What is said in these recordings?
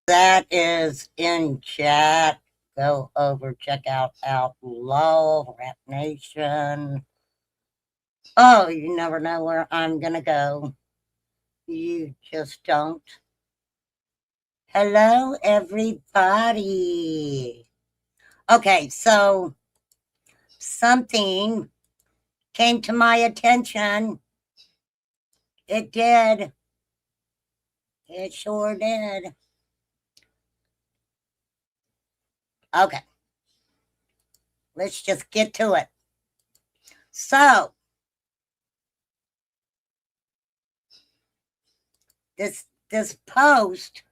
That is in chat. Go over, check out Outlaw, Rap Nation. Oh, you never know where I'm going to go. You just don't. Hello, everybody. Okay, so something came to my attention. It did. It sure did. Okay. Let's just get to it. So, this post,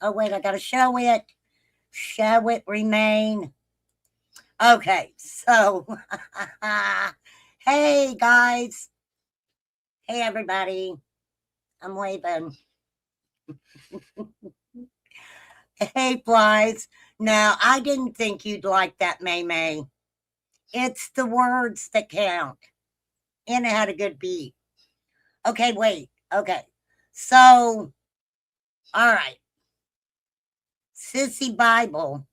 oh wait, I gotta show it. Show it remain. Okay, so hey guys. Hey everybody. I'm waving. Hey flies. Now I didn't think you'd like that, May May. It's the words that count. And it had a good beat. Okay, wait. Okay. So, all right. Sissy Bible.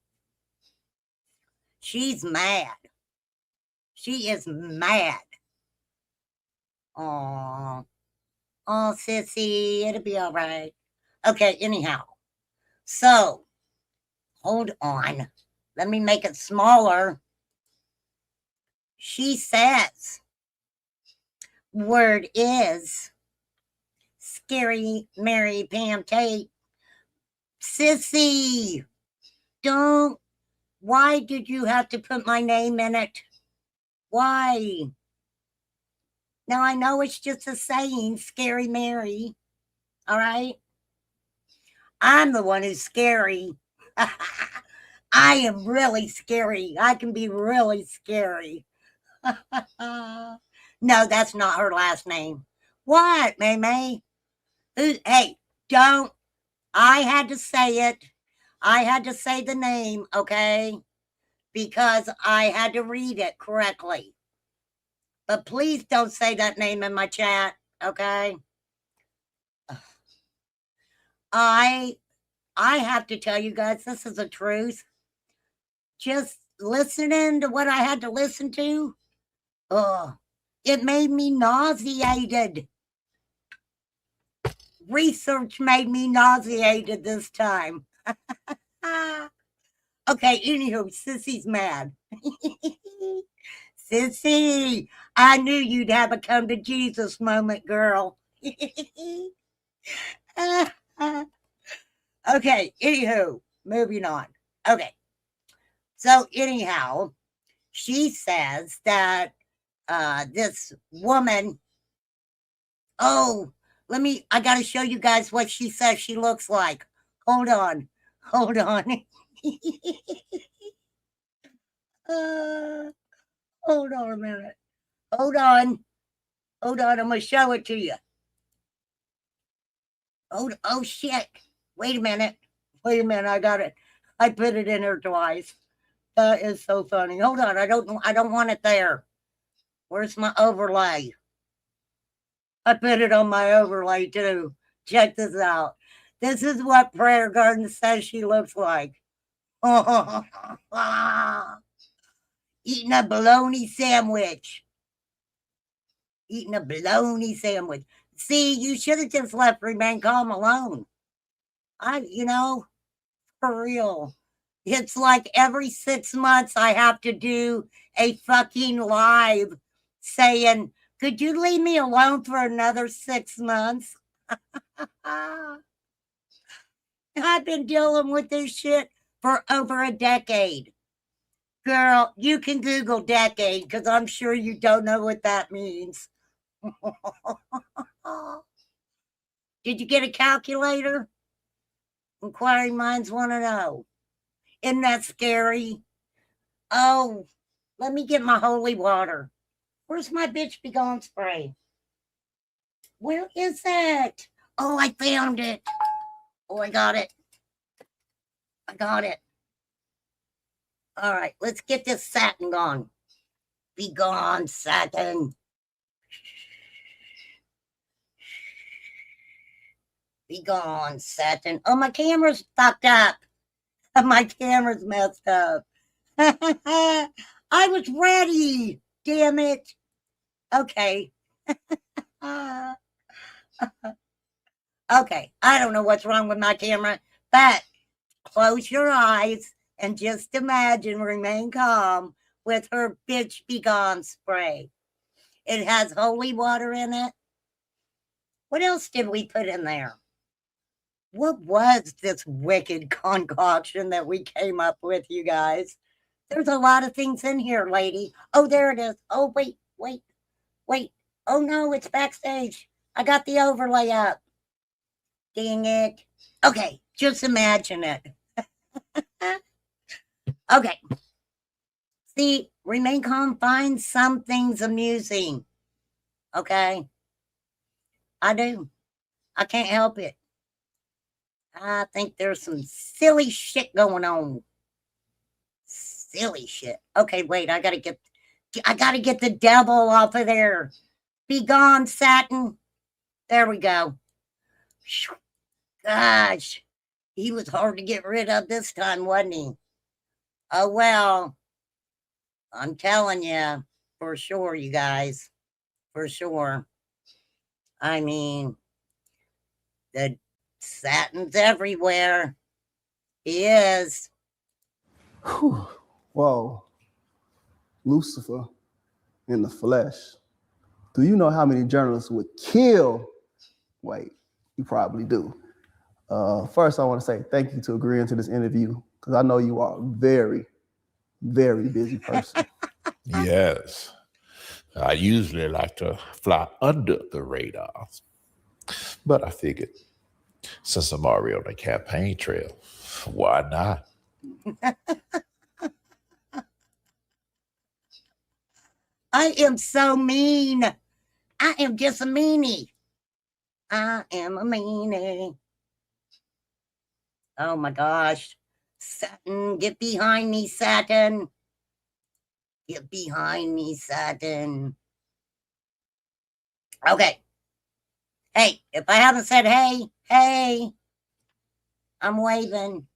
She's mad. She is mad. Oh, Sissy, it'll be all right. Okay, anyhow. So, hold on. Let me make it smaller. She says, word is Scary Mary Pam Tate. Sissy, don't. Why did you have to put my name in it? Why? Now I know it's just a saying, Scary Mary. All right? I'm the one who's scary. I am really scary. I can be really scary. No, that's not her last name. What, May May? Hey, don't. I had to say it. I had to say the name, okay? Because I had to read it correctly. But please don't say that name in my chat, okay? I have to tell you guys, this is the truth. Just listening to what I had to listen to, it made me nauseated. Research made me nauseated this time. Okay, anywho, Sissy's mad. Sissy, I knew you'd have a come to Jesus moment, girl. Okay, anywho, moving on. Okay, so anyhow, she says that this woman, oh, I got to show you guys what she says she looks like. Hold on. Hold on. Hold on a minute. Hold on. Hold on. I'm going to show it to you. Oh, shit. Wait a minute. Wait a minute. I got it. I put it in her twice. That is so funny. Hold on. I don't want it there. Where's my overlay? I put it on my overlay too. Check this out. This is what Prayer Garden says she looks like. Eating a bologna sandwich. Eating a bologna sandwich. See, you should have just left Remain Calm alone. For real. It's like every 6 months I have to do a fucking live saying, could you leave me alone for another 6 months? I've been dealing with this shit for over a decade. Girl, you can Google decade because I'm sure you don't know what that means. Did you get a calculator? Inquiring minds want to know. Isn't that scary? Oh, let me get my holy water. Where's my bitch be gone spray? Where is it? Oh, I found it. Oh, I got it. I got it. All right, let's get this satin gone. Be gone, satin. Be gone, Satan. Oh, my camera's fucked up. My camera's messed up. I was ready. Damn it. Okay. Okay. I don't know what's wrong with my camera, but close your eyes and just imagine Remain Calm with her Bitch Be Gone spray. It has holy water in it. What else did we put in there? What was this wicked concoction that we came up with, you guys? There's a lot of things in here, lady. Oh, there it is. Oh, wait. Oh, no, it's backstage. I got the overlay up. Dang it. Okay, just imagine it. Okay. See, Remain Calm finds some things amusing. Okay? I do. I can't help it. I think there's some silly shit going on. Silly shit. Okay, wait, I gotta get the devil off of there. Be gone, Satan. There we go. Gosh, he was hard to get rid of this time, wasn't he? Oh well, I'm telling you, for sure, you guys, for sure. I mean, the Satan's everywhere. He is. Whew. Whoa. Lucifer in the flesh. Do you know how many journalists would kill? Wait, you probably do. First, I want to say thank you to agreeing to this interview because I know you are a very, very busy person. Yes. I usually like to fly under the radar. But I figured since I'm already on the campaign trail, why not? I am so mean. I am just a meanie. I am a meanie. Oh my gosh. Satin, get behind me, Satin. Get behind me, Satin. Okay. Hey, if I haven't said hey, I'm waving.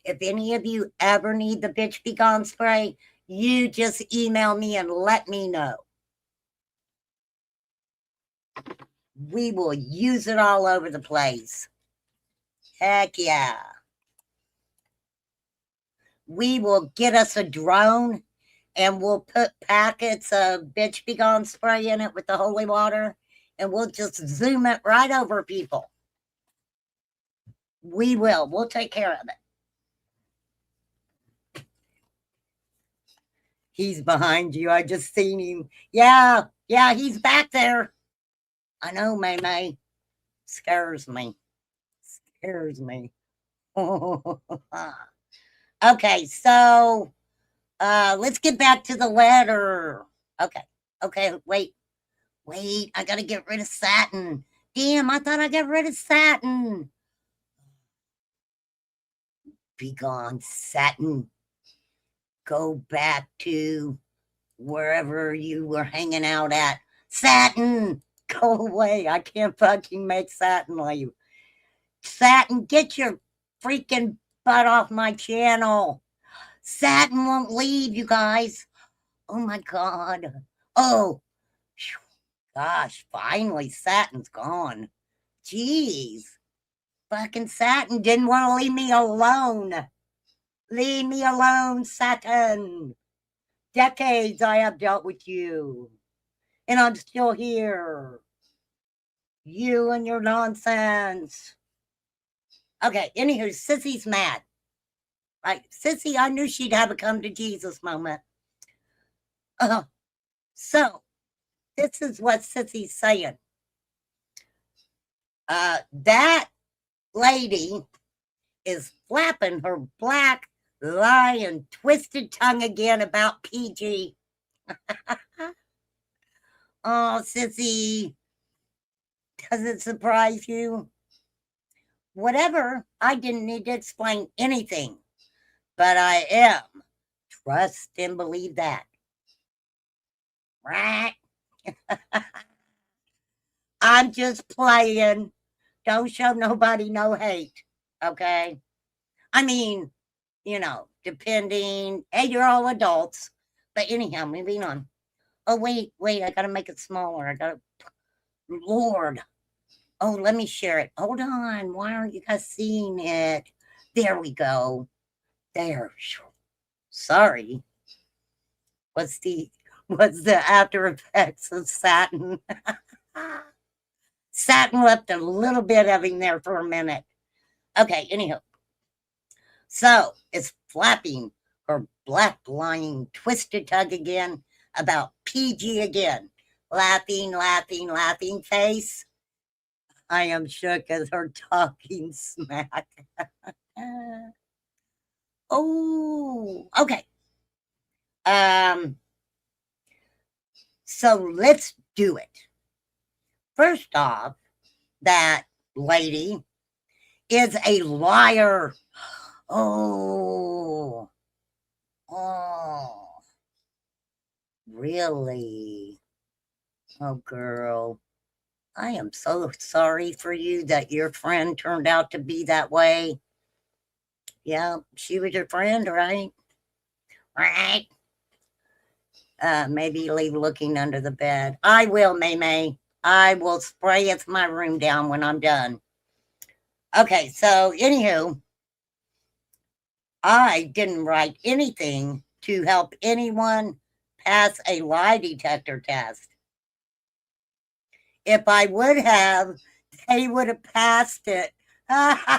If any of you ever need the Bitch Be Gone spray, you just email me and let me know. We will use it all over the place. Heck yeah. We will get us a drone and we'll put packets of Bitch Be Gone spray in it with the holy water and we'll just zoom it right over people. We will. We'll take care of it. He's behind you. I just seen him. Yeah, he's back there. I know, May. Scares me. Okay, so let's get back to the letter. Okay, wait. I gotta get rid of Satin. Damn, I thought I got rid of Satin. Be gone, Satin. Go back to wherever you were hanging out at. Satin, go away. I can't fucking make Satin leave. Satin, get your freaking butt off my channel. Satin won't leave, you guys. Oh my God. Oh, gosh, finally Satin's gone. Jeez. Fucking Satin didn't want to leave me alone. Leave me alone, Satin. Decades I have dealt with you. And I'm still here. You and your nonsense. Okay, anywho, Sissy's mad. Right? Sissy, I knew she'd have a come to Jesus moment. So, this is what Sissy's saying. That lady is flapping her black, lying, twisted tongue again about PG. Oh, Sissy, does it surprise you? Whatever, I didn't need to explain anything, but I am. Trust and believe that. Right? I'm just playing. Don't show nobody no hate, okay? I mean, depending. Hey, you're all adults. But anyhow, moving on. Oh, wait, I gotta make it smaller. Lord. Oh, let me share it. Hold on. Why aren't you guys seeing it? There we go. There. Sorry. What's the after effects of satin? Satin left a little bit of him there for a minute. Okay, anyhow. So it's flapping her black lying twisted tongue again about PG again. Laughing face. I am shook as her talking smack. Oh, okay. So let's do it. First off, that lady is a liar. Oh, really? Oh, girl, I am so sorry for you that your friend turned out to be that way. Yeah, she was your friend, right? Right. Maybe leave looking under the bed. I will, May. I will spray my room down when I'm done. Okay, so anywho, I didn't write anything to help anyone pass a lie detector test. If I would have, they would have passed it. That's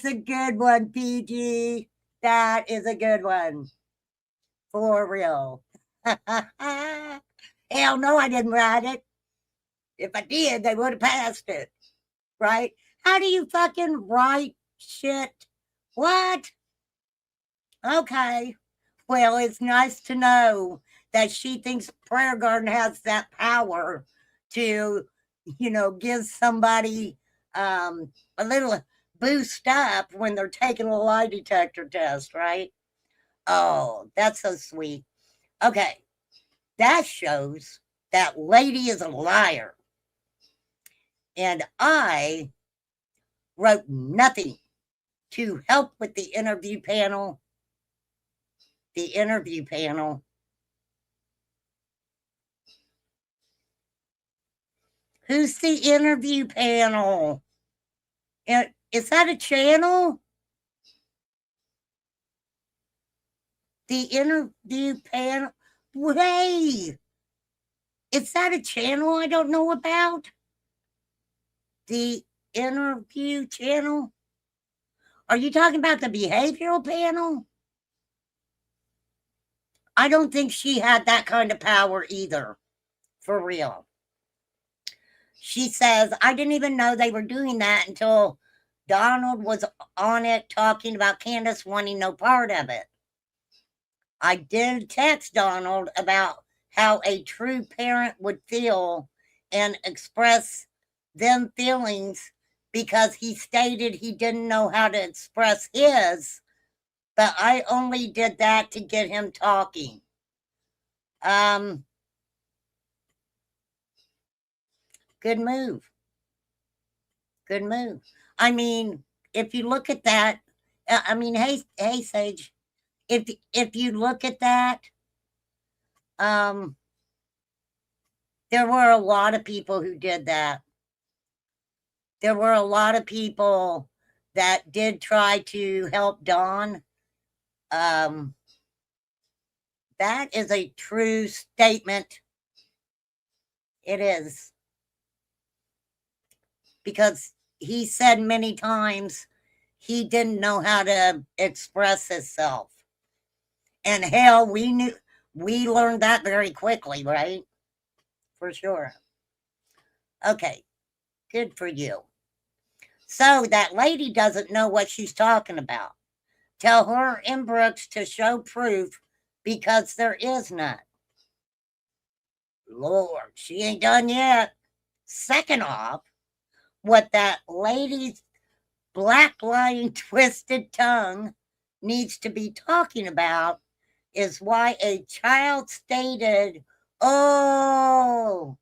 a good one, PG. That is a good one. For real. Hell no, I didn't write it. If I did, they would have passed it. Right? How do you fucking write shit? What? Okay. Well, it's nice to know that she thinks Prayer Garden has that power to, give somebody a little boost up when they're taking a lie detector test, right? Oh, that's so sweet. Okay. That shows that lady is a liar. And I wrote nothing to help with the interview panel. The interview panel. Who's the interview panel? Is that a channel? The interview panel? Hey, is that a channel I don't know about? The interview channel? Are you talking about the behavioral panel? I don't think she had that kind of power either. For real. She says, I didn't even know they were doing that until Donald was on it talking about Candace wanting no part of it. I did text Donald about how a true parent would feel and express them feelings because he stated he didn't know how to express his, but I only did that to get him talking. Good move. Good move. I mean, if you look at that, hey, Sage, if you look at that, there were a lot of people who did that. There were a lot of people that did try to help Dawn. That is a true statement. It is. Because he said many times he didn't know how to express himself. And hell, we learned that very quickly, right? For sure. Okay, good for you. So that lady doesn't know what she's talking about. Tell her and Brooks to show proof because there is none. Lord, she ain't done yet. Second off, what that lady's black lying twisted tongue needs to be talking about is why a child stated, oh,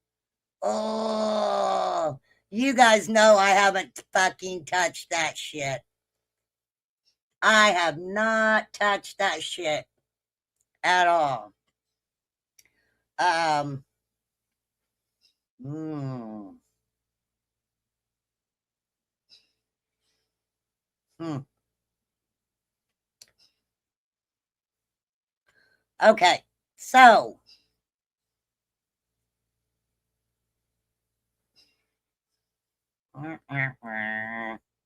Oh, you guys know I haven't fucking touched that shit. I have not touched that shit at all. Hmm. Okay, so all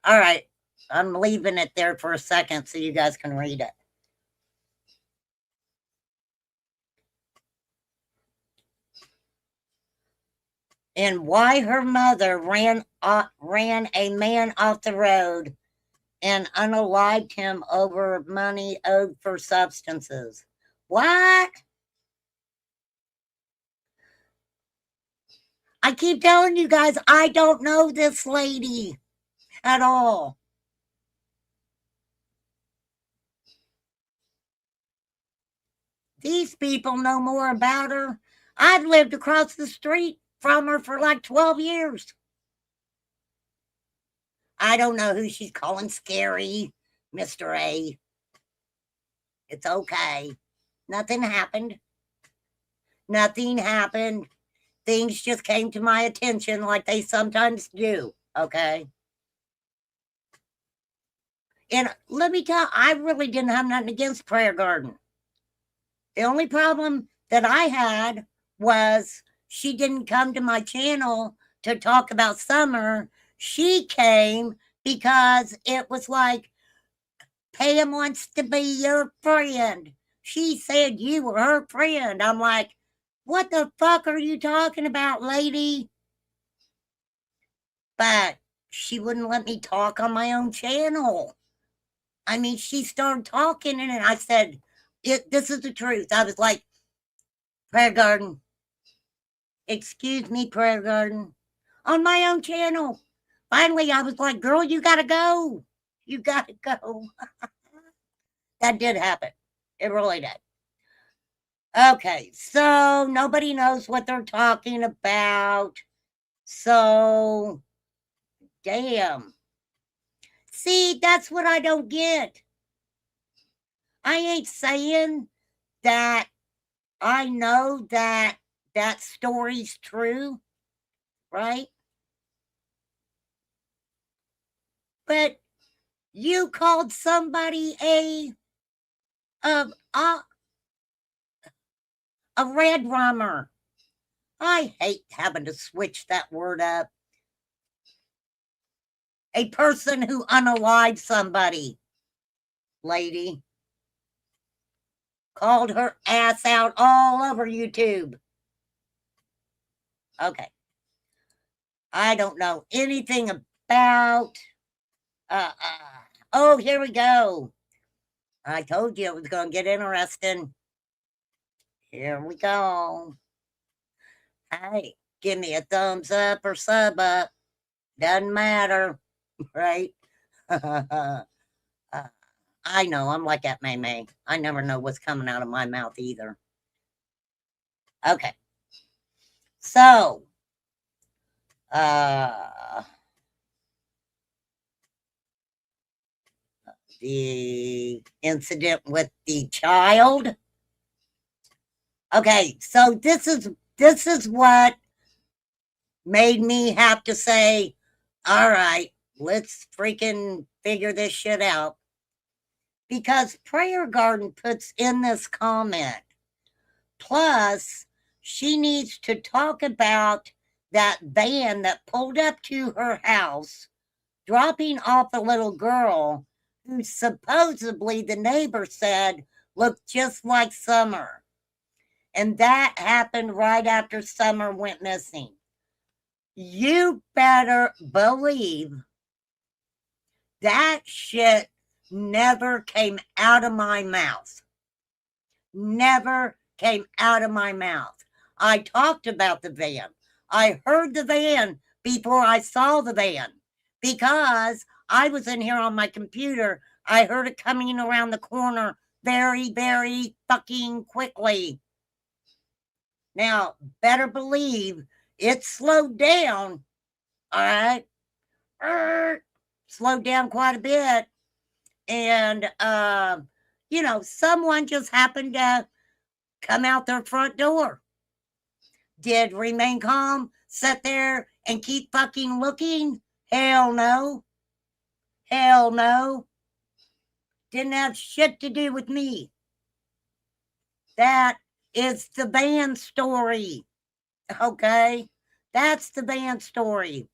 right, I'm leaving it there for a second so you guys can read it. And why her mother ran a man off the road and unalived him over money owed for substances. What? I keep telling you guys, I don't know this lady at all. These people know more about her. I've lived across the street from her for like 12 years. I don't know who she's calling scary, Mr. A. It's okay. Nothing happened. Nothing happened. Things just came to my attention like they sometimes do, okay? And let me tell you, I really didn't have nothing against Prayer Garden. The only problem that I had was she didn't come to my channel to talk about Summer. She came because it was like, Pam wants to be your friend. She said you were her friend. I'm like, what the fuck are you talking about, lady? But she wouldn't let me talk on my own channel. I mean, she started talking and I said, this is the truth. I was like, Prayer Garden. Excuse me, Prayer Garden. On my own channel. Finally, I was like, girl, you gotta go. You gotta go. That did happen. It really did. Okay, so nobody knows what they're talking about. So, damn. See, that's what I don't get. I ain't saying that I know that that story's true, right? But you called somebody a red rummer. I hate having to switch that word up. A person who unalived somebody, lady. Called her ass out all over YouTube. Okay. I don't know anything about. Oh, here we go. I told you it was going to get interesting. Here we go. Hey, give me a thumbs up or sub up. Doesn't matter, right? I know, I'm like that May. I never know what's coming out of my mouth either. Okay. So, the incident with the child. Okay, so this is what made me have to say, all right, let's freaking figure this shit out. Because Prayer Garden puts in this comment, plus she needs to talk about that van that pulled up to her house, dropping off a little girl who supposedly the neighbor said looked just like Summer. And that happened right after Summer went missing. You better believe that shit never came out of my mouth. Never came out of my mouth. I talked about the van. I heard the van before I saw the van because I was in here on my computer. I heard it coming around the corner very, very fucking quickly. Now, better believe it slowed down. All right. Slowed down quite a bit. And, someone just happened to come out their front door. Did remain calm, sit there and keep fucking looking? Hell no. Hell no. Didn't have shit to do with me. That is the band story. Okay? That's the band story.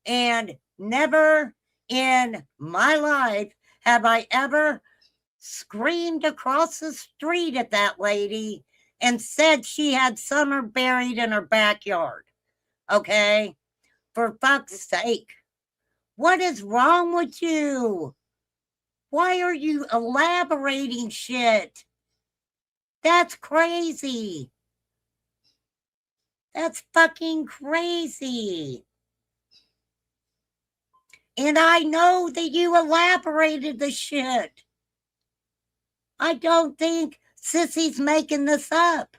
And never in my life have I ever screamed across the street at that lady and said she had summer buried in her backyard. Okay? For fuck's sake. What is wrong with you? Why are you elaborating shit? That's crazy. That's fucking crazy. And I know that you elaborated the shit. I don't think Sissy's making this up.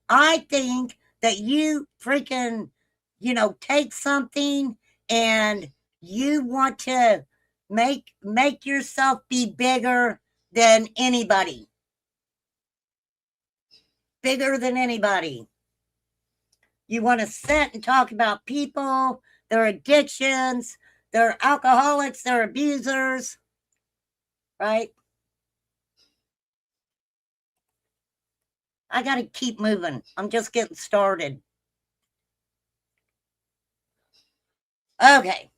I think that you freaking, take something and you want to make yourself be bigger than anybody. Bigger than anybody. You want to sit and talk about people, their addictions, their alcoholics, their abusers, right? I got to keep moving. I'm just getting started. Okay.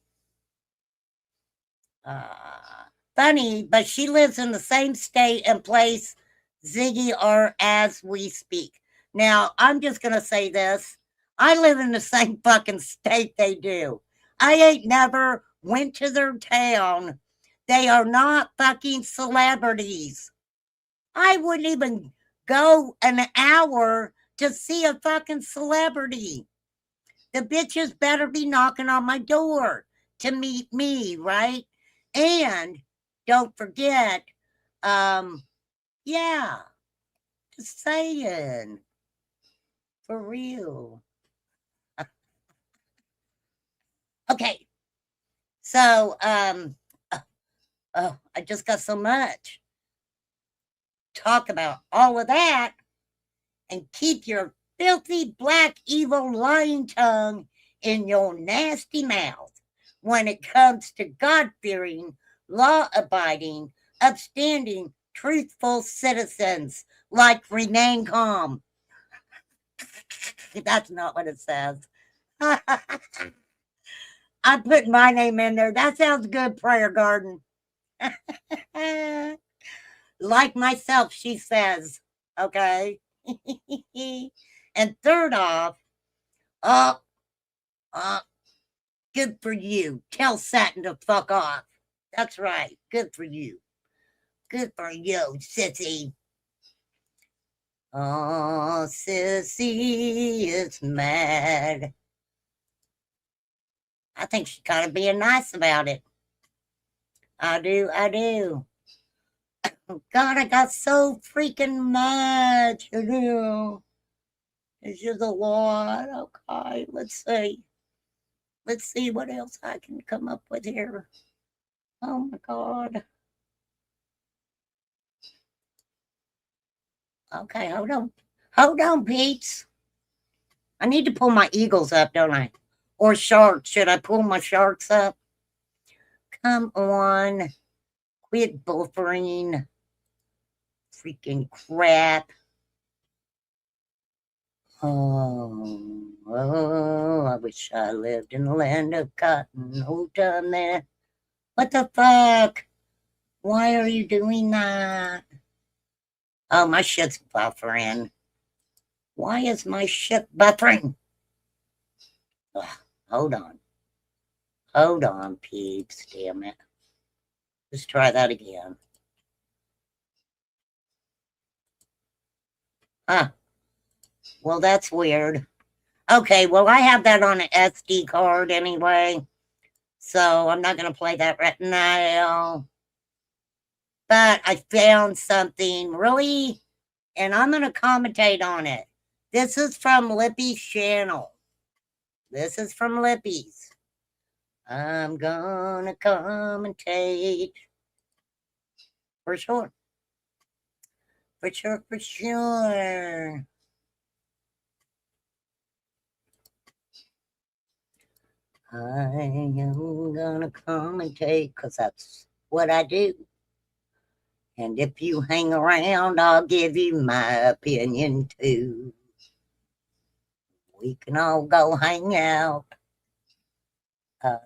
Funny, but she lives in the same state and place Ziggy are as we speak. Now, I'm just going to say this. I live in the same fucking state they do. I ain't never went to their town. They are not fucking celebrities. I wouldn't even go an hour to see a fucking celebrity. The bitches better be knocking on my door to meet me, right? And don't forget, yeah, just saying, for real. Okay, so, I just got so much. Talk about all of that and keep your filthy, black, evil, lying tongue in your nasty mouth when it comes to God-fearing, law-abiding, upstanding, truthful citizens like remain calm. That's not what it says. I put my name in there. That sounds good, Prayer Garden. Like myself, she says. Okay. And third off, good for you. Tell Satin to fuck off. That's right. Good for you. Good for you, sissy. Oh, sissy is mad. I think she's kind of being nice about it. I do. God, I got so freaking much to do. It's just a lot. Okay, let's see. Let's see what else I can come up with here. Oh my God. Okay, hold on. Hold on, Pete's. I need to pull my eagles up, don't I? Or sharks. Should I pull my sharks up? Come on. Quit buffering. Freaking crap. Oh, I wish I lived in the land of cotton. Who done that? What the fuck? Why are you doing that? Oh, my shit's buffering. Why is my shit buffering? Ugh, hold on. Hold on, peeps. Damn it. Let's try that again. Huh. Well, that's weird. Okay, well, I have that on an SD card anyway, so I'm not going to play that right now. But I found something really, and I'm going to commentate on it. This is from Lippy's channel. This is from Lippy's. I'm gonna commentate. For sure. For sure, for sure. I am gonna commentate because that's what I do. And if you hang around, I'll give you my opinion too. We can all go hang out.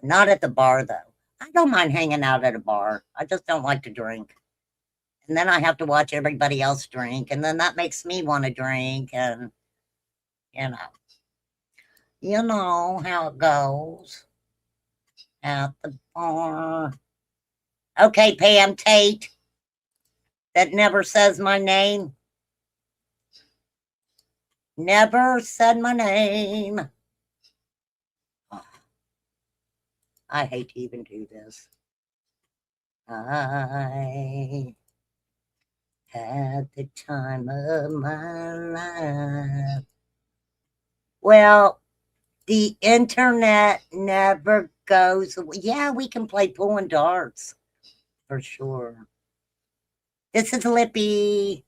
Not at the bar, though. I don't mind hanging out at a bar. I just don't like to drink. And then I have to watch everybody else drink. And then that makes me want to drink. And, you know how it goes at the bar. Okay, Pam Tate. That never says my name. Never said my name. Oh, I hate to even do this. I had the time of my life. Well, the internet never goes away. Yeah, we can play pool and darts for sure. This is Lippy.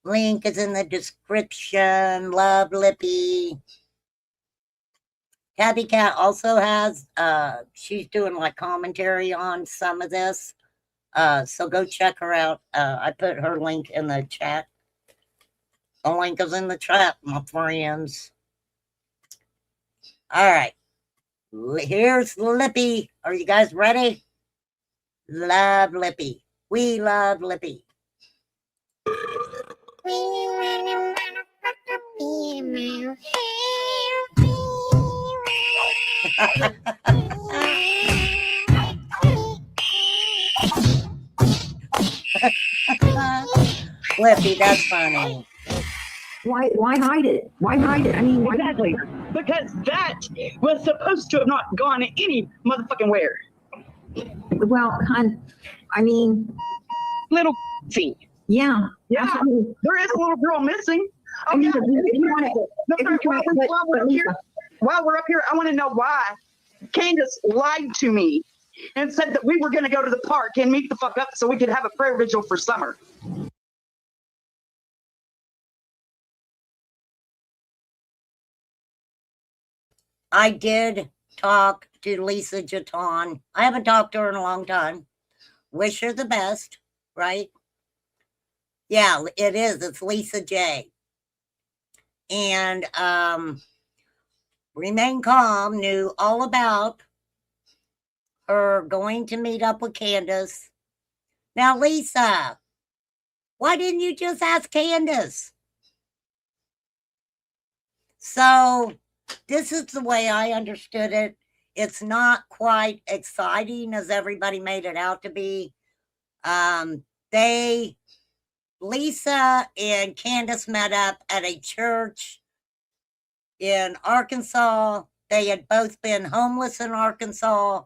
Link is in the description. Love Lippy. Tabby Cat also has, she's doing like commentary on some of this. So go check her out. I put her link in the chat. The link is in the chat, my friends. All right. Here's Lippy. Are you guys ready? Love Lippy. We love Lippy. Lippy, that's funny. Why hide it? Why hide it? I mean, exactly. Because that was supposed to have not gone any motherfucking where. Well, hon, I mean, Little thing. yeah. Yeah, there is a little girl missing. I mean, While we're up here, I want to know why Candace lied to me and said that we were going to go to the park and meet the fuck up so we could have a prayer vigil for Summer. I did talk to Lisa Jaton. I haven't talked to her in a long time. Wish her the best, right? Yeah, it is. It's Lisa J. And Remain Calm knew all about her going to meet up with Candace. Now, Lisa, why didn't you just ask Candace? So this is the way I understood it. It's not quite exciting as everybody made it out to be. Lisa and Candace met up at a church in Arkansas. They had both been homeless in Arkansas.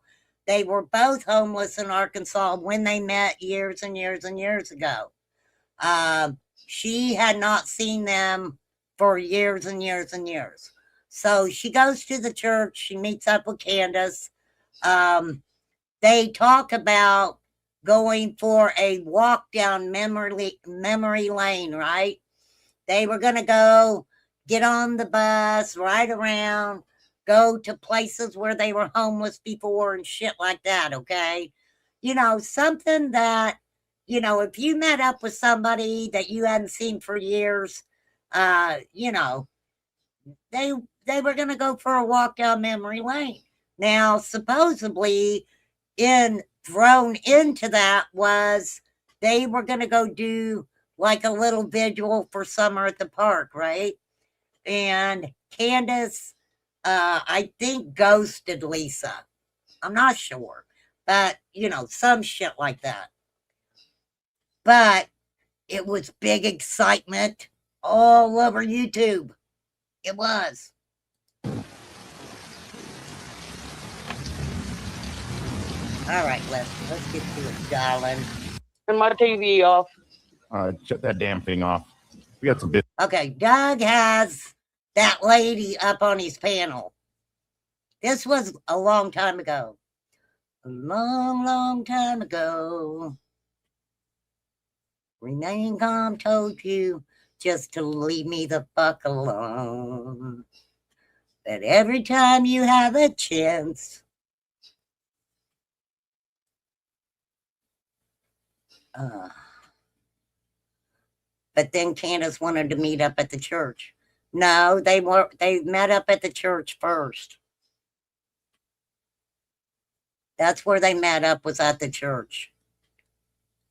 They were both homeless in Arkansas when they met years and years and years ago. She had not seen them for years and years and years. So she goes to the church. She meets up with Candace. They talk about going for a walk down memory lane, right? They were going to go get on the bus, ride around, go to places where they were homeless before and shit like that, okay? You know, something that, you know, if you met up with somebody that you hadn't seen for years, you know, they were going to go for a walk down memory lane. Now, supposedly, thrown into that was they were going to go do like a little vigil for Summer at the park, right? And Candace, I think, ghosted Lisa. I'm not sure, but you know, some shit like that. But it was big excitement all over YouTube. It was. All right, let's get to it, darling. Turn my TV off. Shut that damn thing off. We got some business. Okay, Doug has that lady up on his panel. This was a long time ago. A long, long time ago. Remain calm told you just to leave me the fuck alone. But every time you have a chance, but then Candace wanted to meet up at the church. No, they met up at the church first. That's where they met up, was at the church.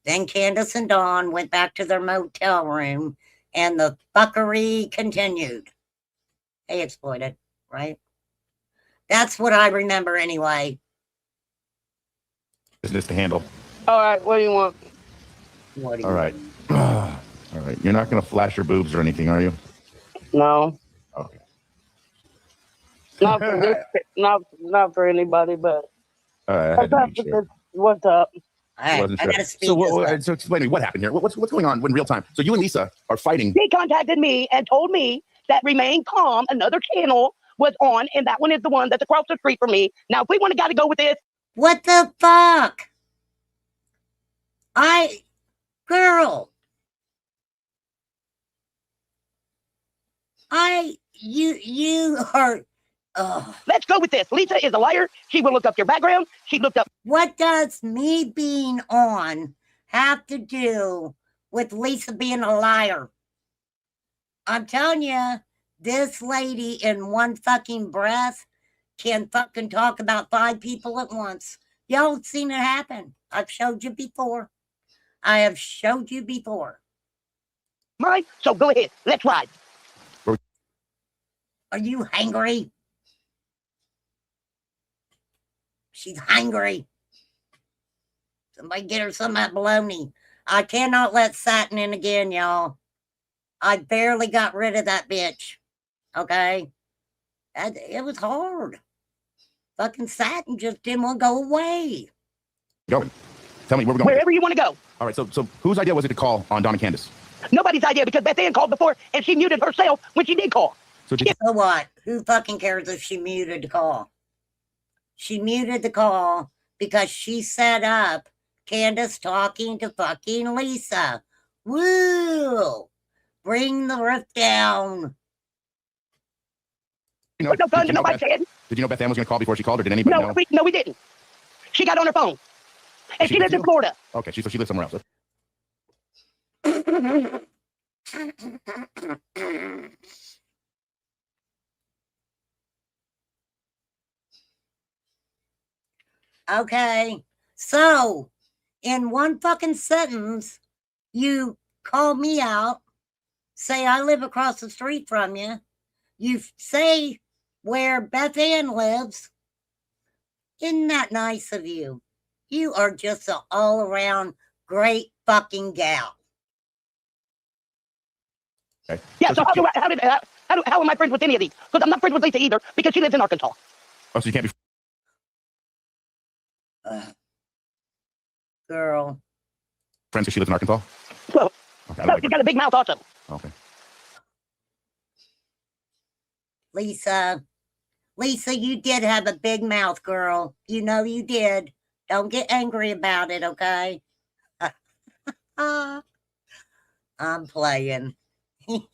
Then Candace and Dawn went back to their motel room and the fuckery continued. They exploited, right? That's what I remember anyway. Business to handle. All right, what do you want? What do you All right. All right. You're not going to flash your boobs or anything, are you? No, Okay. not for this, not for anybody, but All right. I had to make sure. what's up? All right, Wasn't I sure. gotta speak So, this up. so explain to me what happened here. What's going on in real time? So you and Lisa are fighting. He contacted me and told me that Remain Calm, another channel, was on, and that one is the one that's across the street from me. Now, if we want to gotta go with this, What the fuck? Girl. You are, let's go with this. Lisa is a liar. She will look up your background. She looked up. what does me being on have to do with Lisa being a liar? I'm telling you, this lady in one fucking breath can fucking talk about 5 people at once. Y'all have seen it happen. I've showed you before. I have showed you before. Mine. So go ahead. Let's ride. Are you hungry? She's hungry. Somebody get her some of that bologna. I cannot let Satin in again, y'all. I barely got rid of that bitch. Okay? It was hard. Fucking Satin just didn't want to go away. Going. Tell me where we're going. Wherever you want to go. All right. So whose idea was it to call on Dawn and Candace? Nobody's idea, because Beth Ann called before and she muted herself when she did call. So did So what? Who fucking cares if she muted the call? She muted the call because she set up Candace talking to fucking Lisa. Woo! Bring the roof down. you know, Put no gun did to you know nobody's Beth, head. did you know Beth Ann was going to call before she called, or did anybody know? No, we didn't. She got on her phone. And She she lives in did? Florida. Okay. So she lives somewhere else. Okay. So, in one fucking sentence, you call me out, say I live across the street from you. You say where Beth Ann lives. Isn't that nice of you? You are just an all-around great fucking gal. Okay. Yeah, so how am I friends with any of these? Because I'm not friends with Lisa either, because she lives in Arkansas. Oh, so you can't be Girl. friends because she lives in Arkansas? Well, Okay. I no, don't she's like got a big mouth also. her. Okay. Lisa, you did have a big mouth, girl. You know you did. Don't get angry about it, okay? I'm playing. You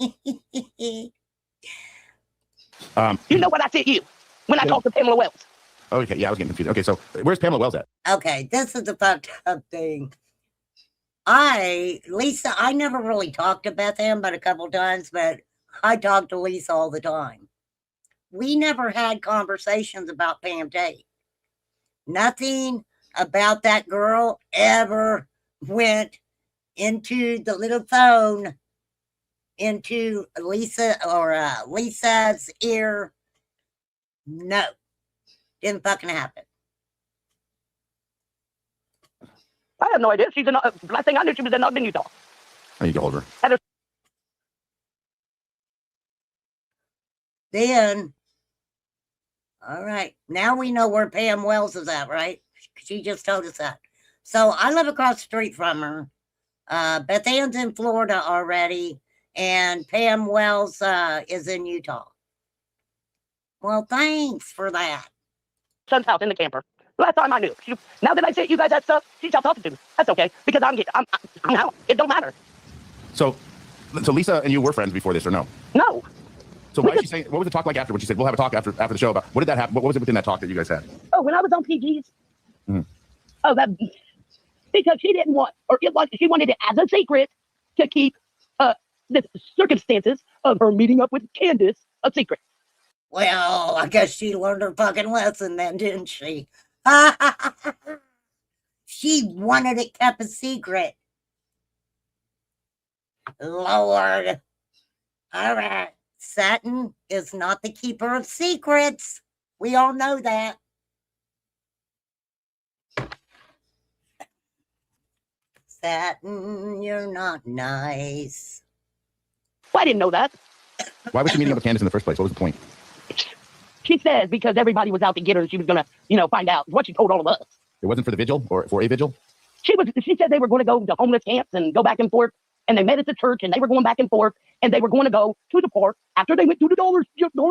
know what I said to you when I talked to Pamela Wells. Okay. Yeah, I was getting confused. Okay. So where's Pamela Wells at? Okay, this is the fucked up thing. Lisa, I never really talked to Beth Ann but a couple times, but I talk to Lisa all the time. We never had conversations about Pam Tate. Nothing about that girl ever went into the little phone, into Lisa or Lisa's ear. No, didn't fucking happen. I have no idea. She's last thing I knew, she was in Ogden, Utah. I need to get hold of her. Then, all right, now we know where Pam Wells is at, right? She just told us that. So I live across the street from her. Beth Ann's in Florida already, and Pam Wells is in Utah. Well, thanks for that. son's house in the camper. Last time I knew. Now that I say you guys that stuff, she stopped talking to me. That's okay because I'm out. It don't matter. So Lisa and you were friends before this, or no? No. So why is she saying? What was the talk like after when she said we'll have a talk after the show about? What did that happen? What was it within that talk that you guys had? Oh, when I was on PG's. Mhm. Oh, that because she didn't want, or it was she wanted it as a secret to keep the circumstances of her meeting up with Candace a secret. Well, I guess she learned her fucking lesson then, didn't she? She wanted it kept a secret. Lord. All right. Satin is not the keeper of secrets. We all know that. Satin, you're not nice. Well, I didn't know that. Why was she meeting up with Candace in the first place? What was the point? She said because everybody was out to get her, she was gonna, find out what she told all of us. It wasn't for the vigil or for a vigil? She said they were going to go to homeless camps and go back and forth, and they met at the church and they were going back and forth, and they were going to go to the park after they went to the Dollar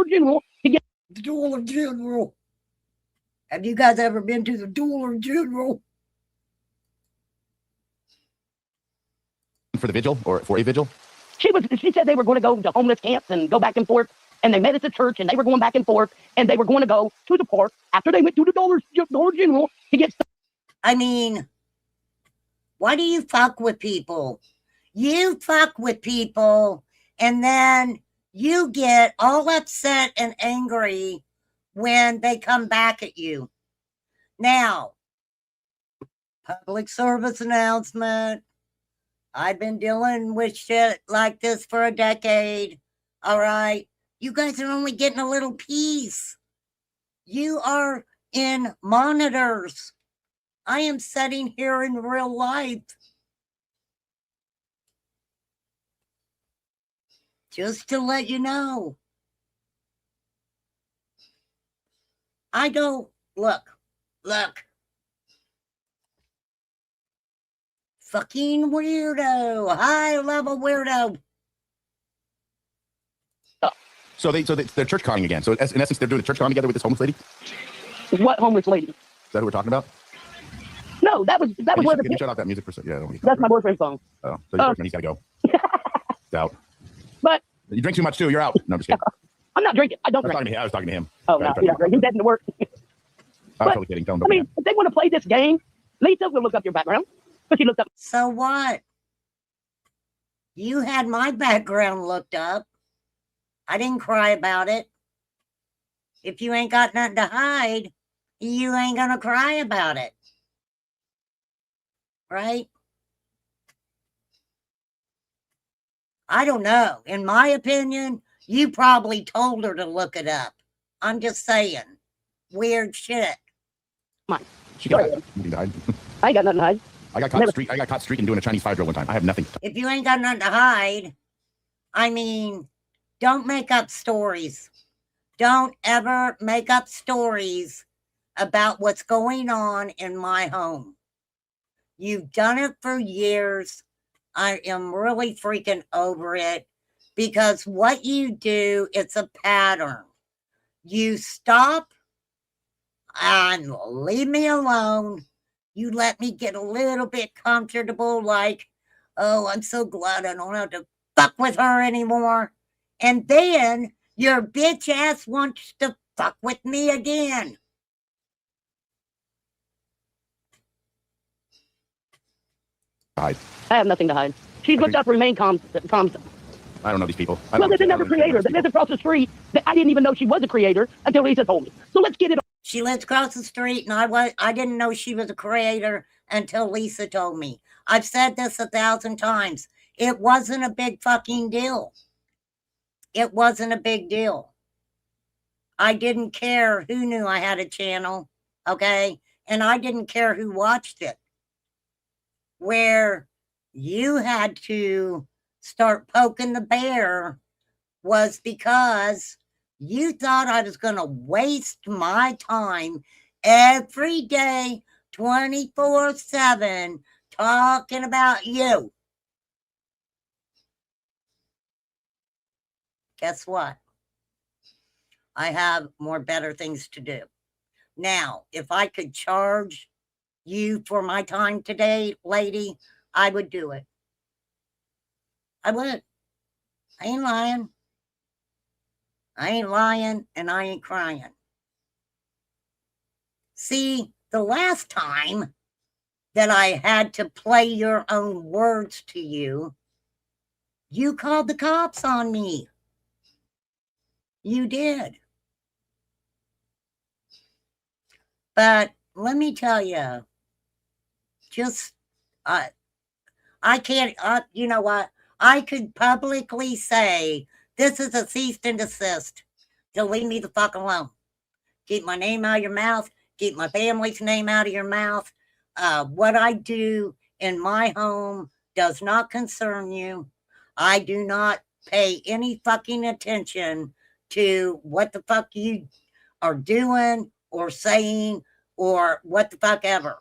General to get The Dollar General. Have you guys ever been to the Dollar General? For the vigil or for a vigil? She said they were going to go to homeless camps and go back and forth, and they met at the church and they were going back and forth, and they were going to go to the park after they went to the Dollar General to get stuff. I mean, why do you fuck with people? You fuck with people and then you get all upset and angry when they come back at you. Now, public service announcement. I've been dealing with shit like this for a decade. All right. You guys are only getting a little piece. You are in monitors. I am sitting here in real life. Just to let you know. I don't look. Fucking weirdo. High level weirdo. So they're church conning again. So in essence, they're doing the church con together with this homeless lady. Is What homeless lady? that who we're talking about? No, that was Can where you the shut off that music for a second? Yeah, I don't need that's my boyfriend's song. Oh, so your boyfriend, he's got to go. It's out. But You drink too much too. You're out. No, I'm just kidding. I'm not drinking. I I don't was drink. talking to him. I was talking to him. Oh no, he's not drinking. He's heading to work. I'm totally kidding. Don't. I mean, if they want to play this game, Lisa will look up your background. But she looked up. So what? You had my background looked up. I didn't cry about it. If you ain't got nothing to hide, you ain't gonna cry about it. Right? I don't know. In my opinion, you probably told her to look it up. I'm just saying. Weird shit. She got nothing to hide. I ain't got nothing to hide. I got caught streaking doing a Chinese fire drill one time. I have nothing. If you ain't got nothing to hide, I mean, don't make up stories. Don't ever make up stories about what's going on in my home. You've done it for years. I am really freaking over it because what you do, it's a pattern. You stop and leave me alone. You let me get a little bit comfortable, like, oh, I'm so glad I don't have to fuck with her anymore. And then your bitch ass wants to fuck with me again. Hide. I have nothing to hide. She's looked up remain calm. I don't know these people. Well, there's another creator that lives across the street that I didn't even know she was a creator until Lisa told me. So let's get it on. She lives across the street, and I didn't know she was a creator until Lisa told me. I've said this 1,000 times. It wasn't a big fucking deal. It wasn't a big deal. I didn't care who knew I had a channel, okay? And I didn't care who watched it. Where you had to start poking the bear was because you thought I was going to waste my time every day, 24/7, talking about you. Guess what? I have more better things to do. Now, if I could charge you for my time today, lady, I would do it. I would. I ain't lying. I ain't lying and I ain't crying. See, the last time that I had to play your own words to you, you called the cops on me. You did. But let me tell you, just, I can't, you know what? I could publicly say, this is a cease and desist to leave me the fuck alone. Keep my name out of your mouth. Keep my family's name out of your mouth. What I do in my home does not concern you. I do not pay any fucking attention to what the fuck you are doing or saying or what the fuck ever.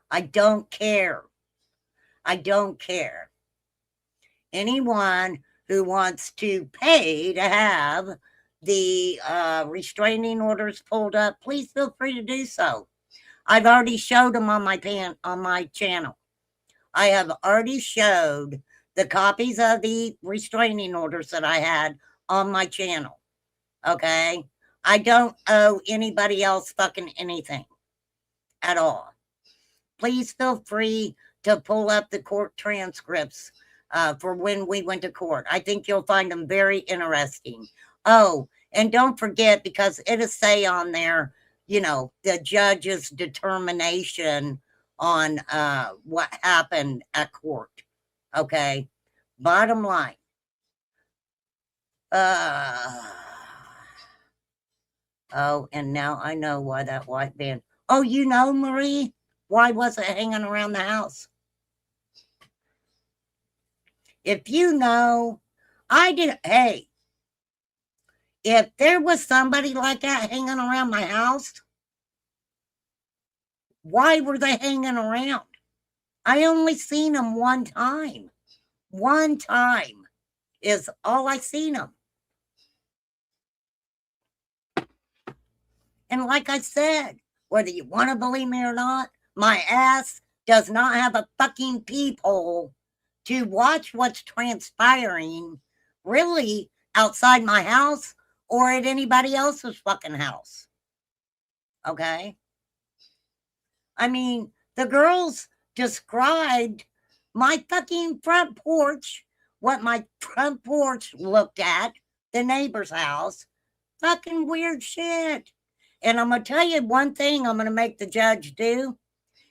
I don't care. I don't care. Anyone who wants to pay to have the restraining orders pulled up, please feel free to do so. I've already showed them on my channel. I have already showed the copies of the restraining orders that I had on my channel. Okay? I don't owe anybody else fucking anything at all. Please feel free to pull up the court transcripts for when we went to court. I think you'll find them very interesting. Oh, and don't forget, because it'll say on there, you know, the judge's determination on what happened at court. Okay? Bottom line. Oh, and now I know why that white van. Oh, you know, Marie? Why was it hanging around the house? If you know, hey, if there was somebody like that hanging around my house, why were they hanging around? I only seen them one time. One time is all I seen them. And like I said, whether you want to believe me or not, my ass does not have a fucking peephole to watch what's transpiring really outside my house or at anybody else's fucking house. Okay? I mean, the girls described my fucking front porch, what my front porch looked at, the neighbor's house. Fucking weird shit. And I'm going to tell you one thing I'm going to make the judge do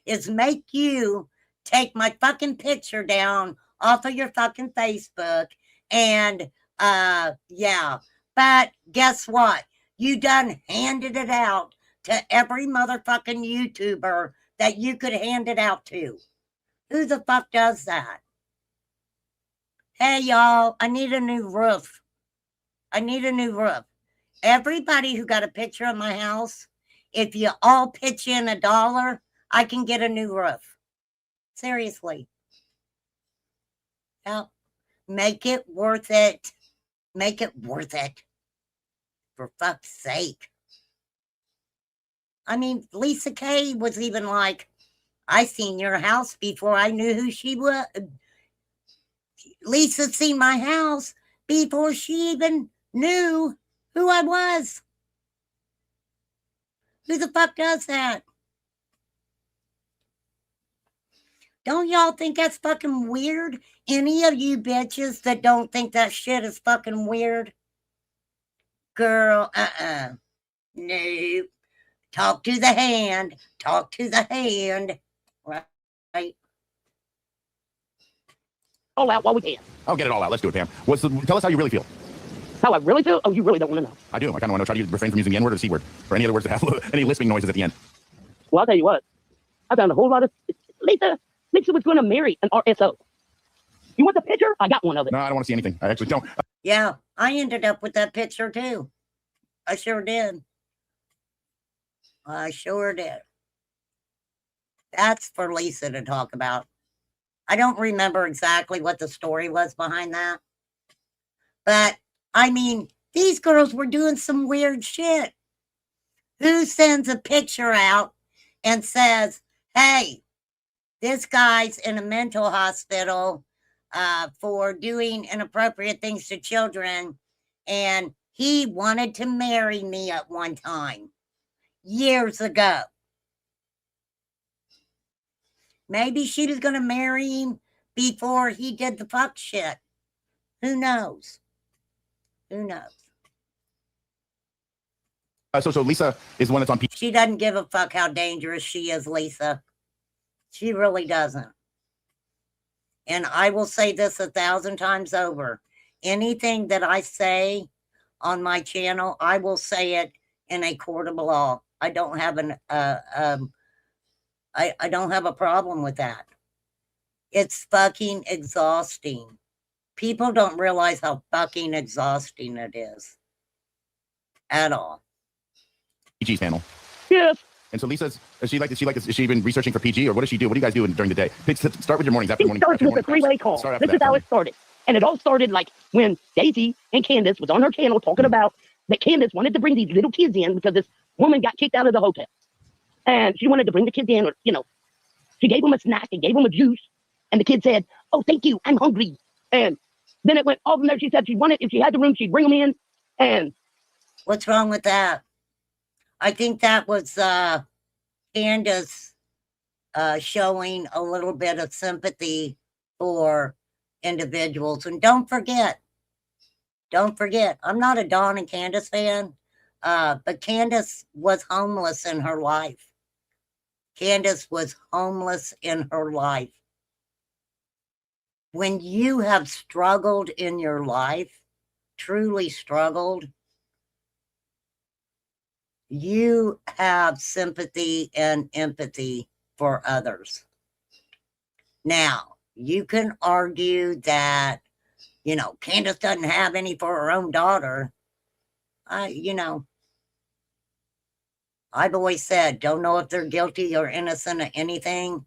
is make you take my fucking picture down off of your fucking Facebook. And yeah, but guess what? You done handed it out to every motherfucking YouTuber that you could hand it out to. Who the fuck does that? Hey, y'all, I need a new roof. I need a new roof. Everybody who got a picture of my house, if you all pitch in $1, I can get a new roof. Seriously. Yeah. Make it worth it. Make it worth it. For fuck's sake. I mean, Lisa Kay was even like, I seen your house before I knew who she was. Lisa seen my house before she even knew who I was. Who the fuck does that? Don't y'all think that's fucking weird? Any of you bitches that don't think that shit is fucking weird? Girl, no. Talk to the hand. Talk to the hand. Right? All out while we can. I'll get it all out. Let's do it, Pam. Tell us how you really feel. How I really feel? Oh, you really don't want to know. I do. I kind of want to try to refrain from using the N word or the C word or any other words that have any lisping noises at the end. Well, I'll tell you what. I found a whole lot of... Lisa was going to marry an RSO. You want the picture? I got one of it. No, I don't want to see anything. I actually don't. Yeah, I ended up with that picture too. I sure did. I sure did. That's for Lisa to talk about. I don't remember exactly what the story was behind that. But I mean, these girls were doing some weird shit. Who sends a picture out and says, hey, this guy's in a mental hospital for doing inappropriate things to children, and he wanted to marry me at one time, years ago. Maybe she was going to marry him before he did the fuck shit. Who knows? Who knows? So Lisa is the one that's on PG. She doesn't give a fuck how dangerous she is, Lisa. She really doesn't. And I will say this 1,000 times over. Anything that I say on my channel, I will say it in a court of law. I don't have I don't have a problem with that. It's fucking exhausting. People don't realize how fucking exhausting it is. At all. PG's panel. Yes. And so Lisa's, is she been researching for PG, or what does she do? What do you guys do during the day? Start with your mornings after It morning. starts after with a morning three-way class. call. Start after This is that how for it started. And it all started like when Daisy and Candace was on her channel talking about that Candace wanted to bring these little kids in because this woman got kicked out of the hotel. And she wanted to bring the kids in, or, you know, she gave them a snack and gave them a juice. And the kid said, oh, thank you, I'm hungry. And then it went all from there. She said she wanted, if she had the room, she'd bring them in. And what's wrong with that? I think that was Candace showing a little bit of sympathy for individuals. And don't forget, I'm not a Dawn and Candace fan, but Candace was homeless in her life. Candace was homeless in her life. When you have struggled in your life, truly struggled, you have sympathy and empathy for others. Now, you can argue that, you know, Candace doesn't have any for her own daughter. You know, I've always said, don't know if they're guilty or innocent of anything.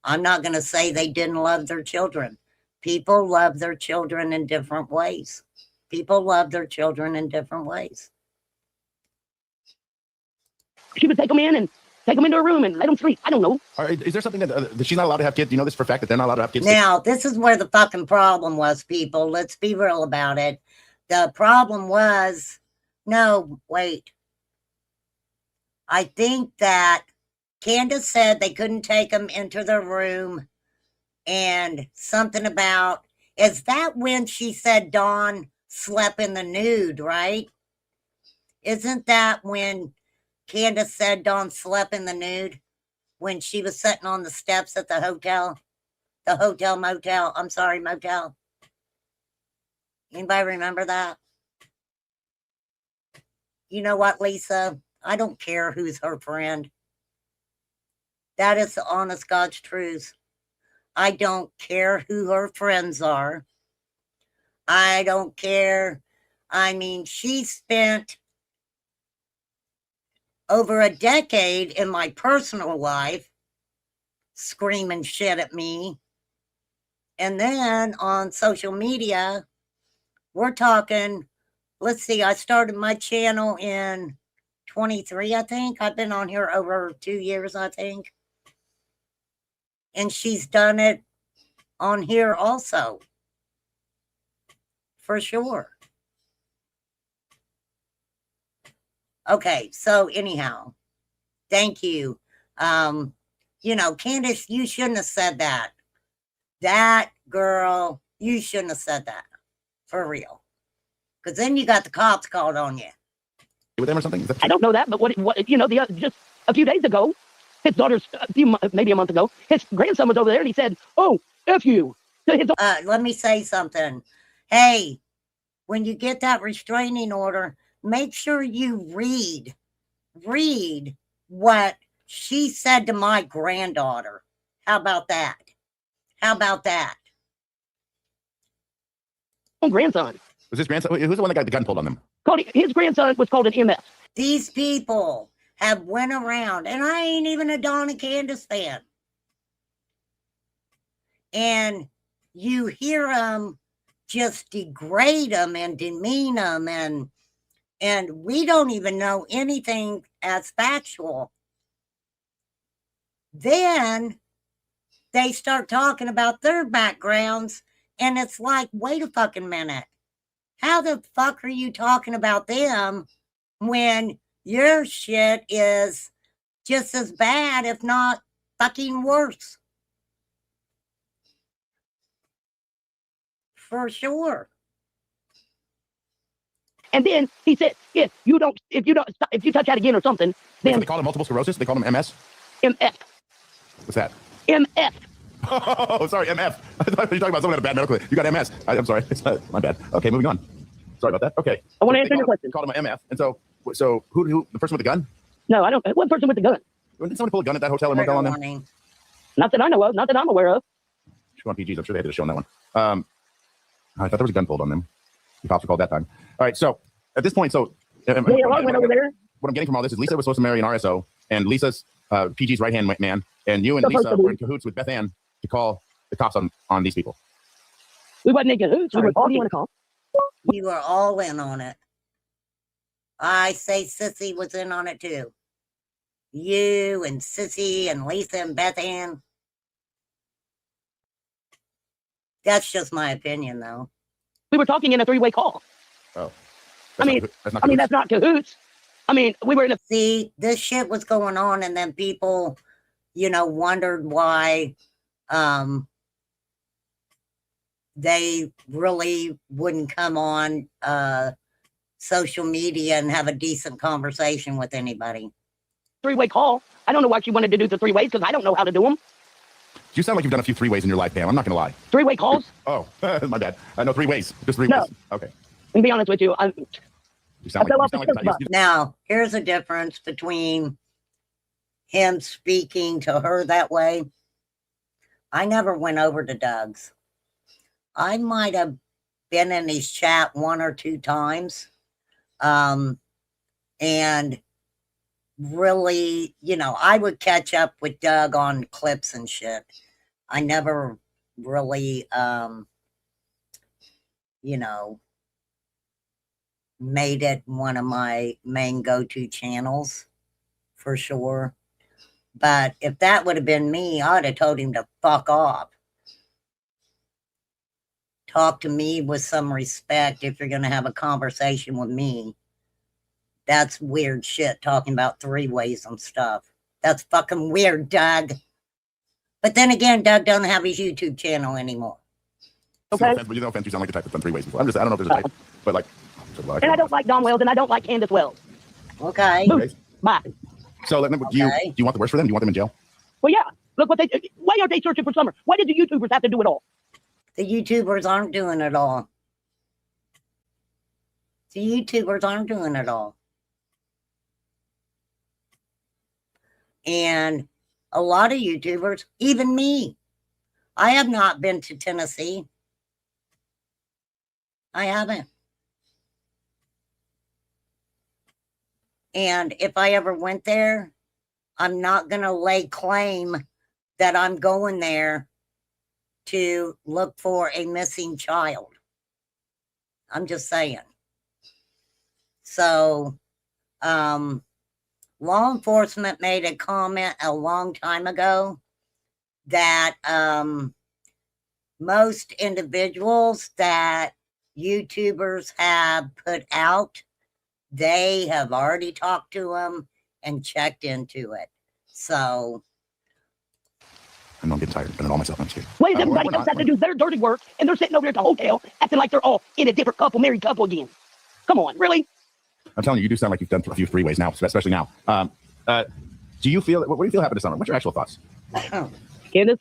I'm not going to say they didn't love their children. People love their children in different ways. People love their children in different ways. she would take them in and take them into a room and let them sleep. I don't know. Is there something that she's not allowed to have kids? Do you know this for a fact that they're not allowed to have kids? Now, this is where the fucking problem was, people. Let's be real about it. The problem was, no, wait. I think that Candace said they couldn't take them into their room, and something about, is that when she said Dawn slept in the nude, right? Isn't that when Candace said Dawn slept in the nude? When she was sitting on the steps at the hotel? The hotel motel. I'm sorry, motel. Anybody remember that? You know what, Lisa? I don't care who's her friend. That is the honest God's truth. I don't care who her friends are. I don't care. I mean, she spent over a decade in my personal life screaming shit at me. And then on social media, we're talking, let's see, I started my channel in 23, I think. I've been on here over 2 years, I think. And she's done it on here also. For sure. Okay, so anyhow, thank you. You know, Candace, you shouldn't have said that. That girl, you shouldn't have said that. For real. Because then you got the cops called on you. With them or something? I don't know that, but what you know, just a few days ago, his daughter's maybe a month ago, his grandson was over there and he said, "Oh, F you." Let me say something. Hey, when you get that restraining order, make sure you read what she said to my granddaughter. How about that? How about that? Grandson. Was his grandson? Who's the one that got the gun pulled on them? His grandson was called an MS. These people have went around, and I ain't even a Dawn and Candace fan. And you hear them just degrade them and demean them, and we don't even know anything as factual. Then they start talking about their backgrounds, and it's like, wait a fucking minute. How the fuck are you talking about them when your shit is just as bad, if not fucking worse? For sure. And then he said, if you touch that again or something, So then they call it multiple sclerosis? They call them MS? MF. What's that? MF. Oh, sorry, MF. I thought you were talking about someone had a bad medical. You got MS. I'm sorry. It's not my bad. Okay, moving on. Sorry about that. Okay. I want to They answer your question. Called him an MF. And so who, the person with the gun? No, I don't. What person with the gun? Did someone pull a gun at that hotel or motel on them? Warning. Not that I know of. Not that I'm aware of. Show on PGs. I'm sure they had to show on that one. I thought there was a gun pulled on them. The cops were called that time. All right. So at this point, Yeah, I went over there. what I'm getting from all this is Lisa was supposed to marry an RSO, and Lisa's PG's right hand man, and you and Supposed Lisa to be. were in cahoots with Beth Ann to call the cops on these people. We wasn't in cahoots. We were What do you talking. want to call? We were all in on it. I say Sissy was in on it too. You and Sissy and Lisa and Beth Ann. That's just my opinion, though. We were talking in a three-way call. Oh, That's that's not that's not cahoots. I mean, we were in a. See, this shit was going on, and then people, wondered why they really wouldn't come on social media and have a decent conversation with anybody. Three-way call. I don't know why she wanted to do the three ways because I don't know how to do them. You sound like you've done a few three ways in your life, Pam. I'm not gonna lie. Three-way calls. Oh, my bad. I know 3 ways. Just 3 No. ways. Okay. And be honest with you, You sound I fell off like, the cliff. Now, here's a difference between him speaking to her that way. I never went over to Doug's. I might have been in his chat 1 or 2 times. And really, I would catch up with Doug on clips and shit. I never really, made it one of my main go-to channels for sure. But if that would have been me, I'd have told him to fuck off. Talk to me with some respect if you're going to have a conversation with me. That's weird shit, talking about 3 ways and stuff. That's fucking weird, Doug. But then again, Doug doesn't have his YouTube channel anymore. Okay. No offense, you sound like the type that's done 3 ways before. I don't know if there's a type, but like. And I don't like Don Wells, and I don't like Candace Wells. Okay. Boom. Bye. So do you want the worst for them? Do you want them in jail? Well, yeah. Look what they. Why aren't they searching for Summer? Why did the YouTubers have to do it all? The YouTubers aren't doing it all. The YouTubers aren't doing it all. And a lot of YouTubers, even me, I have not been to Tennessee. I haven't. And if I ever went there, I'm not going to lay claim that I'm going there to look for a missing child. I'm just saying. So, law enforcement made a comment a long time ago that most individuals that YouTubers have put out, they have already talked to them and checked into it. So I know I'm getting tired. I've done it all myself. I'm scared. Why does We're everybody not- else have to do their dirty work, and they're sitting over there at the hotel acting like they're all in a different couple, married couple again? Come on, really? I'm telling you, you do sound like you've done a few 3 ways now, especially now. Do you feel? What do you feel happened to Summer? What's your actual thoughts? Candace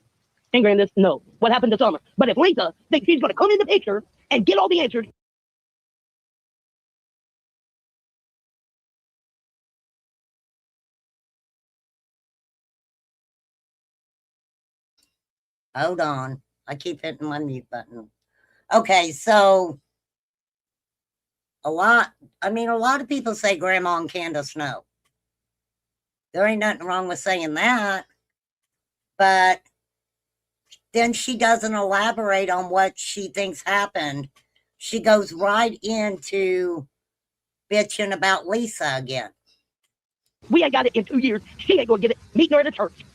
and Grandis, no. What happened to Summer? But if Lisa thinks she's going to come in the picture and get all the answers, hold on. I keep hitting my mute button. Okay, so a lot of people say Grandma and Candace know. There ain't nothing wrong with saying that. But then she doesn't elaborate on what she thinks happened she goes right into bitching about Lisa again. We ain't got it in 2 years. She ain't gonna get it. Meeting her at a church.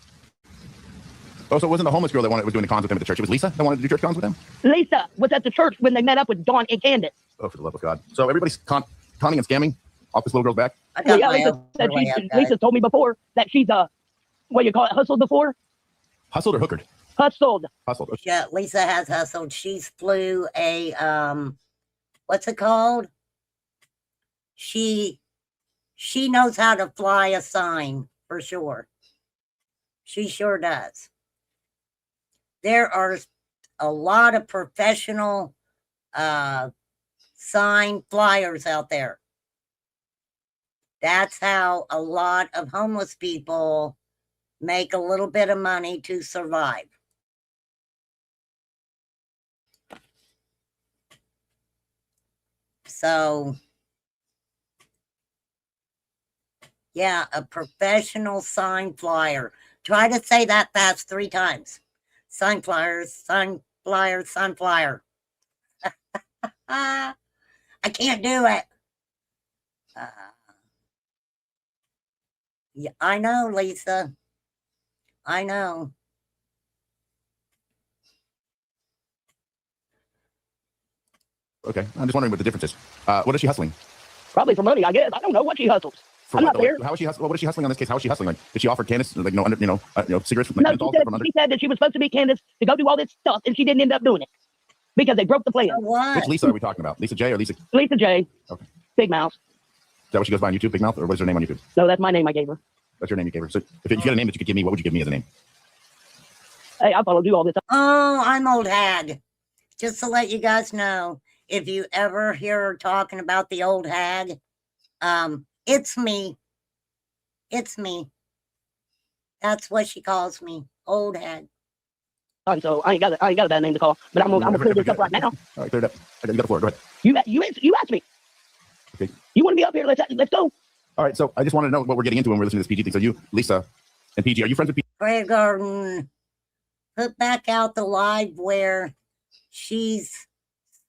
Oh, so it wasn't the homeless girl that was doing the cons with him at the church. It was Lisa that wanted to do church cons with him? Lisa was at the church when they met up with Dawn and Candace. Oh, for the love of God. So everybody's conning and scamming off this little girl's back? I got Yeah, my Lisa said overlay up, guys. Lisa told me before that she's what do you call it, hustled before? Hustled or hookered? Hustled. Hustled. Okay. Yeah, Lisa has hustled. She's flew a what's it called? She knows how to fly a sign for sure. She sure does. There are a lot of professional sign flyers out there. That's how a lot of homeless people make a little bit of money to survive. So, yeah, a professional sign flyer. Try to say that fast 3 times. Sign flyers, sign flyer, sign flyer. I can't do it. Yeah, I know, Lisa. I know. Okay. I'm just wondering what the difference is. What is she hustling? Probably for money, I guess. I don't know what she hustles. For I'm what, not there. How is she hustling? What is she hustling on this case? How is she hustling? Like, did she offer Candace like cigarettes? Like, No, menthols from under? she said that she was supposed to meet Candace to go do all this stuff, and she didn't end up doing it because they broke the plan. So what? Which Lisa are we talking about? Lisa J or Lisa? Lisa J. Okay. Big Mouse. Is that what she goes by on YouTube, Big Mouth, or what's her name on YouTube? No, that's my name I gave her. That's your name you gave her. So if you had a name that you could give me, what would you give me as a name? Hey, I followed you all this time. Oh, I'm old hag. Just to let you guys know, if you ever hear her talking about the old hag, it's me. It's me. That's what she calls me, old hag. So I ain't got a bad name to call, but I'm gonna clear this up right now. All right, clear it up. You got the floor. Go ahead. You asked me. Okay. You want to be up here? Let's go. All right. So I just wanted to know what we're getting into when we're listening to this PG thing. So you, Lisa, and PG, are you friends with PG? Prayer Garden, put back out the live where she's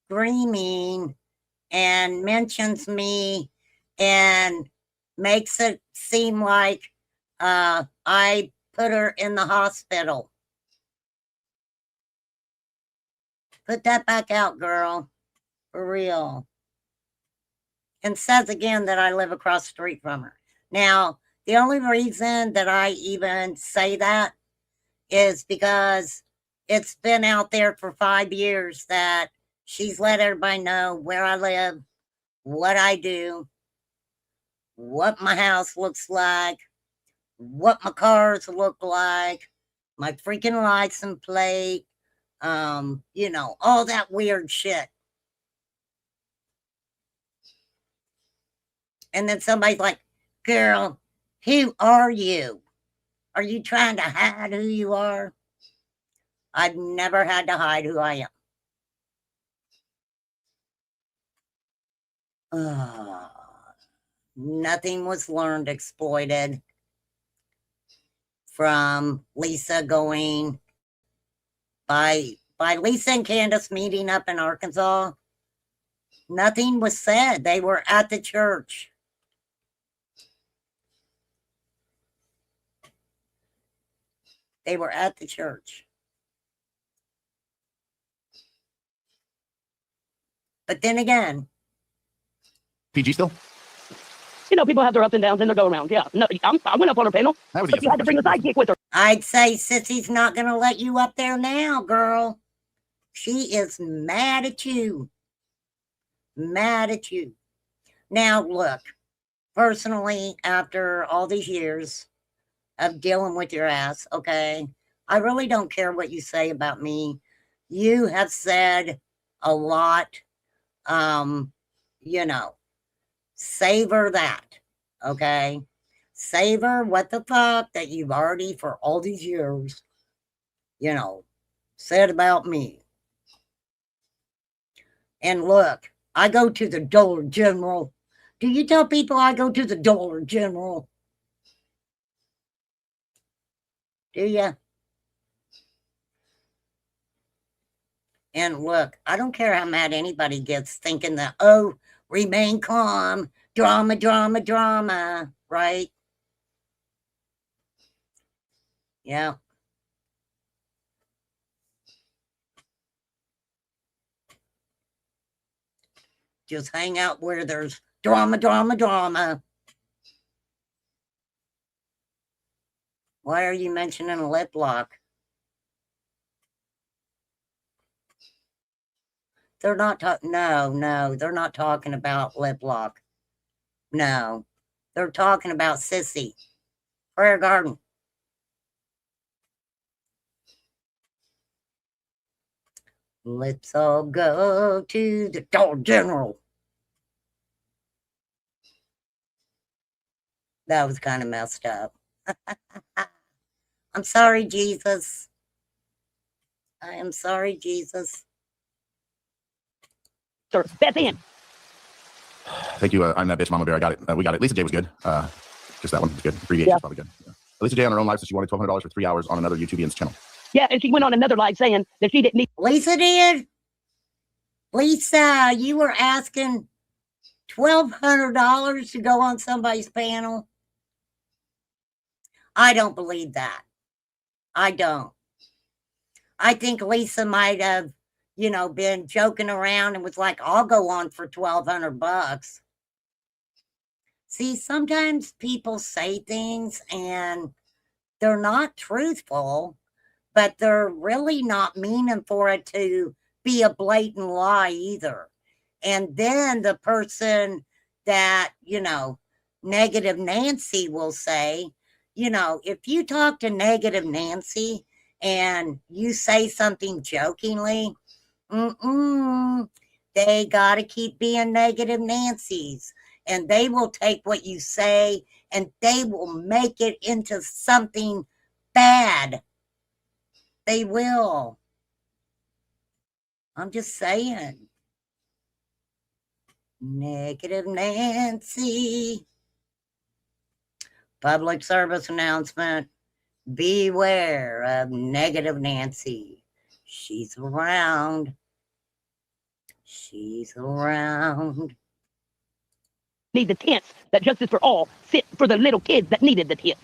screaming and mentions me and makes it seem like I put her in the hospital. Put that back out, girl. For real. And says again that I live across the street from her. Now, the only reason that I even say that is because it's been out there for 5 years that she's let everybody know where I live, what I do, what my house looks like, what my cars look like, my freaking license plate, all that weird shit. And then somebody's like, girl, who are you? Are you trying to hide who you are? I've never had to hide who I am. Nothing was learned, exploited from Lisa going by Lisa and Candace meeting up in Arkansas. Nothing was said. They were at the church. They were at the church. But then again, PG still? People have their ups and downs and their go around. Yeah. No, I went up on her panel, That was but you had to bring a sidekick with her. I'd say Sissy's not going to let you up there now, girl. She is mad at you. Mad at you. Now, look, personally, after all these years of dealing with your ass, okay, I really don't care what you say about me. You have said a lot. Savor that, okay? Savor what the fuck that you've already, for all these years, said about me. And look, I go to the Dollar General. Do you tell people I go to the Dollar General? Do you? And look, I don't care how mad anybody gets thinking that, oh, remain calm, drama, drama, drama, right? Yeah. Just hang out where there's drama, drama, drama. Why are you mentioning a lip lock? They're not talking. No, they're not talking about lip lock. No, they're talking about Sissy. Prayer Garden. Let's all go to the Dollar General. That was kind of messed up. I'm sorry, Jesus. I am sorry, Jesus. Sir, Beth Ann. Thank you. I'm that bitch, Mama Bear. I got it. We got it. Lisa J was good. Just that one was good. Abbreviation is probably good. Yeah. Lisa J on her own live says she wanted $1,200 for 3 hours on another YouTubian's channel. Yeah, and she went on another live saying that she didn't need. Lisa did? Lisa, you were asking $1,200 to go on somebody's panel? I don't believe that. I don't. I think Lisa might have, been joking around and was like, I'll go on for $1,200. See, sometimes people say things and they're not truthful, but they're really not meaning for it to be a blatant lie either. And then the person that, Negative Nancy will say, if you talk to Negative Nancy and you say something jokingly, they got to keep being Negative Nancy's. And they will take what you say and they will make it into something bad. They will. I'm just saying. Negative Nancy. Public service announcement. Beware of Negative Nancy. She's around. She's around. Need the tents that Justice for All sit for the little kids that needed the tents.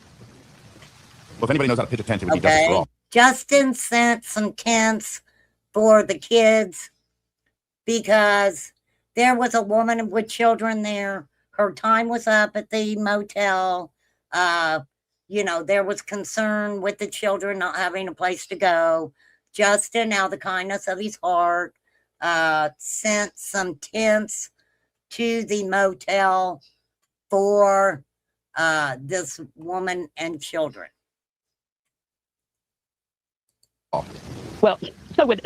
Well, if anybody knows how to pitch a tent, it would be Justice for All. Justin sent some tents for the kids because there was a woman with children there. Her time was up at the motel. There was concern with the children not having a place to go. Justin, out of the kindness of his heart, sent some tents to the motel for this woman and children. Well, so with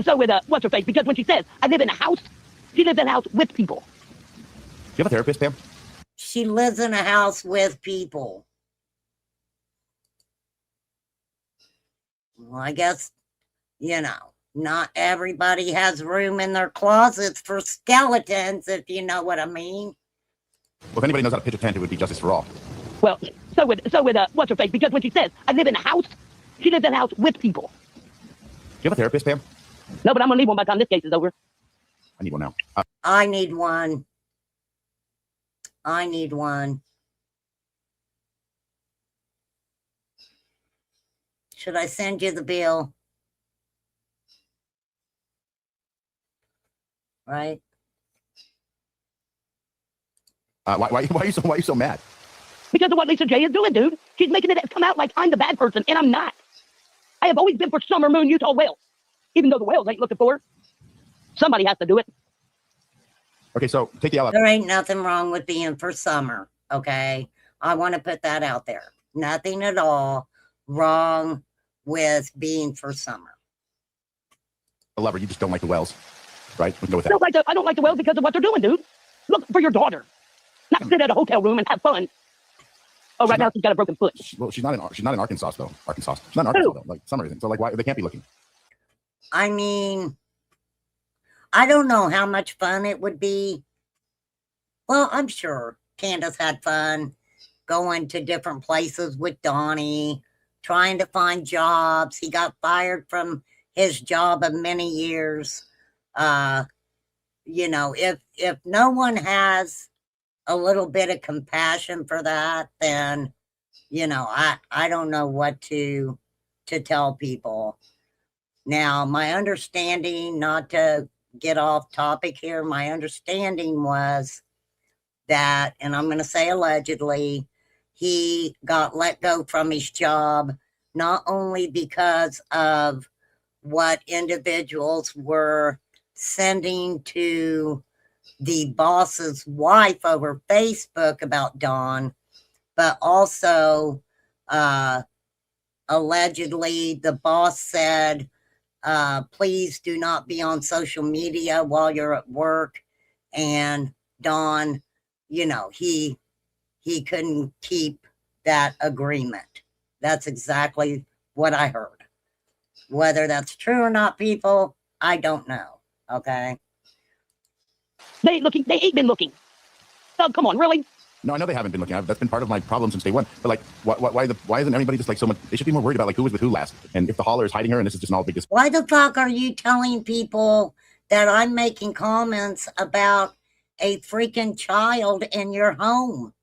what's her face? Because when she says, I live in a house, she lives in a house with people. Do you have a therapist, Pam? She lives in a house with people. Well, I guess, not everybody has room in their closets for skeletons, if you know what I mean. Well, if anybody knows how to pitch a tent, it would be Justice for All. Well, so with what's her face? Because when she says, I live in a house, she lives in a house with people. Do you have a therapist, Pam? No, but I'm going to need one by the time this case is over. I need one now. I need one. I need one. Should I send you the bill? Right? Why are you so mad? Because of what Lisa J is doing, dude. She's making it come out like I'm the bad person, and I'm not. I have always been for Summer Moon Utah whales, even though the whales ain't looking for her. Somebody has to do it. Okay, so take the L out. There ain't nothing wrong with being for Summer, okay? I want to put that out there. Nothing at all wrong with being for Summer. A lover, you just don't like the whales, right? We can go with that. I don't like the whales because of what they're doing, dude. Look for your daughter. Not sit at a hotel room and have fun. Oh, right now she's got a broken foot. Well, she's not in Arkansas though. She's not in Arkansas though. Like Summer isn't. So like, why they can't be looking? I mean, I don't know how much fun it would be. Well, I'm sure Candace had fun going to different places with Donnie, trying to find jobs. He got fired from his job of many years. You know, if no one has a little bit of compassion for that, then, you know, I don't know what to tell people. Now, my understanding, not to get off topic here, my understanding was that, and I'm going to say allegedly, he got let go from his job, not only because of what individuals were sending to the boss's wife over Facebook about Dawn, but also allegedly the boss said, please do not be on social media while you're at work. And Dawn, you know, he couldn't keep that agreement. That's exactly what I heard. Whether that's true or not, people, I don't know. Okay. They ain't looking. They ain't been looking. Oh, come on, really? No, I know they haven't been looking. That's been part of my problem since day one. But like, why isn't everybody just like so much? They should be more worried about like who was with who last, and if the hauler is hiding her, and this is just an all big. Why the fuck are you telling people that I'm making comments about a freaking child in your home?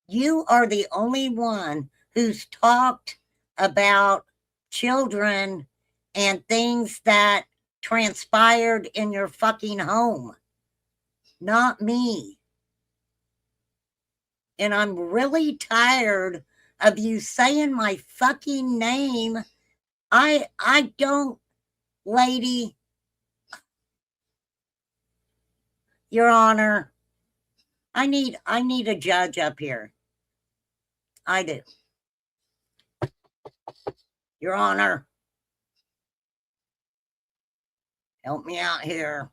You are the only one who's talked about children and things that transpired in your fucking home, not me. And I'm really tired of you saying my fucking name. I don't, lady. Your Honor, I need a judge up here. I do. Your Honor, help me out here.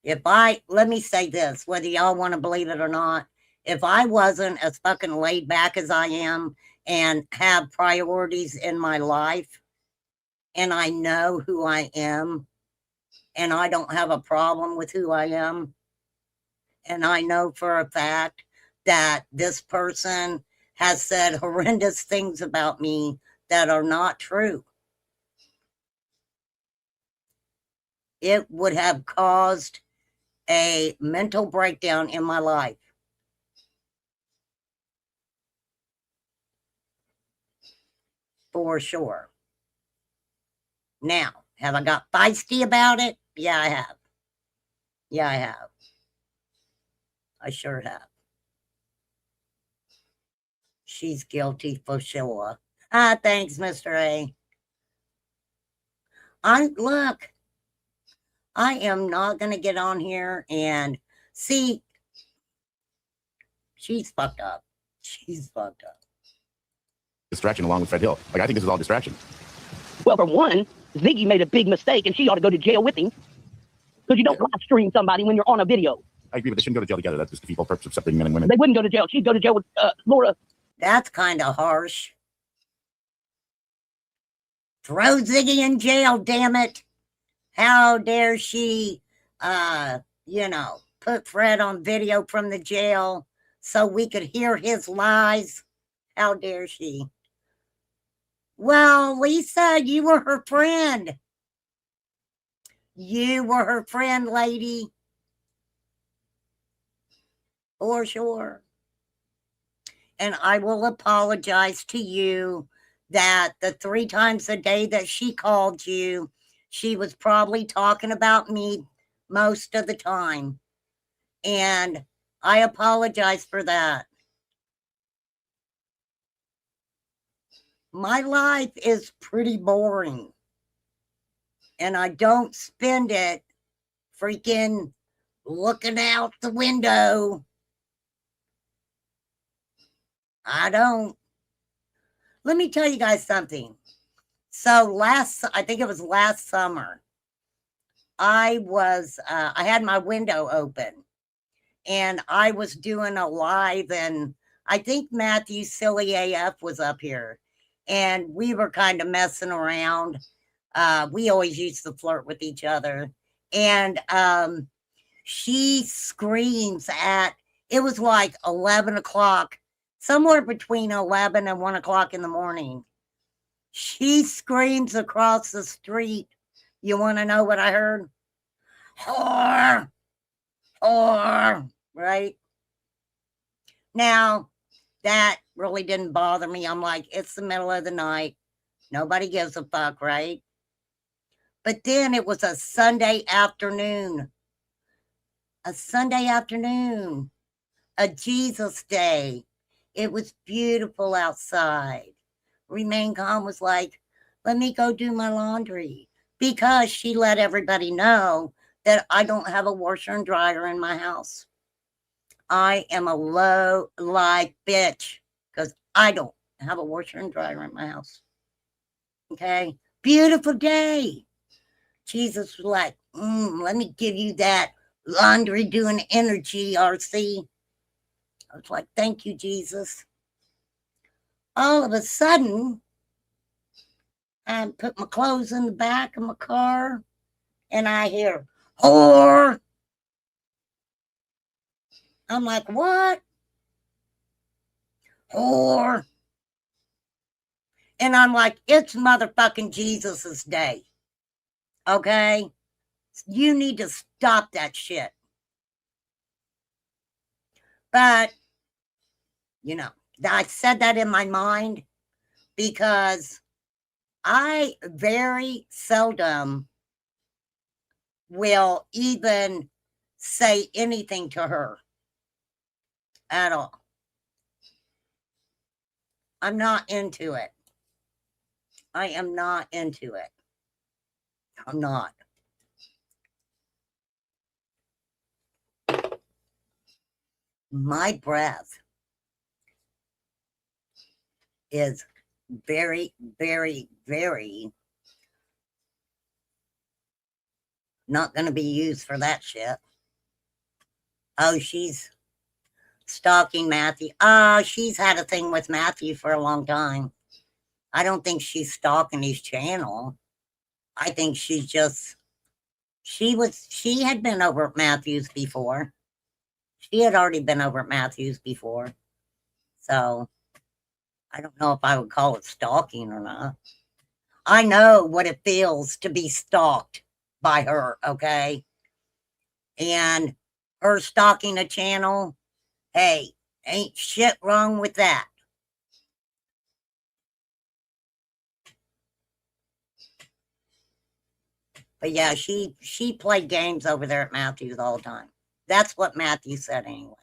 Let me say this, whether y'all want to believe it or not, if I wasn't as fucking laid back as I am and have priorities in my life, and I know who I am, and I don't have a problem with who I am, and I know for a fact that this person has said horrendous things about me that are not true, it would have caused a mental breakdown in my life. For sure. Now, have I got feisty about it? Yeah, I have. Yeah, I have. I sure have. She's guilty for sure. Thanks, Mr. A. Look, I am not going to get on here and see. She's fucked up. She's fucked up. Distraction along with Fred Hill. Like, I think this is all distraction. Well, for one, Ziggy made a big mistake, and she ought to go to jail with him. Because you don't live stream somebody when you're on a video. I agree, but they shouldn't go to jail together. That's just the people purpose of separating men and women. They wouldn't go to jail. She'd go to jail with Laura. That's kind of harsh. Throw Ziggy in jail, damn it. How dare she, you know, put Fred on video from the jail so we could hear his lies? How dare she? Well, Lisa, you were her friend. You were her friend, lady. For sure. And I will apologize to you that the 3 times a day that she called you, she was probably talking about me most of the time. And I apologize for that. My life is pretty boring. And I don't spend it freaking looking out the window. I don't. Let me tell you guys something. So I think it was last summer, I had my window open and I was doing a live, and I think Matthew Silly AF was up here and we were kind of messing around. We always used to flirt with each other. And she screams it was like 11 o'clock, somewhere between 11 and 1 o'clock in the morning. She screams across the street. You want to know what I heard? Whore, whore, right? Now, that really didn't bother me. I'm like, it's the middle of the night. Nobody gives a fuck, right? But then it was a Sunday afternoon. A Sunday afternoon. A Jesus day. It was beautiful outside. Remain Calm was like, let me go do my laundry. Because she let everybody know that I don't have a washer and dryer in my house. I am a low life bitch because I don't have a washer and dryer in my house. Okay. Beautiful day. Jesus was like, let me give you that laundry doing energy, RC. I was like, thank you, Jesus. All of a sudden, I put my clothes in the back of my car and I hear, whore. I'm like, what? Whore. And I'm like, it's motherfucking Jesus's day. Okay? You need to stop that shit. But, you know, I said that in my mind because I very seldom will even say anything to her at all. I'm not into it. I am not into it. I'm not. My breath is very, very, very not going to be used for that shit. Oh, she's stalking Matthew. She's had a thing with Matthew for a long time. I don't think she's stalking his channel. I think she's just, she had been over at Matthew's before. She had already been over at Matthew's before. So I don't know if I would call it stalking or not. I know what it feels to be stalked by her, okay? And her stalking a channel, hey, ain't shit wrong with that. But yeah, she played games over there at Matthew's all the time. That's what Matthew said anyway.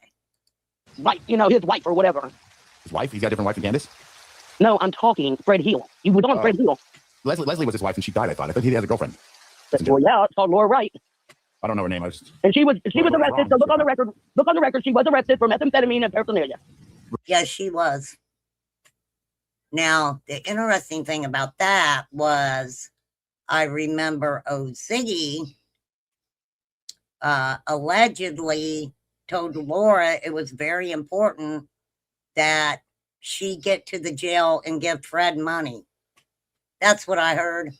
Right, you know, his wife or whatever. His wife? He's got a different wife than Candace? No, I'm talking Fred Hill. You was on Fred Hill. Leslie was his wife and she died, I thought. I thought he had a girlfriend. Well, yeah, it's called Laura Wright. I don't know her name. And she was arrested. So look on the record. She was arrested for methamphetamine and paraphernalia. Yes, she was. Now, the interesting thing about that was I remember Ziggy allegedly told Laura it was very important that she get to the jail and give Fred money. That's what I heard.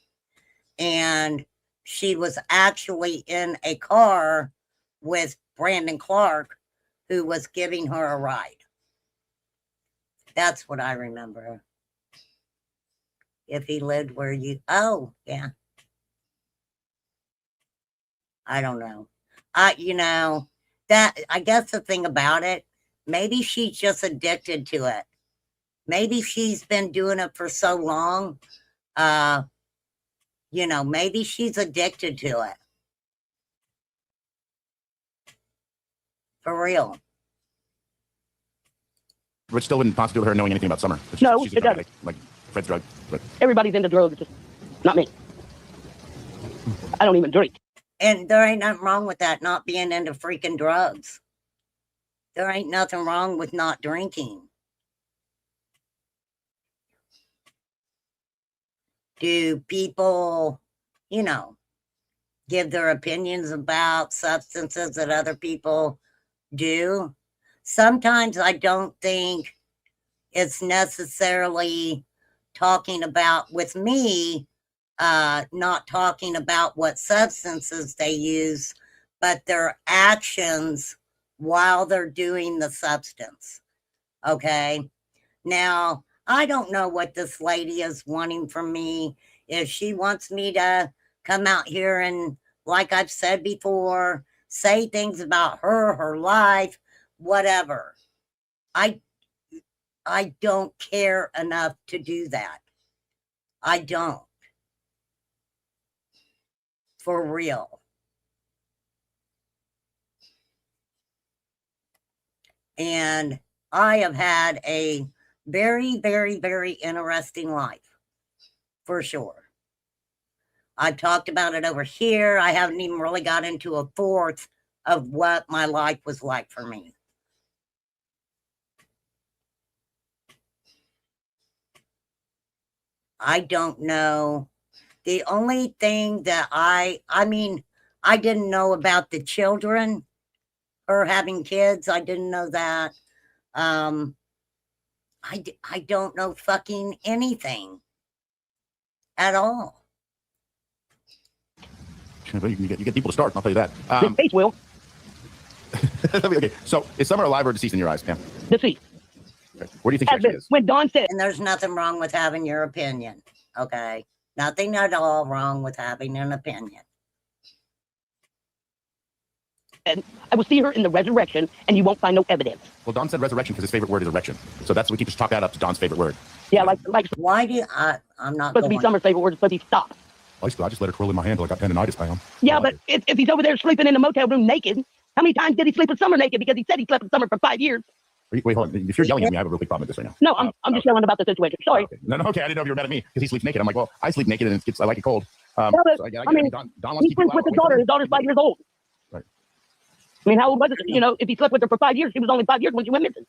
And she was actually in a car with Brandon Clark, who was giving her a ride. That's what I remember. If he lived where you, oh, yeah. I don't know. You know, that, I guess the thing about it, maybe she's just addicted to it. Maybe she's been doing it for so long. You know, maybe she's addicted to it. For real. Which still wouldn't constitute her knowing anything about Summer. No, she's it doesn't. Like Fred's drug. But Everybody's into drugs, just not me. I don't even drink. And there ain't nothing wrong with that, not being into freaking drugs. There ain't nothing wrong with not drinking. Do people, you know, give their opinions about substances that other people do? Sometimes I don't think it's necessarily talking about, with me, not talking about what substances they use, but their actions while they're doing the substance. Okay. Now, I don't know what this lady is wanting from me. If she wants me to come out here and, like I've said before, say things about her life, whatever. I don't care enough to do that. I don't. For real. And I have had a very, very, very interesting life, for sure. I've talked about it over here. I haven't even really got into a fourth of what my life was like for me. I don't know. The only thing that I mean, I didn't know about the children, her having kids. I didn't know that. I don't know fucking anything at all. You get people to start. I'll tell you that. This face will. Okay, so is Summer alive or deceased in your eyes, Pam? Deceased. Okay. Where do you think she actually is? When Dawn said, And there's nothing wrong with having your opinion. Okay. Nothing at all wrong with having an opinion. and I will see her in the resurrection, and you won't find no evidence. Well, Don said resurrection because his favorite word is erection. So that's we keep just chalk that up to Don's favorite word. Yeah, like Why do I'm not supposed to be going. Summer's favorite word. It's supposed to be stop. I just let her twirl in my hand until I got tendonitis, Pam. Yeah, but if he's over there sleeping in a motel room naked, how many times did he sleep with Summer naked? Because he said he slept with Summer for 5 years. Wait, hold on. If you're yelling at me, I have a real big problem with this right now. No, I'm just yelling about the situation. Sorry. Okay. No, okay. I didn't know if you were mad at me because he sleeps naked. I'm like, well, I sleep naked and I like it cold. But, So I I mean, mean, Don wants to he keep you sleeps out with his away daughter. from His daughter's 5 years old. Right. I mean, how old was it? You know, if he slept with her for 5 years, she was only 5 years when she went missing.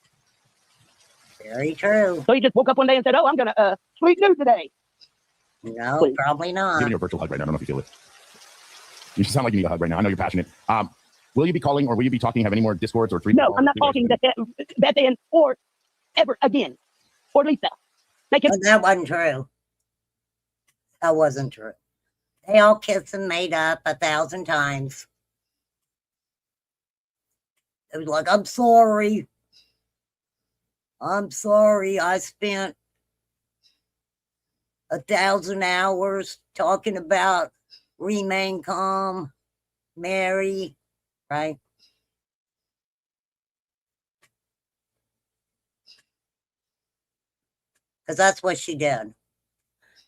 Very true. So he just woke up one day and said, "Oh, I'm gonna sleep nude today." No, Please. probably I'm not. giving you a virtual hug right now. I don't know if you feel it. You sound like you need a hug right now. I know you're passionate. Will you be calling or will you be talking? Have any more discords or three? No, I'm not talking that then or ever again. Or Lisa. They can, But that wasn't true. That wasn't true. They all kissed and made up 1,000 times. It was like, I'm sorry. I'm sorry. I spent 1,000 hours talking about remain calm, Mary, right? Because that's what she did.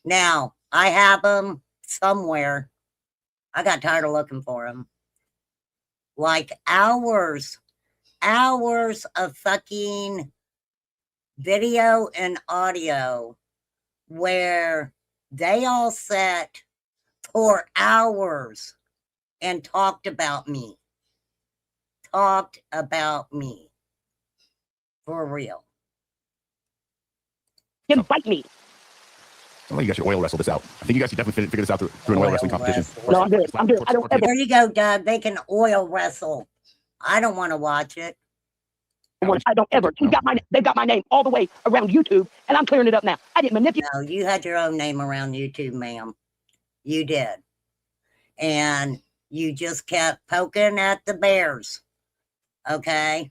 Now, I have them somewhere. I got tired of looking for them. Like hours of fucking video and audio where they all sat for hours and talked about me. Talked about me. For real. can fight me. I think you guys should oil wrestle this out. I think you guys should definitely figure this out through an oil wrestling competition. wrestle. No, I'm good. I'm good. I don't ever. There you go, Doug. They can oil wrestle. I don't want to watch it. I don't ever. They've got my name all the way around YouTube, and I'm clearing it up now. I didn't manipulate. No, you had your own name around YouTube, ma'am. You did. And you just kept poking at the bears. Okay?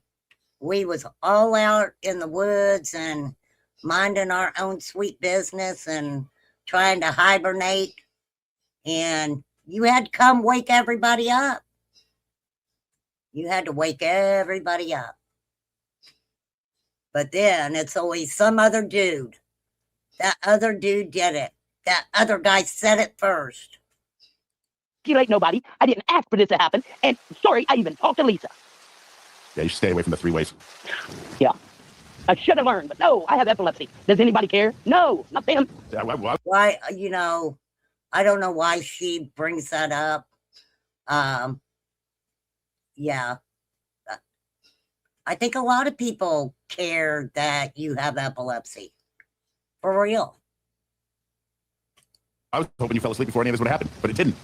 We was all out in the woods and minding our own sweet business and trying to hibernate. And you had to come wake everybody up. You had to wake everybody up. But then it's always some other dude. That other dude did it. That other guy said it first. Nobody. I didn't ask for this to happen. And sorry, I even talked to Lisa. Yeah, you should stay away from the three ways. Yeah. I should have learned, but no, I have epilepsy. Does anybody care? No, not them. Yeah, Why, I don't know why she brings that up. Yeah. I think a lot of people care that you have epilepsy. For real. I was hoping you fell asleep before any of this would happen, but it didn't.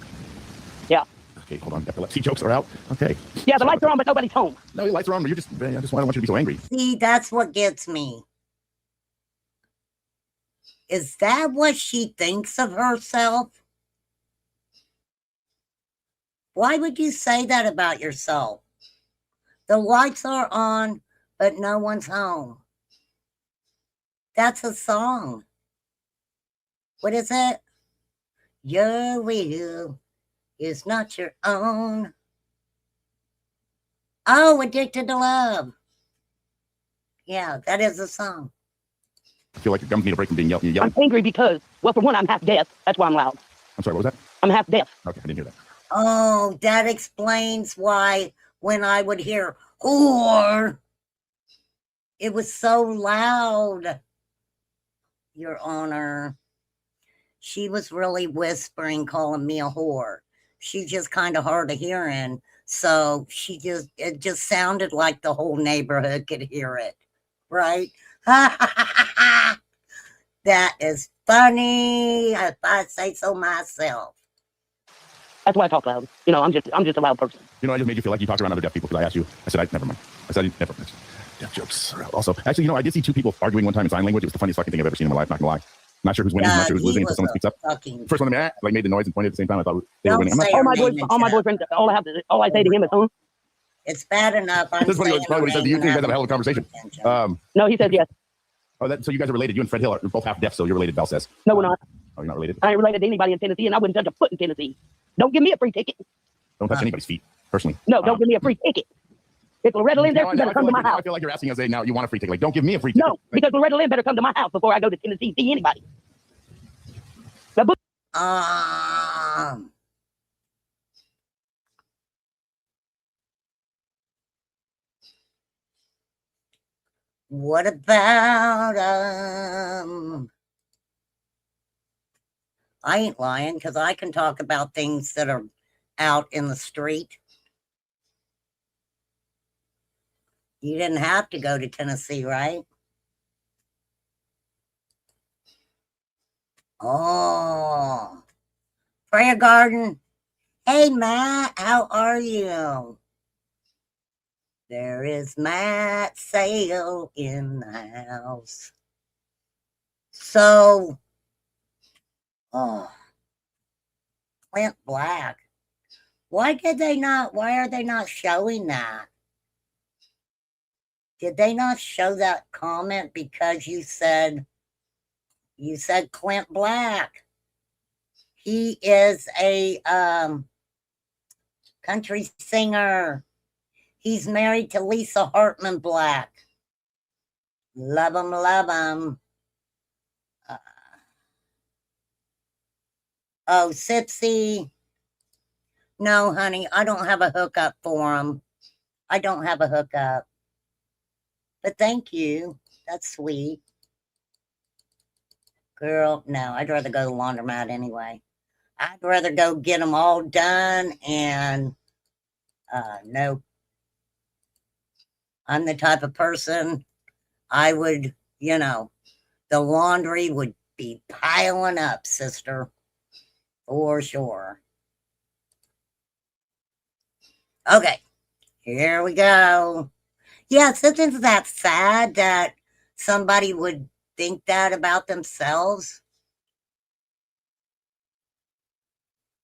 Yeah. Okay, hold on. Epilepsy jokes are out. Okay. Yeah, the lights are on, but nobody's home. No, the lights are on, but I just don't want you to be so angry. See, that's what gets me. Is that what she thinks of herself? Why would you say that about yourself? The lights are on, but no one's home. That's a song. What is it? Your will is not your own. Oh, Addicted to Love. Yeah, that is a song. I feel like your gums need a break from being I'm yelling. angry because, well, for one, I'm half deaf. That's why I'm loud. I'm sorry, what was that? I'm half deaf. Okay, I didn't hear that. Oh, that explains why when I would hear whore, it was so loud, Your Honor. She was really whispering, calling me a whore. She's just kind of hard of hearing. So it just sounded like the whole neighborhood could hear it. Right? That is funny, if I say so myself. That's why I talk loud. You know, I'm just a loud person. You know, I just made you feel like you talked around other deaf people because I asked you. I said, never mind. I said, never mind. Deaf jokes. Also, actually, you know, I did see two people arguing one time in sign language. It was the funniest fucking thing I've ever seen in my life, not gonna lie. I'm not sure who's winning, I'm not sure who's losing until someone speaks up. First one, like made the noise and pointed at the same time. I thought they were winning. I'm not, All my boyfriends, all I say to him is, huh? It's bad enough. I'm that's probably what he said to you. You guys have a hell of a conversation. No, he says yes. Oh, so you guys are related. You and Fred Hill are both half deaf, so you're related, Bell says. No, we're not. Oh, you're not related? I ain't related to anybody in Tennessee, and I wouldn't touch a foot in Tennessee. Don't give me a free ticket. Don't touch anybody's feet, personally. No, don't give me a free ticket. If Loretta Lynn there, she better come to my house. I feel like you're asking us, now you want a free ticket. Like, don't give me a free ticket. No, because Loretta Lynn better come to my house before I go to Tennessee see anybody. What about I ain't lying because I can talk about things that are out in the street. You didn't have to go to Tennessee, right? Oh, Prayer Garden. Hey, Matt, how are you? There is Matt Sale in the house. So, Clint Black. Why are they not showing that? Did they not show that comment because you said Clint Black? He is a country singer. He's married to Lisa Hartman Black. Love him, love him. Oh, Sipsy. No, honey, I don't have a hookup for him. I don't have a hookup. But thank you. That's sweet. Girl, no, I'd rather go to the laundromat anyway. I'd rather go get them all done and nope. I'm the type of person I would, the laundry would be piling up, sister. For sure. Okay, here we go. Yes, isn't that sad that somebody would think that about themselves?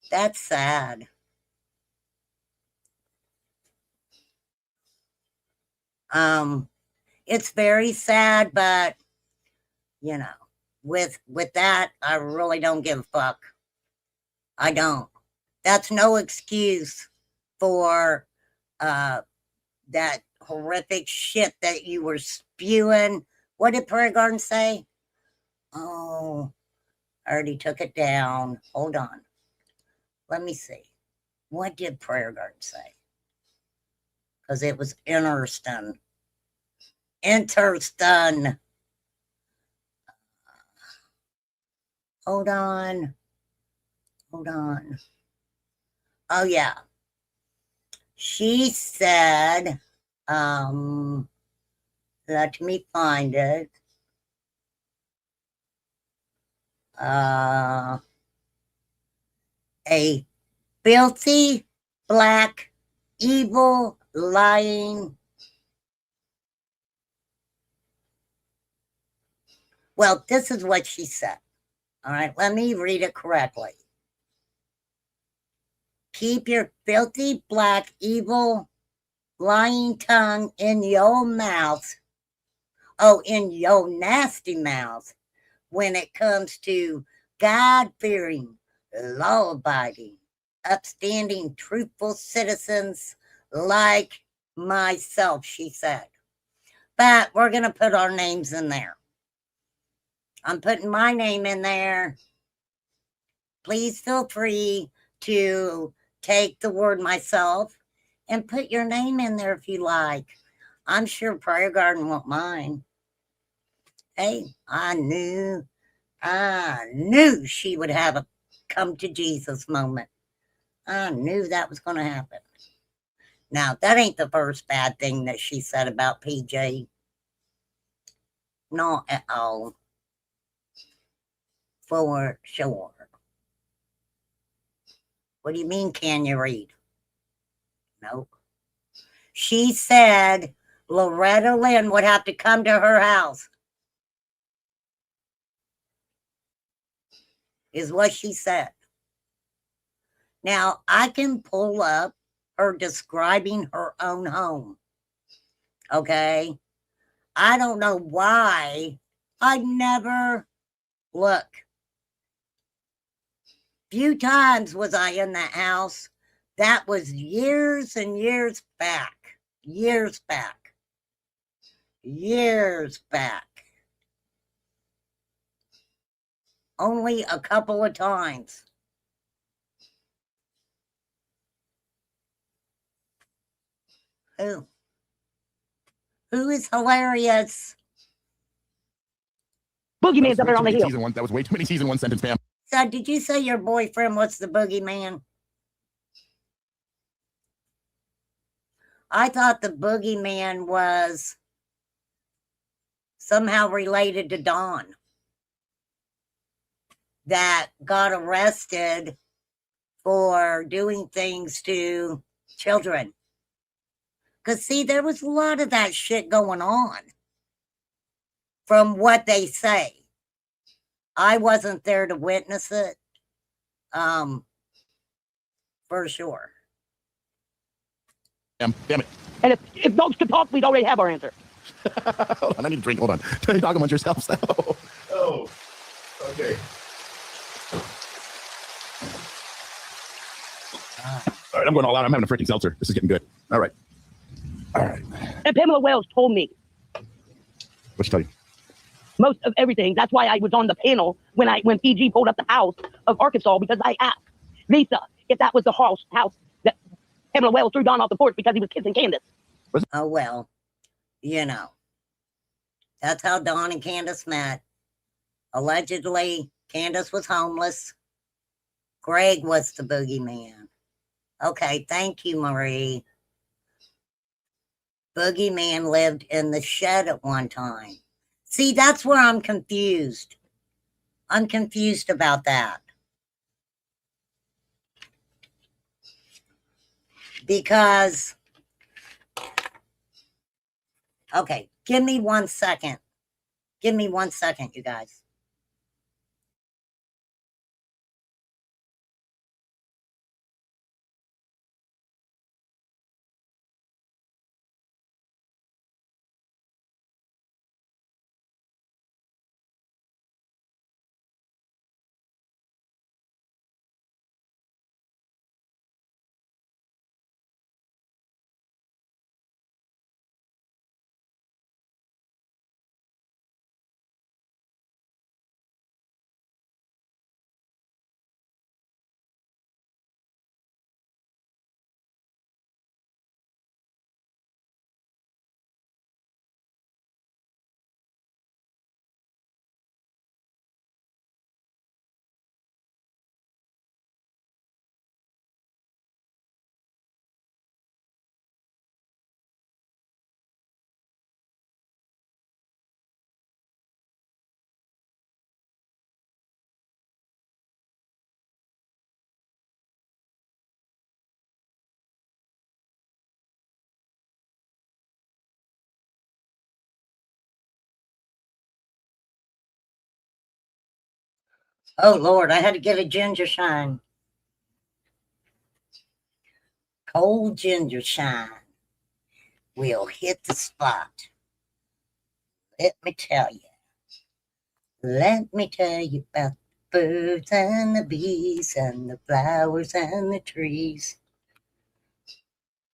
That's sad. It's very sad, but with that, I really don't give a fuck. I don't. That's no excuse for that horrific shit that you were spewing. What did Prayer Garden say? Oh, I already took it down. Hold on. Let me see. What did Prayer Garden say? Because it was interesting. Interesting. Hold on. Hold on. Oh, yeah. She said, let me find it. A filthy, black, evil, lying. Well, this is what she said. All right, let me read it correctly. Keep your filthy, black, evil, lying tongue in your mouth. in your nasty mouth when it comes to God-fearing, law-abiding, upstanding, truthful citizens like myself, she said. But we're going to put our names in there. I'm putting my name in there. Please feel free to take the word myself and put your name in there if you like. I'm sure Prayer Garden won't mind. Hey, I knew she would have a come to Jesus moment. I knew that was going to happen. Now, that ain't the first bad thing that she said about PJ. Not at all. For sure. What do you mean, can you read? Nope. She said Loretta Lynn would have to come to her house. Is what she said. Now, I can pull up her describing her own home. Okay? I don't know why I never look. Few times was I in that house. That was years and years back. Years back. Years back. Only a couple of times. Who? Who is hilarious? Boogeyman's up there on the hill. Season 1. That was way too many season 1 sentence, fam. So, did you say your boyfriend was the boogeyman? I thought the boogeyman was somehow related to Dawn that got arrested for doing things to children. Because, see, there was a lot of that shit going on from what they say. I wasn't there to witness it, for sure. Damn it. And if dogs could talk, we'd already have our answer. Hold on, I need a drink. Hold on. Talk amongst yourselves. Oh, okay. All right, I'm going all out. I'm having a freaking seltzer. This is getting good. All right. And Pamela Wells told me What'd she tell you? most of everything. That's why I was on the panel when PG pulled up the house of Arkansas, because I asked Lisa if that was the house that Pamela Wells threw Don off the porch because he was kissing Candace. Oh, well, you know, that's how Dawn and Candace met. Allegedly, Candace was homeless. Greg was the boogeyman. Okay, thank you, Marie. Boogeyman lived in the shed at one time. See, that's where I'm confused. I'm confused about that. Because, okay, give me 1 second. Give me 1 second, you guys. Oh, Lord, I had to get a ginger shine. Cold ginger shine will hit the spot. Let me tell you. Let me tell you about the birds and the bees and the flowers and the trees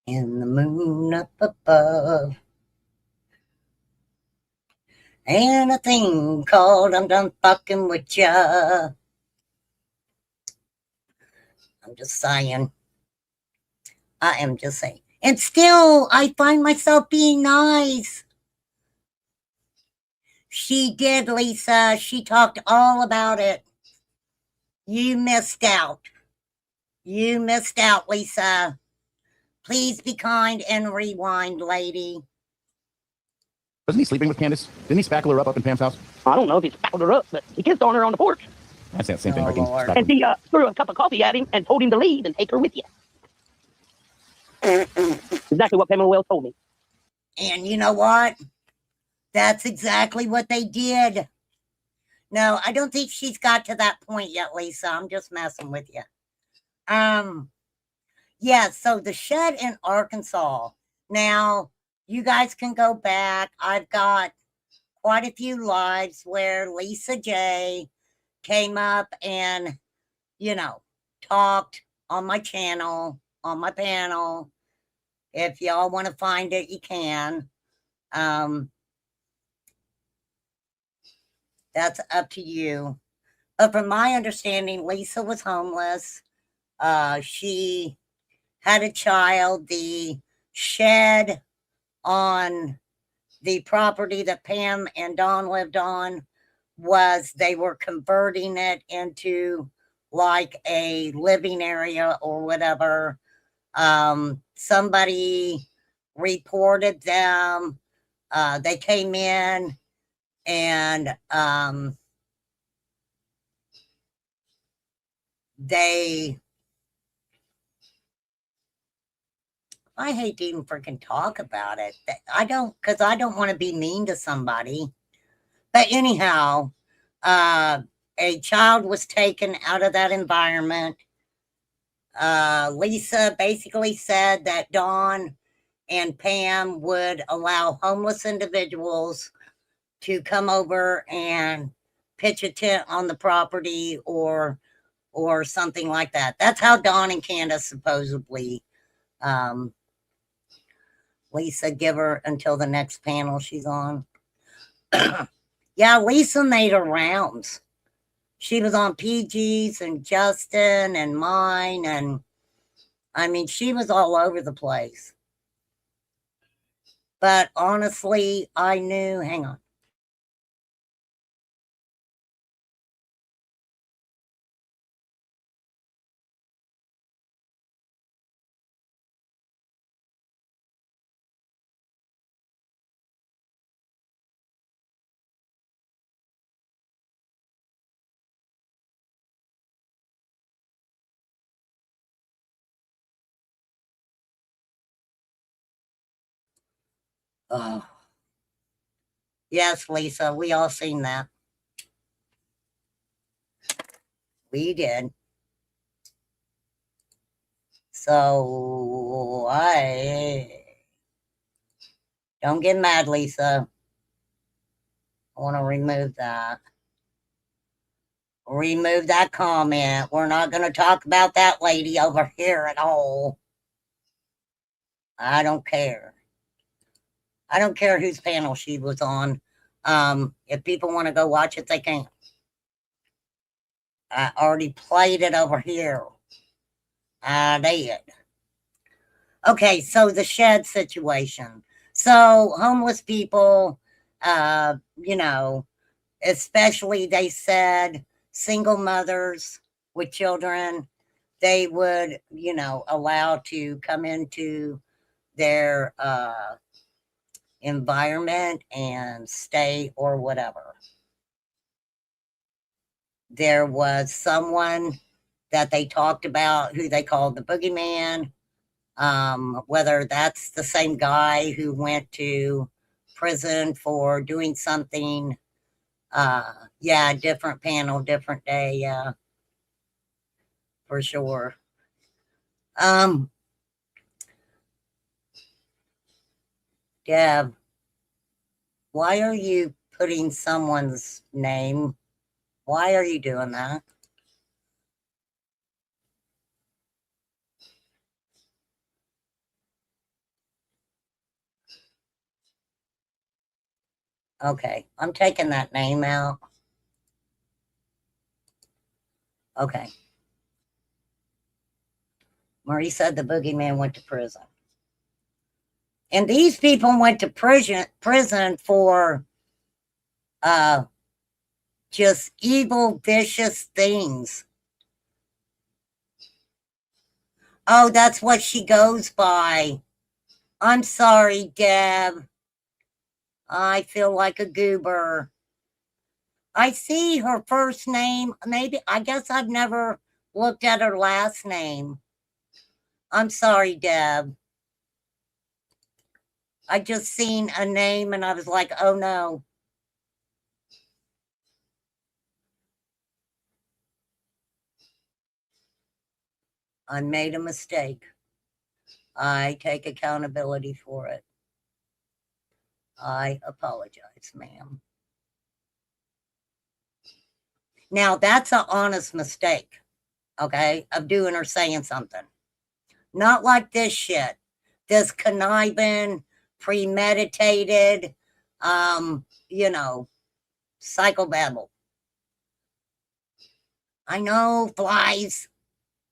and the moon up above. And a thing called I'm done fucking with ya. I'm just saying. I am just saying. And still, I find myself being nice. She did, Lisa. She talked all about it. You missed out. You missed out, Lisa. Please be kind and rewind, lady. Wasn't he sleeping with Candace? Didn't he spackle her up in Pam's house? I don't know if he spackled her up, but he kissed on her on the porch. That's the same thing. Oh, I can Lord. spackle. And she threw a cup of coffee at him and told him to leave and take her with you. Exactly what Pamela Wells told me. And you know what? That's exactly what they did. No, I don't think she's got to that point yet, Lisa. I'm just messing with you. Yeah, so the shed in Arkansas. Now, you guys can go back. I've got quite a few lives where Lisa J came up and, talked on my channel, on my panel. If y'all want to find it, you can. That's up to you. But from my understanding, Lisa was homeless. She had a child. The shed on the property that Pam and Dawn lived on they were converting it into like a living area or whatever. Somebody reported them. They came in and I hate to even freaking talk about it. Because I don't want to be mean to somebody. But anyhow, a child was taken out of that environment. Lisa basically said that Dawn and Pam would allow homeless individuals to come over and pitch a tent on the property or something like that. That's how Dawn and Candace supposedly. Lisa, give her until the next panel she's on. Yeah, Lisa made her rounds. She was on PG's and Justin and mine. And I mean, she was all over the place. But honestly, I knew, hang on. Oh. Yes, Lisa, we all seen that. We did. So don't get mad, Lisa. I want to remove that. Remove that comment. We're not going to talk about that lady over here at all. I don't care. I don't care whose panel she was on. If people want to go watch it, they can. I already played it over here. I did. Okay, so the shed situation. So homeless people, especially they said single mothers with children, they would, allow to come into their environment and stay or whatever. There was someone that they talked about who they called the boogeyman. Whether that's the same guy who went to prison for doing something. Yeah, different panel, different day. Yeah, for sure. Deb, Why are you putting someone's name? Why are you doing that? Okay, I'm taking that name out. Okay. Marie said the boogeyman went to prison. And these people went to prison for just evil, vicious things. Oh, that's what she goes by. I'm sorry, Deb. I feel like a goober. I see her first name. Maybe, I guess I've never looked at her last name. I'm sorry, Deb. I just seen a name and I was like, oh no. I made a mistake. I take accountability for it. I apologize, ma'am. Now, that's an honest mistake, okay, of doing or saying something. Not like this shit. This conniving, premeditated, psychobabble. I know, flies.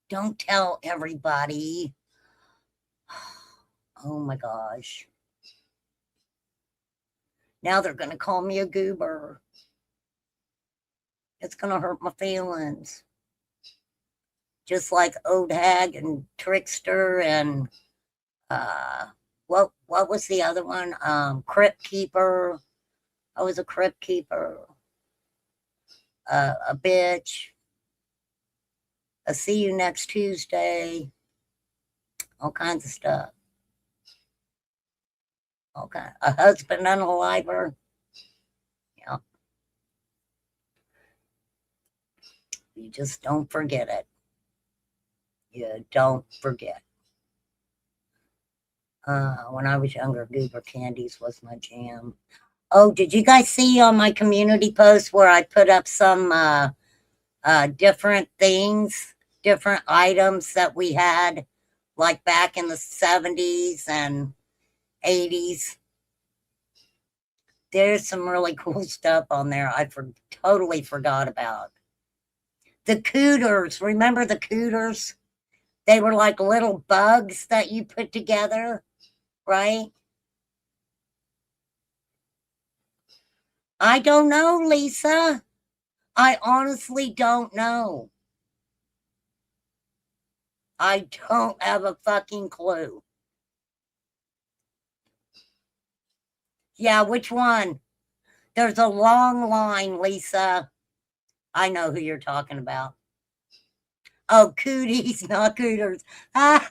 Don't tell everybody. Oh my gosh. Now they're going to call me a goober. It's going to hurt my feelings. Just like Old Hag and Trickster and what was the other one? Crypt Keeper. I was a Crypt Keeper. A bitch. A see you next Tuesday. All kinds of stuff. Okay. A husband unaliver. Yeah. You just don't forget it. You don't forget. When I was younger, goober candies was my jam. Oh, did you guys see on my community post where I put up some different things, different items that we had, like back in the 70s and 80s? There's some really cool stuff on there I totally forgot about. The cooters, remember the cooters? They were like little bugs that you put together, right? I don't know, Lisa. I honestly don't know. I don't have a fucking clue. Yeah, which one? There's a long line, Lisa. I know who you're talking about. Oh, cooties, not cooters. That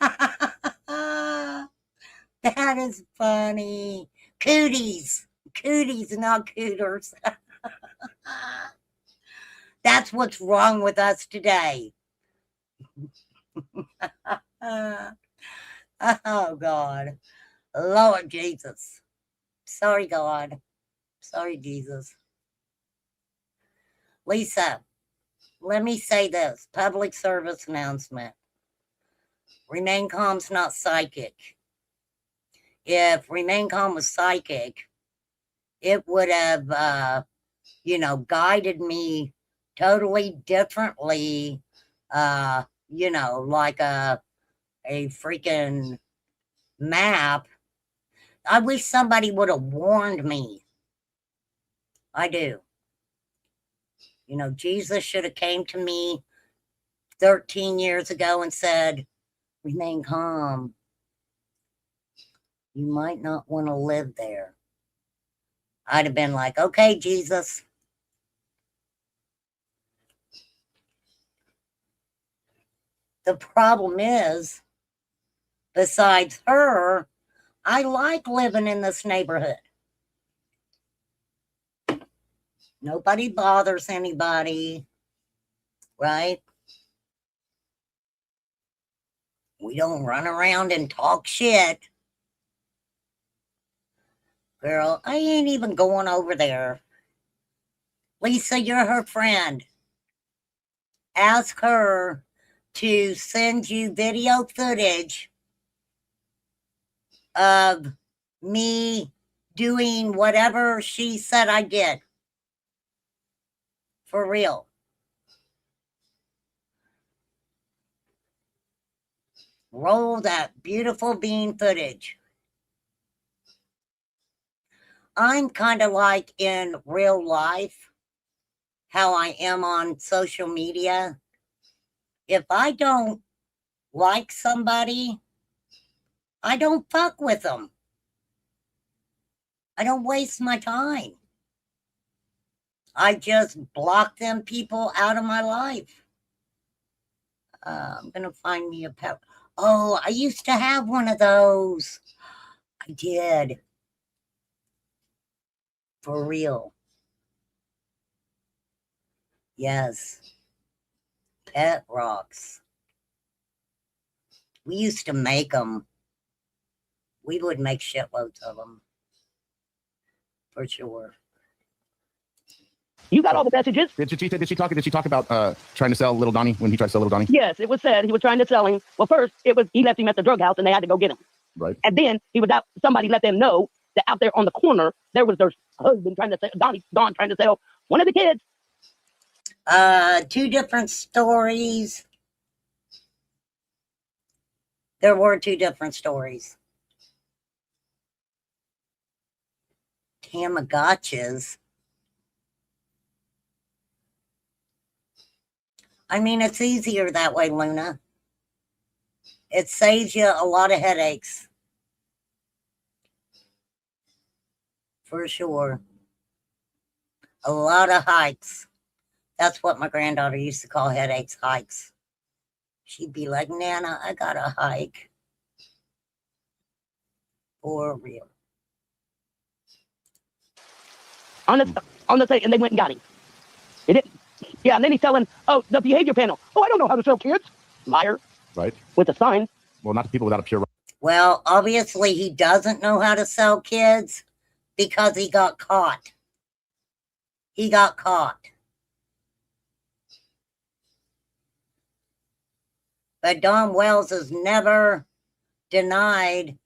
is funny. Cooties. Cooties, not cooters. That's what's wrong with us today. Oh, God. Lord Jesus. Sorry, God. Sorry, Jesus. Lisa, let me say this. Public service announcement. Remain Calm's not psychic. If Remain Calm was psychic, it would have, guided me totally differently, like a freaking map. I wish somebody would have warned me. I do. Jesus should have came to me 13 years ago and said, remain calm. You might not want to live there. I'd have been like, okay, Jesus. The problem is, besides her, I like living in this neighborhood. Nobody bothers anybody, right? We don't run around and talk shit. Girl, I ain't even going over there. Lisa, you're her friend. Ask her to send you video footage of me doing whatever she said I did. For real. Roll that beautiful bean footage. I'm kind of like in real life, how I am on social media. If I don't like somebody, I don't fuck with them. I don't waste my time. I just block them people out of my life. I'm going to find me a pet. Oh, I used to have one of those. I did. For real. Yes. Pet rocks. We used to make them. We would make shitloads of them. For sure. You got all the messages? Did she talk about trying to sell little Donnie when he tried to sell little Donnie? Yes, it was said he was trying to sell him. Well, first, he left him at the drug house and they had to go get him. Right. And then he was out, somebody let them know that out there on the corner, there was their husband trying to sell, Don trying to sell one of the kids. 2 different stories. There were 2 different stories. Tamagotchis. I mean, it's easier that way, Luna. It saves you a lot of headaches. For sure. A lot of hikes. That's what my granddaughter used to call headaches, hikes. She'd be like, Nana, I got a hike. For real. On the thing, and they went and got him. They didn't. Yeah, and then he's telling, the behavior panel. Oh, I don't know how to sell kids. Liar. Right. With a sign. Well, not to people without a pure. Well, obviously he doesn't know how to sell kids because he got caught. He got caught. But Don Wells has never denied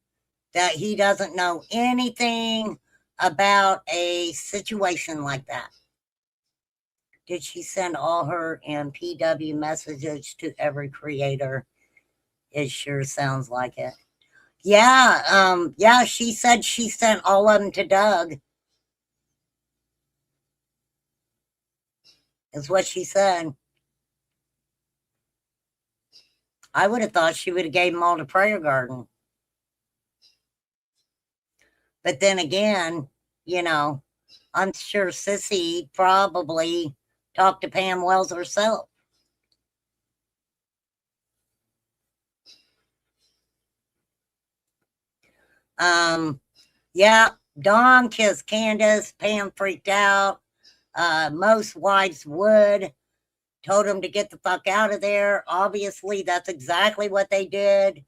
that he doesn't know anything about a situation like that. Did she send all her MPW messages to every creator? It sure sounds like it. Yeah, she said she sent all of them to Doug. Is what she said. I would have thought she would have gave them all to Prayer Garden. But then again, I'm sure Sissy probably talked to Pam Wells herself. Yeah, Dawn kissed Candace. Pam freaked out. Most wives would. Told him to get the fuck out of there. Obviously, that's exactly what they did.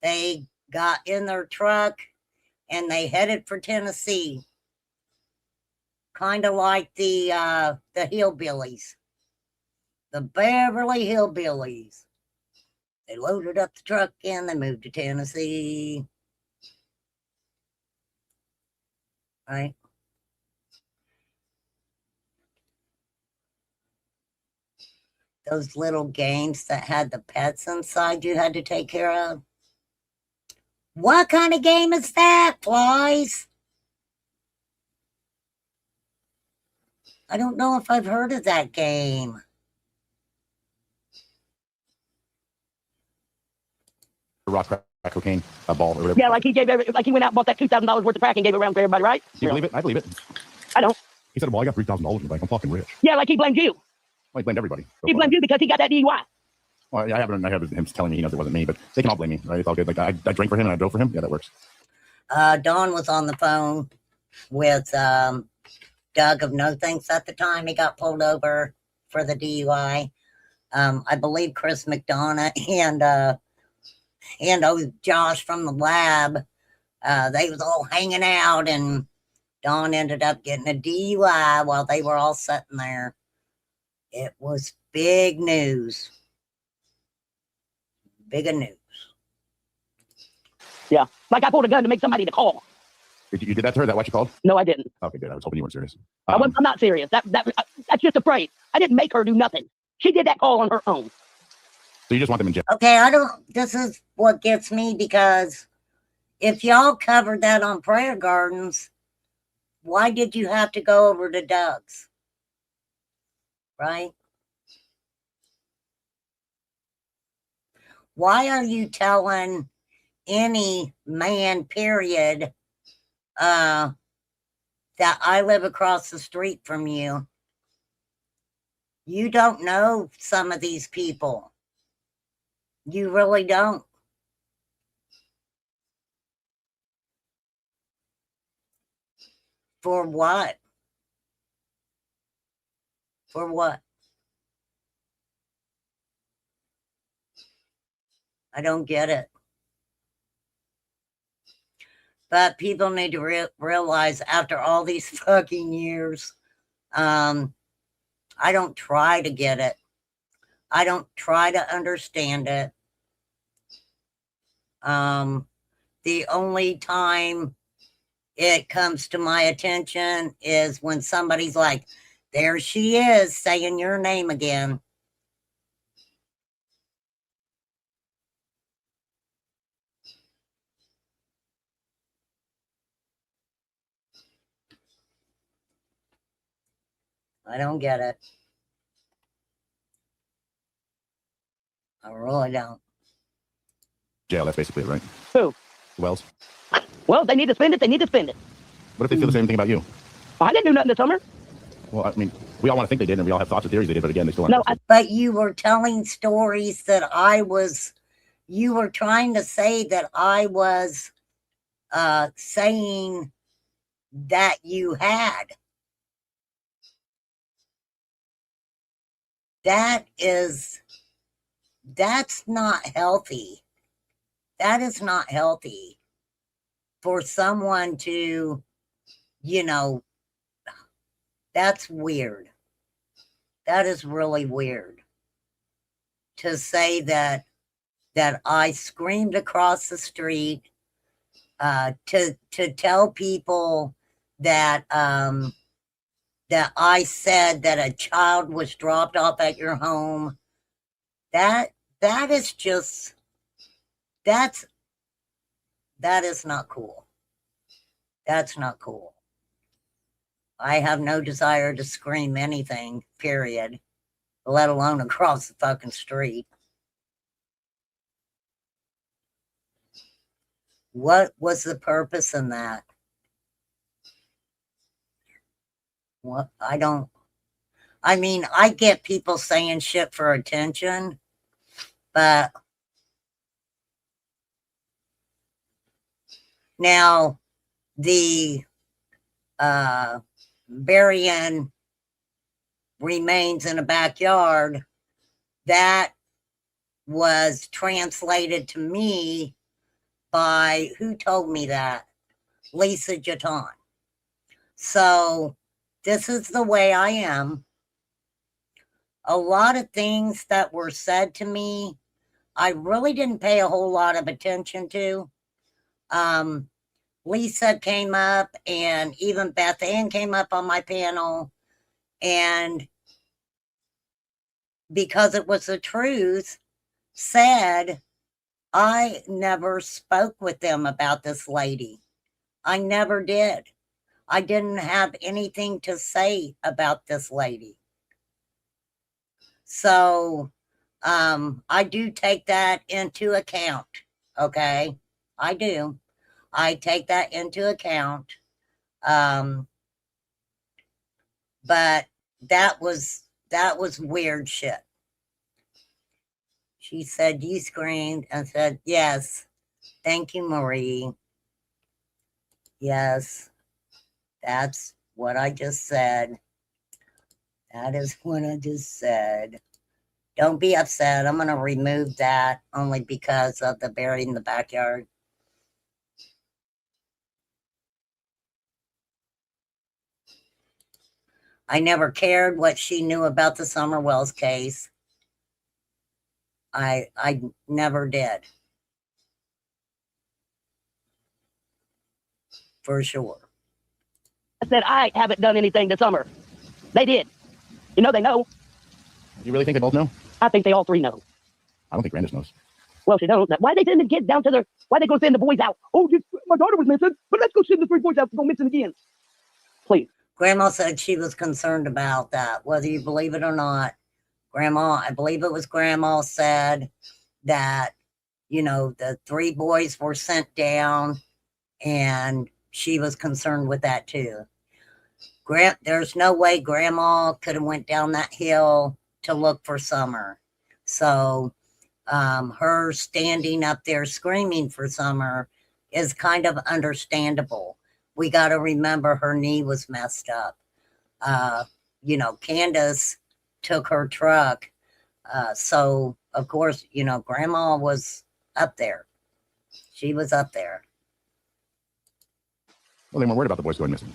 They got in their truck and they headed for Tennessee. Kind of like the hillbillies. The Beverly Hillbillies. They loaded up the truck and they moved to Tennessee. Right? Those little games that had the pets inside you had to take care of. What kind of game is that, Flies? I don't know if I've heard of that game. Rock, crack, cocaine, a ball, or whatever. Yeah, like he went out and bought that $2,000 worth of crack and gave it around for everybody, right? Do you believe it? I believe it. I don't. He said, well, I got $3,000 in the bank. I'm fucking rich. Yeah, like he blamed you. Well, he blamed everybody. He blamed you because he got that DUI. Well, I have him telling me he knows it wasn't me, but they can all blame me, right? It's all good. Like I drank for him and I drove for him. Yeah, that works. Dawn was on the phone with Doug of No Thanks at the time he got pulled over for the DUI. I believe Chris McDonough and Josh from the lab, they was all hanging out and Dawn ended up getting a DUI while they were all sitting there. It was big news. Bigger news. Yeah. Like I pulled a gun to make somebody to call. You did that to her? Is that what you called? No, I didn't. Okay, good. I was hoping you weren't serious. I'm not serious. That's just a phrase. I didn't make her do nothing. She did that call on her own. So you just want them in jail? Okay, this is what gets me, because if y'all covered that on Prayer Gardens, why did you have to go over to Doug's? Right? Why are you telling any man, period, that I live across the street from you? You don't know some of these people. You really don't. For what? For what? I don't get it. But people need to realize after all these fucking years, I don't try to get it. I don't try to understand it. The only time it comes to my attention is when somebody's like, there she is saying your name again. I don't get it. I really don't. Jail, that's basically it, right? Who? Wells. Well, they need to spend it. They need to spend it. What if they feel the same thing about you? I didn't do nothing this summer. Well, I mean, we all want to think they did, and we all have thoughts and theories they did, but again, they still No, but you were telling stories that you were trying to say that I was saying that you had. That's not healthy. That is not healthy for someone to, that's weird. That is really weird to say that I screamed across the street, to tell people that that I said that a child was dropped off at your home. That is just, that is not cool. That's not cool. I have no desire to scream anything, period, let alone across the fucking street. What was the purpose in that? What? I get people saying shit for attention, but now the burying remains in a backyard, that was translated to me by, who told me that? Lisa Jaton. So this is the way I am. A lot of things that were said to me, I really didn't pay a whole lot of attention to. Lisa came up, and even Beth Ann came up on my panel, and because it was the truth, said, I never spoke with them about this lady. I never did. I didn't have anything to say about this lady. So I do take that into account. Okay, I do. I take that into account. But that was weird shit. She said, you screamed, and said, yes, thank you, Marie. Yes, that's what I just said. That is what I just said. Don't be upset. I'm going to remove that only because of the buried in the backyard. I never cared what she knew about the Summer Wells case. I never did. For sure. I said, I haven't done anything this summer. They did. You know, they know. You really think they both know? I think they all three know. I don't think Brandis knows. Well, she don't. Why they send the kids down to their, why they gonna send the boys out? Oh, just, my daughter was missing, but let's go send the 3 boys out to go missing again. Please. Grandma said she was concerned about that, whether you believe it or not. Grandma, I believe it was Grandma said that, you know, the 3 boys were sent down and she was concerned with that too. There's no way Grandma could have went down that hill to look for Summer. So her standing up there screaming for Summer is kind of understandable. We got to remember her knee was messed up. You know, Candace took her truck. So, of course, you know, Grandma was up there. She was up there. Well, they weren't worried about the boys going missing.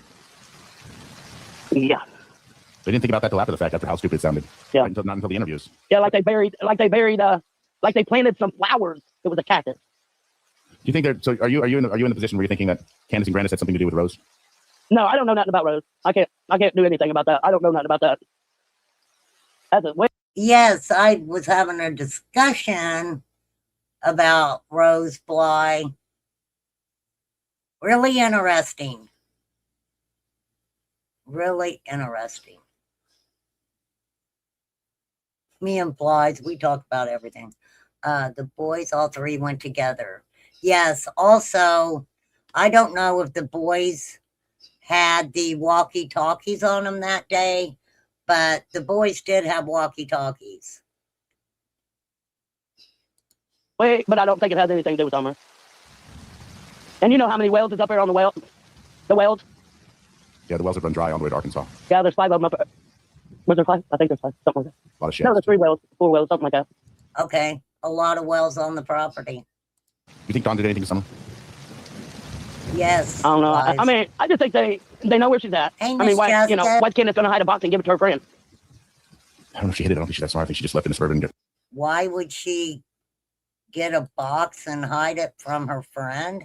Yeah. They didn't think about that till after the fact, after how stupid it sounded. Yeah. Not until the interviews. Yeah, like they planted some flowers. It was a cactus. Do you think they're, so are you in the position where you're thinking that Candace and Brandis had something to do with Rose? No, I don't know nothing about Rose. I can't do anything about that. I don't know nothing about that. Yes, I was having a discussion about Rose Bly. Really interesting. Really interesting. Me and Bly's, we talk about everything. The boys, all 3 went together. Yes, also, I don't know if the boys had the walkie-talkies on them that day, but the boys did have walkie-talkies. Wait, but I don't think it has anything to do with Summer. And you know how many wells is up there on the wells? The wells? Yeah, the wells have run dry all the way to Arkansas. Yeah, there's 5 of them up there. Was there 5? I think there's 5. Something like that. A lot of shit. No, there's 3 wells, 4 wells, something like that. Okay, a lot of wells on the property. You think Dawn did anything to Summer? Yes. I don't know. I mean, I just think they know where she's at. Hey, I mean, why Jessica. why's Candace gonna hide a box and give it to her friend? I don't know if she hid it. I don't think she's that smart. I think she just left in the suburban. Why would she get a box and hide it from her friend?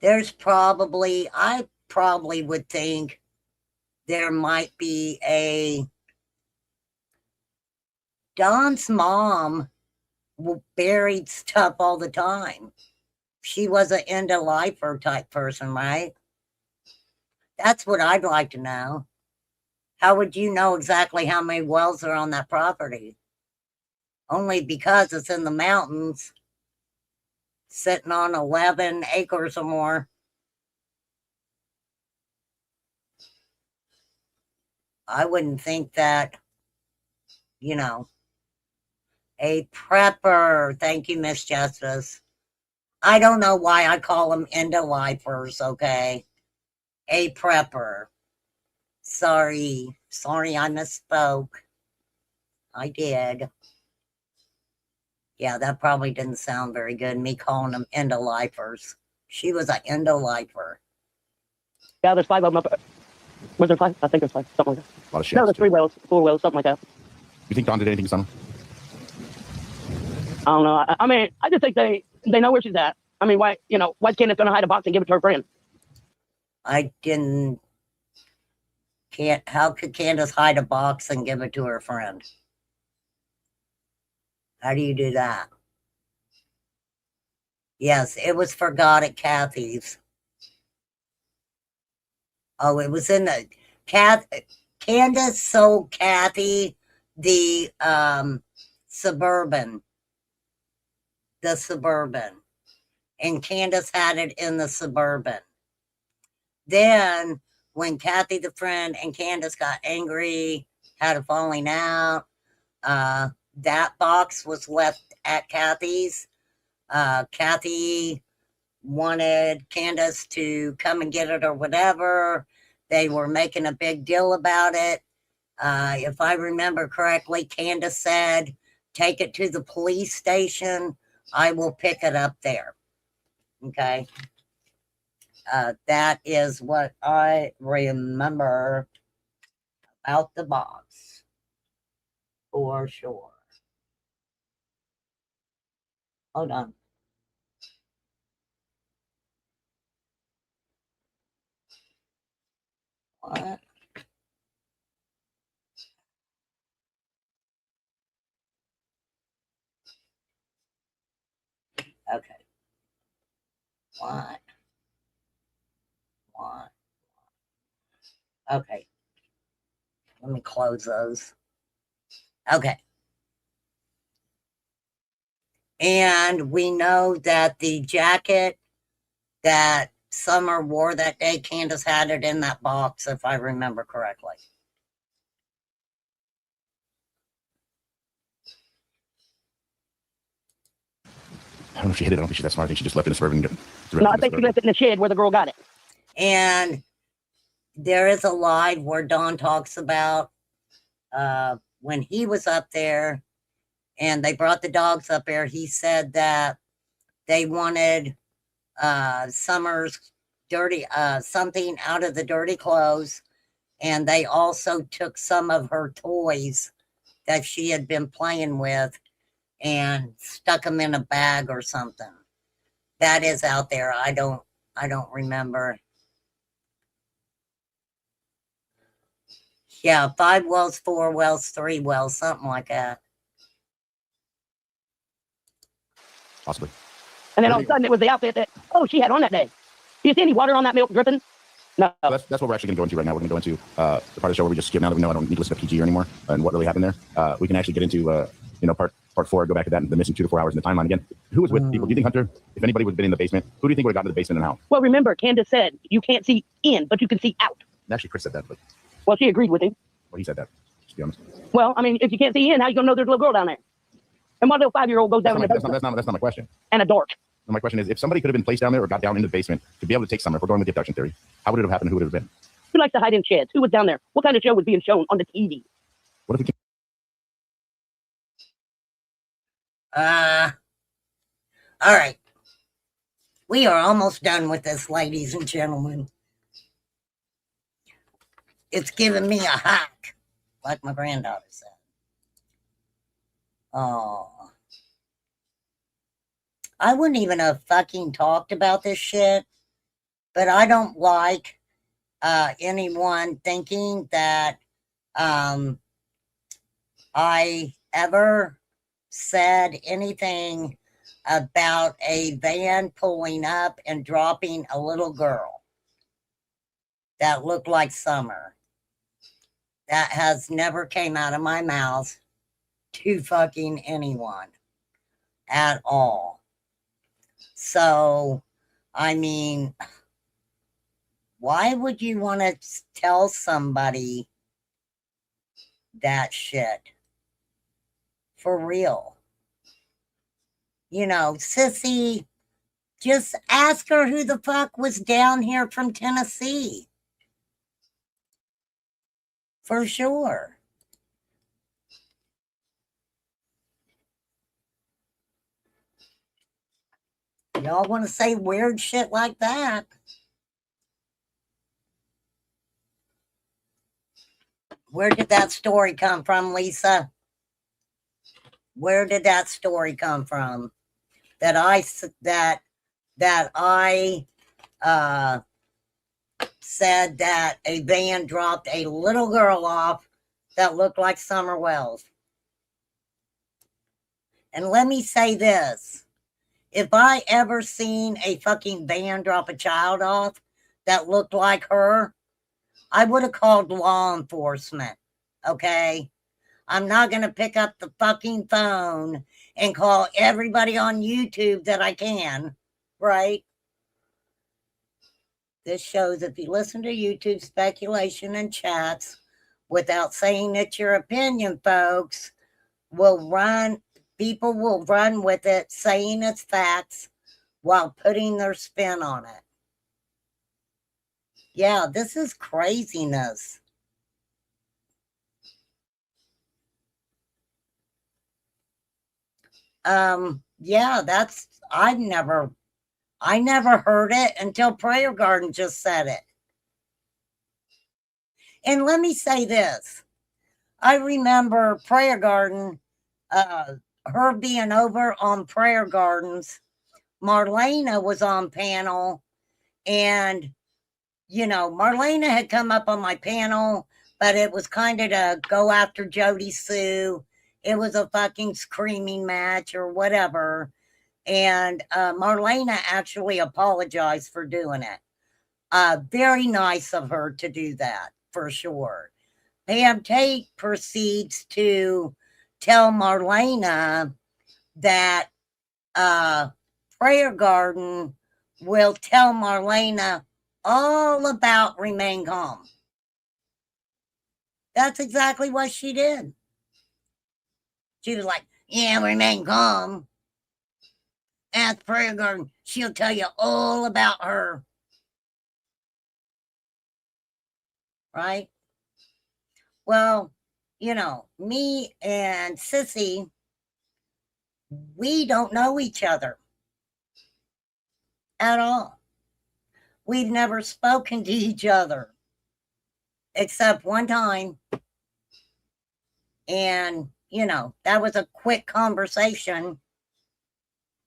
I probably would think there might be Dawn's mom buried stuff all the time. She was an end-of-lifer type person, right? That's what I'd like to know. How would you know exactly how many wells are on that property? Only because it's in the mountains, sitting on 11 acres or more. I wouldn't think that, you know, a prepper. Thank you, Miss Justice. I don't know why I call them end-of-lifers, okay? A prepper. Sorry, I misspoke. I did. Yeah, that probably didn't sound very good, me calling them end-of-lifers. She was an end-of-lifer. Yeah, there's 5 of them up there. Was there 5? I think there's 5, something like that. A lot of shit. No, there's 3 wells, 4 wells, something like that. You think Dawn did anything to Summer? I don't know. I mean, I just think they know where she's at. I mean, why's Candace gonna hide a box and give it to her friend? How could Candace hide a box and give it to her friend? How do you do that? Yes, it was forgot at Kathy's. Oh, it was in the Candace sold Kathy the Suburban. The Suburban. And Candace had it in the Suburban. Then when Kathy the friend and Candace got angry, had a falling out, that box was left at Kathy's. Kathy wanted Candace to come and get it or whatever. They were making a big deal about it. If I remember correctly, Candace said, take it to the police station. I will pick it up there. Okay. That is what I remember about the box. For sure. Hold on. What? Okay. What? What? Okay. Let me close those. Okay. And we know that the jacket that Summer wore that day, Candace had it in that box, if I remember correctly. I don't know if she hid it. I don't think she's that smart. I think she just left it in the suburban. No, I think she left it in the shed where the girl got it. And there is a lie where Don talks about when he was up there and they brought the dogs up there, he said that they wanted Summer's dirty something out of the dirty clothes, and they also took some of her toys that she had been playing with and stuck them in a bag or something. That is out there. I don't remember. Yeah, 5 wells, 4 wells, 3 wells, something like that. Possibly. And then all of a sudden it was the outfit that, she had on that day. Do you see any water on that milk dripping? No. So that's what we're actually going to go into right now. We're going to go into the part of the show where we just skip. Now that we know I don't need to listen to PG anymore and what really happened there, we can actually get into part 4. Go back to that, the missing 2 to 4 hours in the timeline again. Who was with people? Do you think, Hunter, if anybody would have been in the basement, who do you think would have gotten to the basement and how? Well, remember, Candace said you can't see in, but you can see out. Actually, Chris said that, but well, she agreed with him. Well, he said that. To be honest. Well, I mean, if you can't see in, how you gonna know there's a little girl down there? And what little 5-year-old goes down in the basement? That's not my question. And a dork. My question is, if somebody could have been placed down there or got down into the basement to be able to take Summer, if we're going with the abduction theory, how would it have happened? Who would it have been? Who likes to hide in sheds? Who was down there? What kind of show was being shown on the TV? What if we All right. We are almost done with this, ladies and gentlemen. It's giving me a hack, like my granddaughter said. Oh. I wouldn't even have fucking talked about this shit, but I don't like anyone thinking that I ever said anything about a van pulling up and dropping a little girl that looked like Summer. That has never came out of my mouth to fucking anyone at all. So, I mean, why would you want to tell somebody that shit? For real. You know, sissy, just ask her who the fuck was down here from Tennessee. For sure. Y'all want to say weird shit like that? Where did that story come from, Lisa? Where did that story come from? That I said that a van dropped a little girl off that looked like Summer Wells. And let me say this. If I ever seen a fucking van drop a child off that looked like her, I would have called law enforcement, okay? I'm not going to pick up the fucking phone and call everybody on YouTube that I can, right? This shows if you listen to YouTube speculation and chats without saying it's your opinion, folks, people will run with it, saying it's facts while putting their spin on it. Yeah, this is craziness. Yeah, I've never I never heard it until Prayer Garden just said it. And let me say this. I remember Prayer Garden, her being over on Prayer Gardens. Marlena was on panel, and, you know, Marlena had come up on my panel, but it was kind of to go after Jody Sue. It was a fucking screaming match or whatever. And Marlena actually apologized for doing it. Very nice of her to do that, for sure. Pam Tate proceeds to tell Marlena that Prayer Garden will tell Marlena all about Remain Calm. That's exactly what she did. She was like, yeah, Remain Calm. Ask Prayer Garden. She'll tell you all about her. Right? Well, you know, me and Sissy, we don't know each other at all. We've never spoken to each other except one time. And, you know, that was a quick conversation,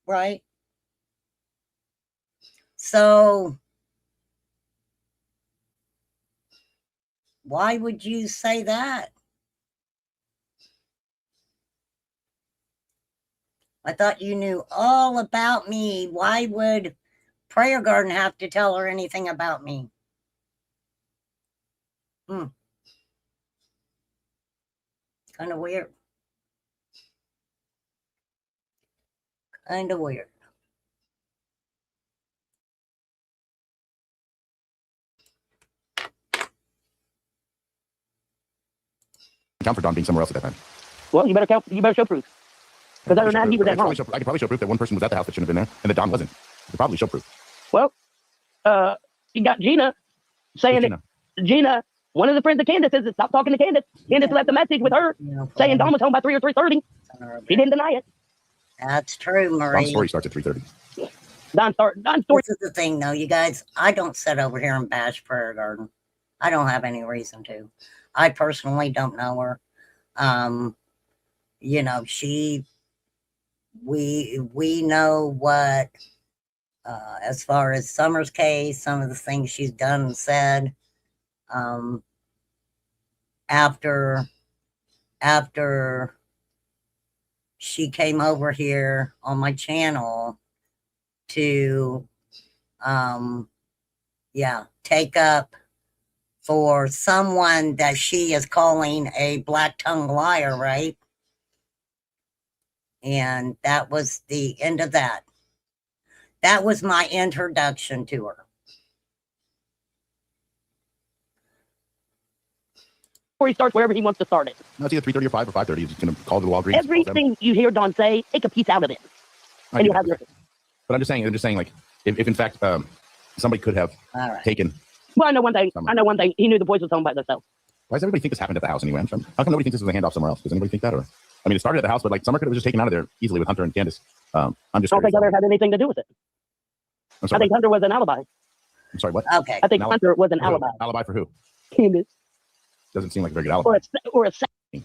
right? So, why would you say that? I thought you knew all about me. Why would Prayer Garden have to tell her anything about me? Kind of weird. Kind of weird. Count for Don being somewhere else at that time. Well, you better count. You better show proof. Because other than that, he was I at could home. probably show proof that one person was at the house that shouldn't have been there, and that Don wasn't. You could probably show proof. Well, you got Gina saying that Gina, one of the friends of Candace, says stop talking to Candace. Candace left a message with her saying Don was home by 3 or 3:30. She didn't deny it. That's true, Marie. Don's story starts at 3:30. Don's story. This is the thing, though, you guys. I don't sit over here and bash Prayer Garden. I don't have any reason to. I personally don't know her. You know, we know what, as far as Summer's case, some of the things she's done and said, after she came over here on my channel to, take up for someone that she is calling a black tongue liar, right? And that was the end of that. That was my introduction to her. He starts wherever he wants to start it. No, it's either 3:30 or 5 or 5:30. He's going to call to the Walgreens. Everything you hear Don say, take a piece out of it. And you have your. But I'm just saying, like, if in fact somebody could have taken. Well, I know one thing. He knew the boys was home by themselves. Why does everybody think this happened at the house anyway? How come nobody thinks this was a handoff somewhere else? Does anybody think that? Or I mean, it started at the house, but like Summer could have just taken out of there easily with Hunter and Candace. I'm just. I don't think Hunter had anything to do with it. I think Hunter was an alibi. I'm sorry, what? Okay. I think Hunter was an alibi. Alibi for who? Candace. Doesn't seem like a very good alibi. Or a I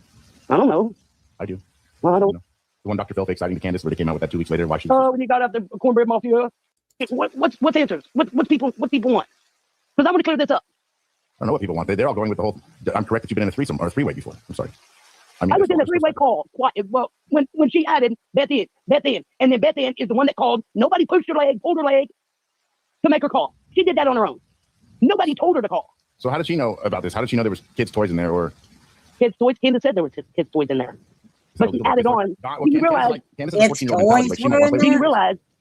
don't know. I do. Well, I don't. You know, the one Dr. Phil fake sighting to Candace where they came out with that 2 weeks later. Why she? When you got up the cornbread mafia. What's answers? What people want? Because I want to clear this up. I don't know what people want. They're all going with the whole. I'm correct that you've been in a threesome or a three-way before. I'm sorry. I was in a three-way call. Well, when she added Beth in, and then Beth in is the one that called. Nobody pushed her leg, pulled her leg to make her call. She did that on her own. Nobody told her to call. So how did she know about this? How did she know there was kids' toys in there or kids' toys? Candace said there was kids' toys in there. But she added on. Do you realize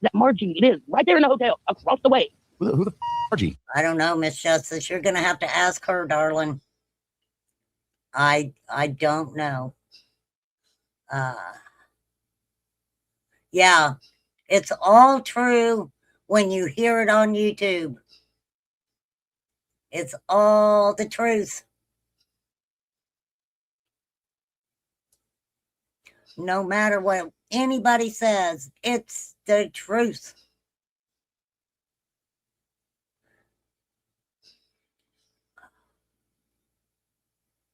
that Margie, it is right there in the hotel across the way? Who the Margie? I don't know, Miss Justice. You're gonna have to ask her, darling. I don't know. Yeah, it's all true when you hear it on YouTube. It's all the truth. No matter what anybody says, it's the truth.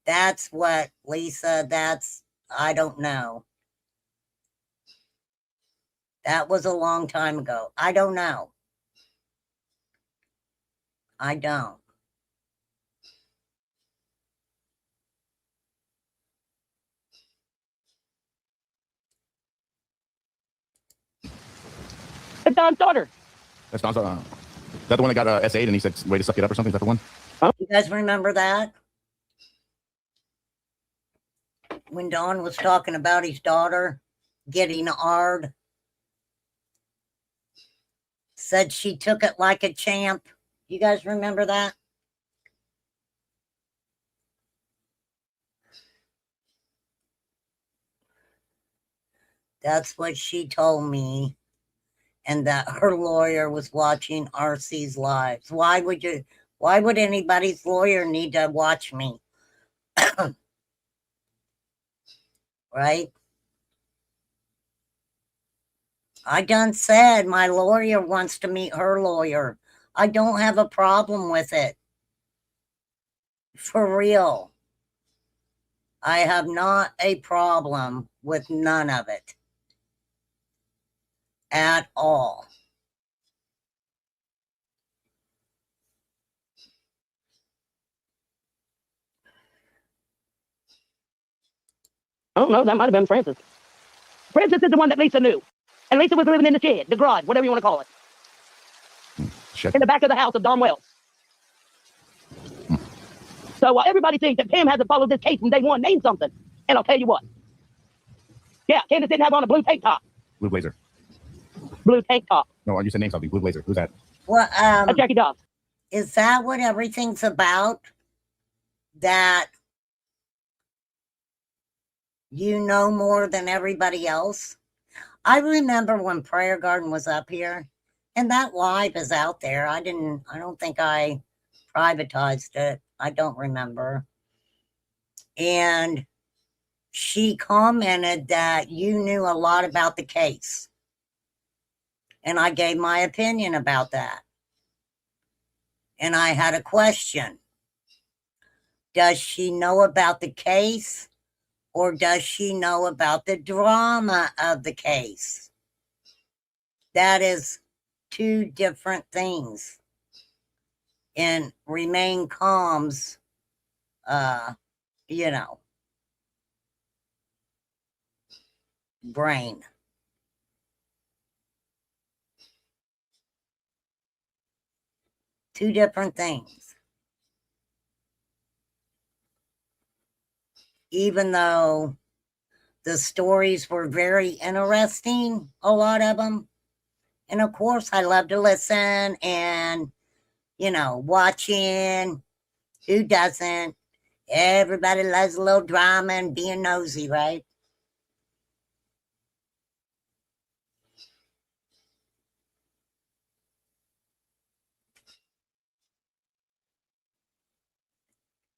That's what, Lisa, I don't know. That was a long time ago. I don't know. I don't. It's Don's daughter. That's Don's. Is that the one that got S8 and he said, way to suck it up or something? Is that the one? You guys remember that? When Don was talking about his daughter getting hard, said she took it like a champ. You guys remember that? That's what she told me. And that her lawyer was watching RC's lives. Why would anybody's lawyer need to watch me? Right? I done said my lawyer wants to meet her lawyer. I don't have a problem with it. For real. I have not a problem with none of it. At all. I don't know. That might have been Francis. Francis is the one that Lisa knew. And Lisa was living in the shed, the garage, whatever you want to call it. Shit. In the back of the house of Don Wells. So everybody thinks that Pam hasn't followed this case from day one. Name something. And I'll tell you what. Yeah, Candace didn't have on a blue tank top. Blue blazer. Blue tank top. No, you said name something. Blue blazer. Who's that? Well, That's Jackie Dobbs. is that what everything's about? That you know more than everybody else? I remember when Prayer Garden was up here, and that live is out there. I don't think I privatized it. I don't remember. And she commented that you knew a lot about the case. And I gave my opinion about that. And I had a question. Does she know about the case, or does she know about the drama of the case? That is two different things. In Remain Calm's, brain. Two different things. Even though the stories were very interesting, a lot of them. And of course, I love to listen and, watching. Who doesn't? Everybody loves a little drama and being nosy, right?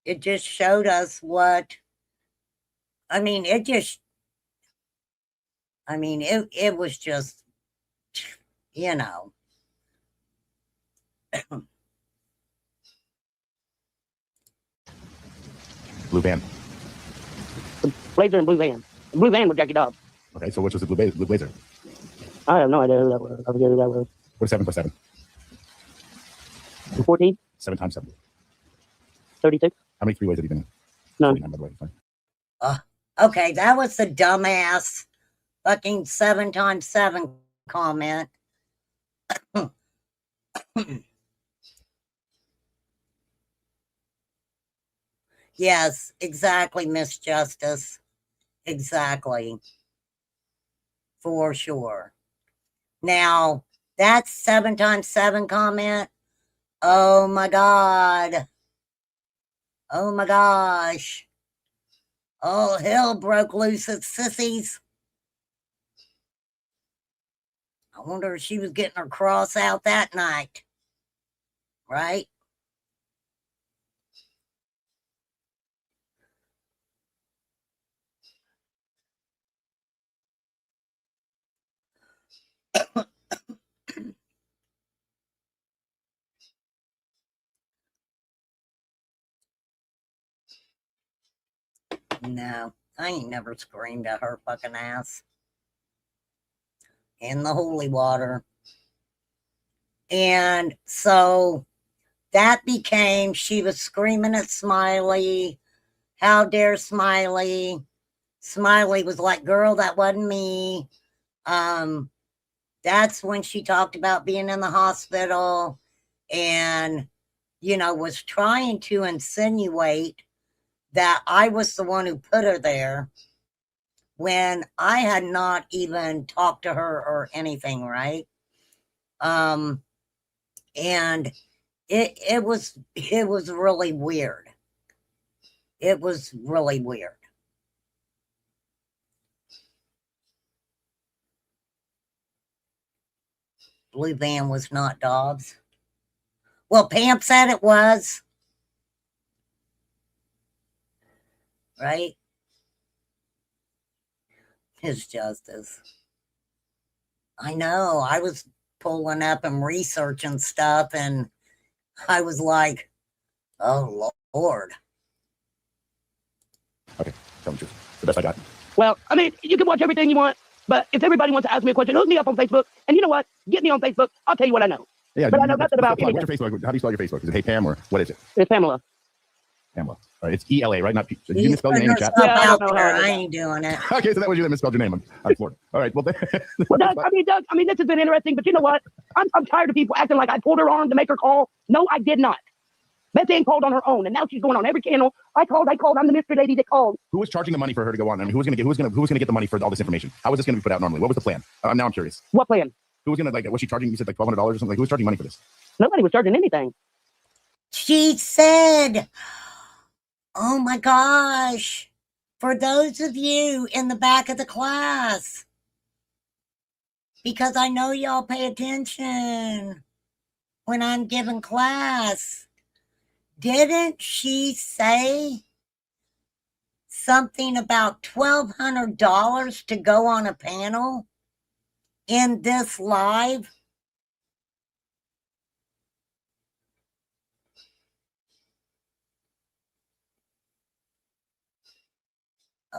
It just showed us what, it was just, Blue van. The blazer and blue van. The blue van with Jackie Dobbs. Okay, so which was the blue blazer? I have no idea who that was. I forget who that was. What's 7 plus 7? 14? 7 times 7. 36? How many 3-ways have you been in? None. 49, by the way. Fine. Okay, that was the dumbass fucking 7 times 7 comment. Yes, exactly, Miss Justice. Exactly. For sure. Now, that 7 times 7 comment, oh my God. Oh my gosh. All hell broke loose at Sissy's. I wonder if she was getting her cross out that night. Right? No, I ain't never screamed at her fucking ass. In the holy water. And so that became, she was screaming at Smiley. How dare Smiley? Smiley was like, girl, that wasn't me. That's when she talked about being in the hospital and, you know, was trying to insinuate that I was the one who put her there when I had not even talked to her or anything, right? And it was really weird. It was really weird. Blue van was not Dobbs. Well, Pam said it was. Right? His justice. I know. I was pulling up and researching stuff, and I was like, oh, Lord. Okay, tell me the truth. The best I got. Well, I mean, you can watch everything you want, but if everybody wants to ask me a question, hook me up on Facebook. And you know what? Get me on Facebook. I'll tell you what I know. Yeah, but I know nothing about what's anything. your Facebook? How do you spell your Facebook? Is it Hey Pam or what is it? It's Pamela. Pamela. All right, it's ELA, right? Not P. Did you misspell your name in chat? Yeah, I don't know how I ain't doing it. Okay, so that was you that misspelled your name. I'm floored. All right, well, Doug, I mean, this has been interesting, but you know what? I'm tired of people acting like I pulled her arm to make her call. No, I did not. Beth Ann called on her own, and now she's going on every channel. I called. I'm the mystery lady that called. Who was charging the money for her to go on? I mean, who was going to get the money for all this information? How was this going to be put out normally? What was the plan? Now I'm curious. What plan? Who was going to, like, was she charging, you said like $1,200 or something? Like, who was charging money for this? Nobody was charging anything. She said, oh my gosh, for those of you in the back of the class, because I know y'all pay attention when I'm giving class, didn't she say something about $1,200 to go on a panel in this live?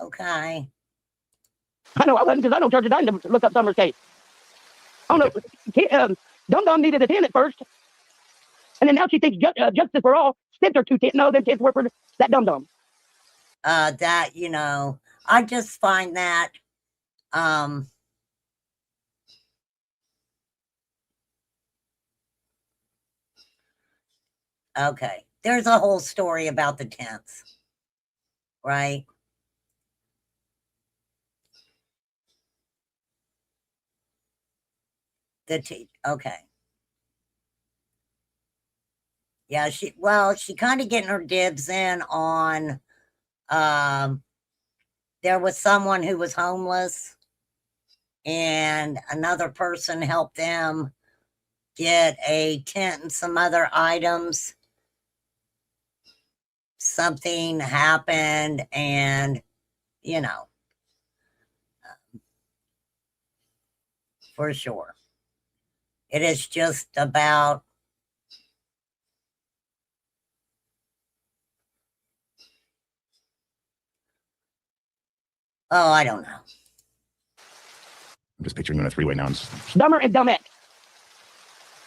Okay. I know I wasn't, because I don't charge a dime to look up Summer's case. Oh no, Dum Dum needed a 10 at first, and then now she thinks justice for all. Sent her 2 10. No, them 10s were for that Dum Dum. That, you know, I just find that okay, there's a whole story about the tents, right? Okay. Yeah, she kind of getting her dibs in on there was someone who was homeless and another person helped them get a tent and some other items. Something happened, and you know, for sure, it is just about I don't know. I'm just picturing you on a three-way now. Dumber and Dummette.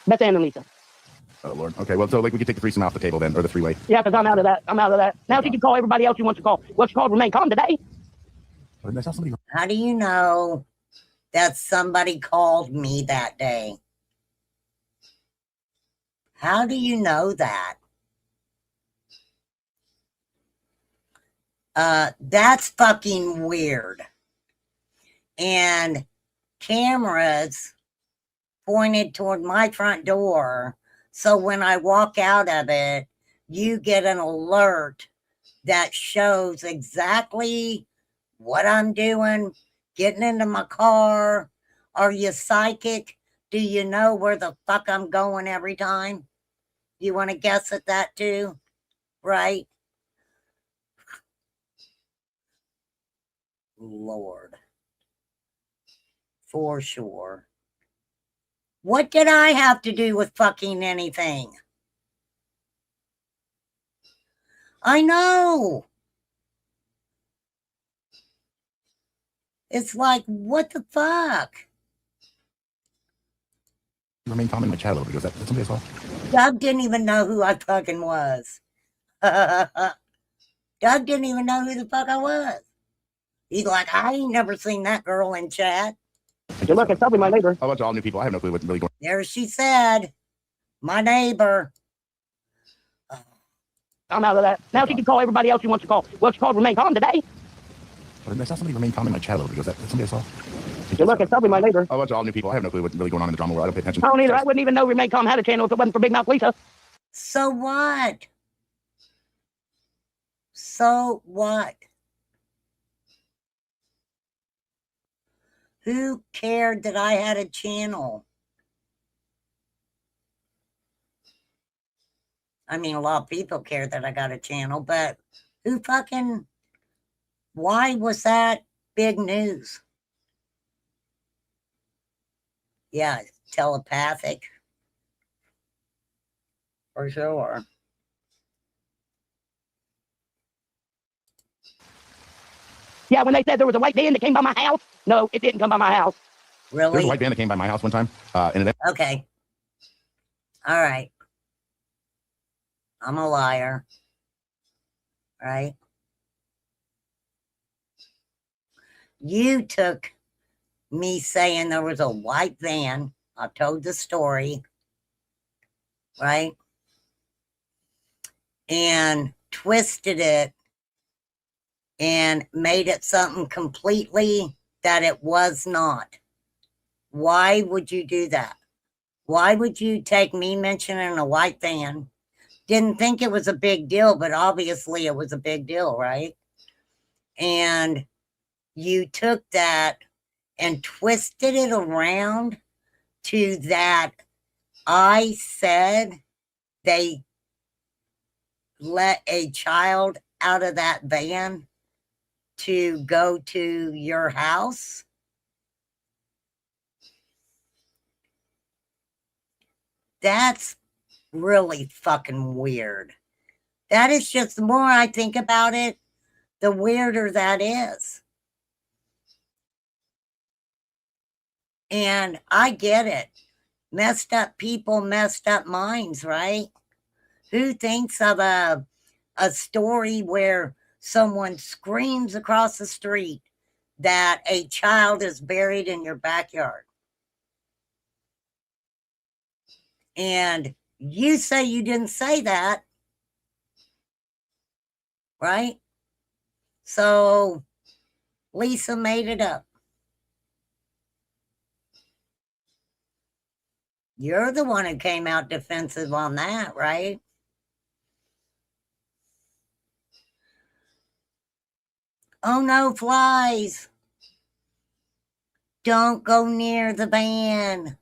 Beth Ann and Lisa. Oh, Lord. Okay, well, so like we could take the threesome off the table then, or the three-way. Yeah, because I'm out of that. Now she can call everybody else she wants to call. Well, she called Remain Calm today. How do you know that somebody called me that day? How do you know that? That's fucking weird. And cameras pointed toward my front door. So when I walk out of it, you get an alert that shows exactly what I'm doing, getting into my car. Are you psychic? Do you know where the fuck I'm going every time? You want to guess at that too? Right? Lord. For sure. What did I have to do with fucking anything? I know. It's like, what the fuck? Remain calm in my chat a little bit. Was that somebody as well? Doug didn't even know who I fucking was. Doug didn't even know who the fuck I was. He's like, I ain't never seen that girl in chat. Good luck. It's probably my neighbor. A bunch of all new people. I have no clue what's really going There she said, my neighbor. I'm out of that. Now she can call everybody else she wants to call. Well, she called Remain Calm today. on. I saw somebody remain calm in my chat a little bit. Was that somebody as well? Good luck. It's probably my neighbor. A bunch of all new people. I have no clue what's really going on in the drama world. I don't pay attention. I don't either. I wouldn't even know Remain Calm had a channel if it wasn't for Big Mouth Lisa. So what? So what? Who cared that I had a channel? I mean, a lot of people care that I got a channel, but who fucking, why was that big news? Yeah, telepathic. For sure. Yeah, when they said there was a white van that came by my house. No, it didn't come by my house. Really? There's a white van that came by my house one time. Okay. All right. I'm a liar. Right? You took me saying there was a white van. I told the story. Right? And twisted it and made it something completely that it was not. Why would you do that? Why would you take me mentioning a white van? Didn't think it was a big deal, but obviously it was a big deal, right? And you took that and twisted it around to that I said they let a child out of that van to go to your house. That's really fucking weird. That is just, the more I think about it, the weirder that is. And I get it. Messed up people, messed up minds, right? Who thinks of a story where someone screams across the street that a child is buried in your backyard? And you say you didn't say that, right? So Lisa made it up. You're the one who came out defensive on that, right? Oh no, flies. Don't go near the van.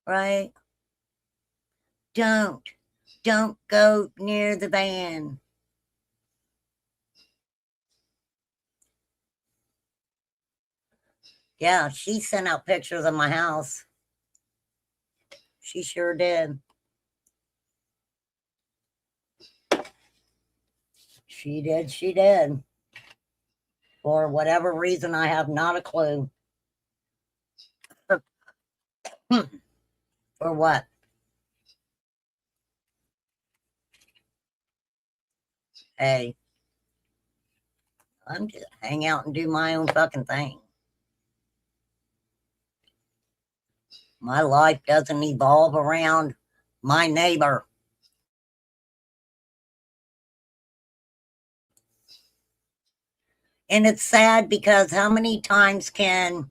Right? Don't go near the van. Yeah, she sent out pictures of my house. She sure did. She did. For whatever reason, I have not a clue. For what? Hey, I'm just hang out and do my own fucking thing. My life doesn't evolve around my neighbor. And it's sad because how many times can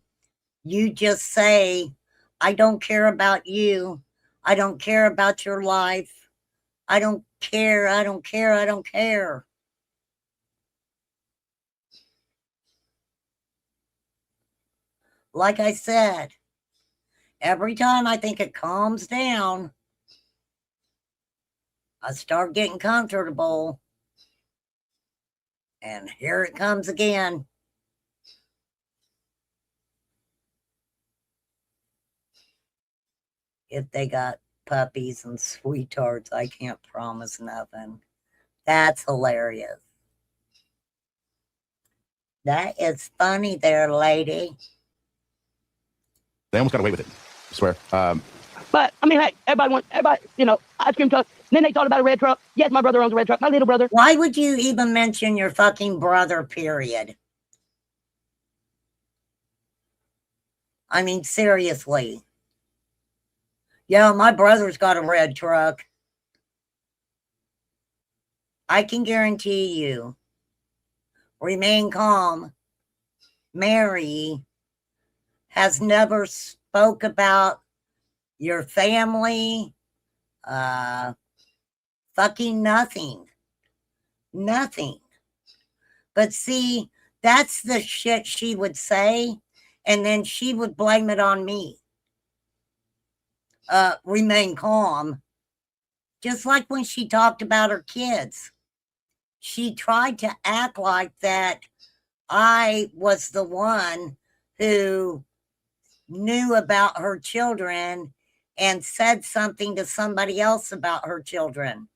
you just say, I don't care about you. I don't care about your life. I don't care. I don't care. I don't care. Like I said, every time I think it calms down, I start getting comfortable. And here it comes again. If they got puppies and sweethearts, I can't promise nothing. That's hilarious. That is funny there, lady. They almost got away with it. I swear. But I mean, hey, everybody, you know, ice cream truck. Then they talked about a red truck. Yes, my brother owns a red truck. My little brother. Why would you even mention your fucking brother, period? I mean, seriously. Yeah, my brother's got a red truck. I can guarantee you, remain calm. Mary has never spoke about your family, fucking nothing. Nothing. But see, that's the shit she would say, and then she would blame it on me. Remain calm. Just like when she talked about her kids. She tried to act like that I was the one who knew about her children and said something to somebody else about her children.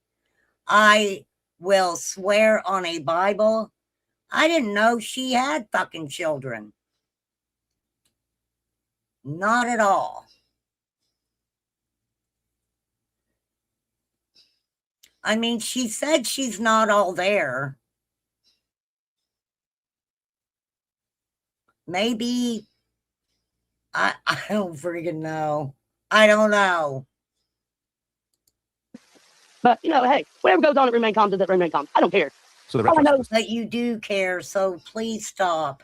I will swear on a Bible, I didn't know she had fucking children. Not at all. I mean, she said she's not all there. Maybe, I don't freaking know. I don't know. But, you know, hey, whatever goes on at Remain Calm does it Remain Calm. I don't care. So the red All I truck. know, But you do care, so please stop.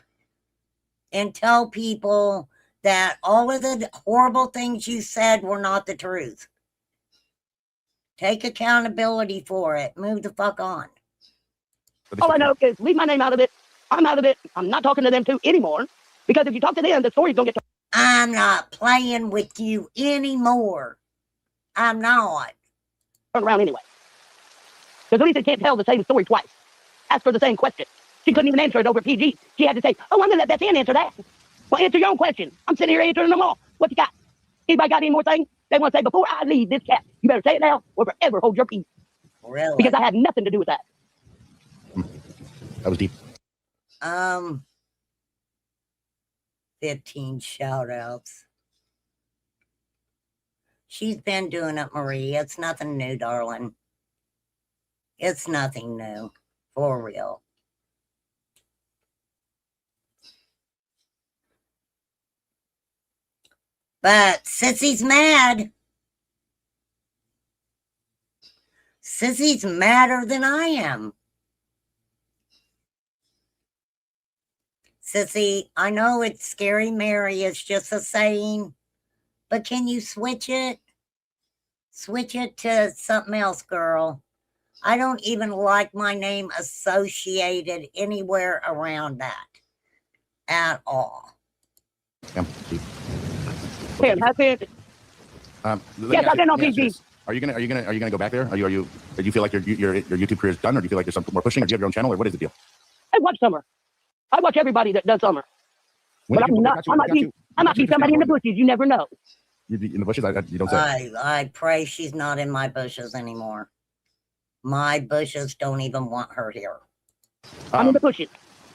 And tell people that all of the horrible things you said were not the truth. Take accountability for it. Move the fuck on. all I know is leave my name out of it. I'm out of it. I'm not talking to them two anymore. Because if you talk to them, the story's going to get I'm not playing with you anymore. I'm not. turned around anyway. Because Lisa can't tell the same story twice. Ask her the same question. She couldn't even answer it over PG. She had to say, oh, I'm going to let Beth Ann answer that. Well, answer your own question. I'm sitting here answering them all. What you got? Anybody got any more things they want to say before I leave this chat? You better say it now or forever hold your peace. Really? Because I had nothing to do with that. That was deep. 15 shout outs. She's been doing it, Marie. It's nothing new, darling. It's nothing new. For real. But Sissy's mad. Sissy's madder than I am. Sissy, I know it's Scary Mary. It's just a saying. But can you switch it? Switch it to something else, girl. I don't even like my name associated anywhere around that. At all. Yeah, deep. Here, that's it. Yes, I've been on PG. Are you gonna go back there? Do you feel like your YouTube career is done, or do you feel like there's something more pushing, or do you have your own channel, or what is the deal? I watch Summer. I watch everybody that does Summer. When But did I'm you- not. I might be somebody in the bushes. You never know. In the bushes, you don't say. I pray she's not in my bushes anymore. My bushes don't even want her here. I'm in the bushes.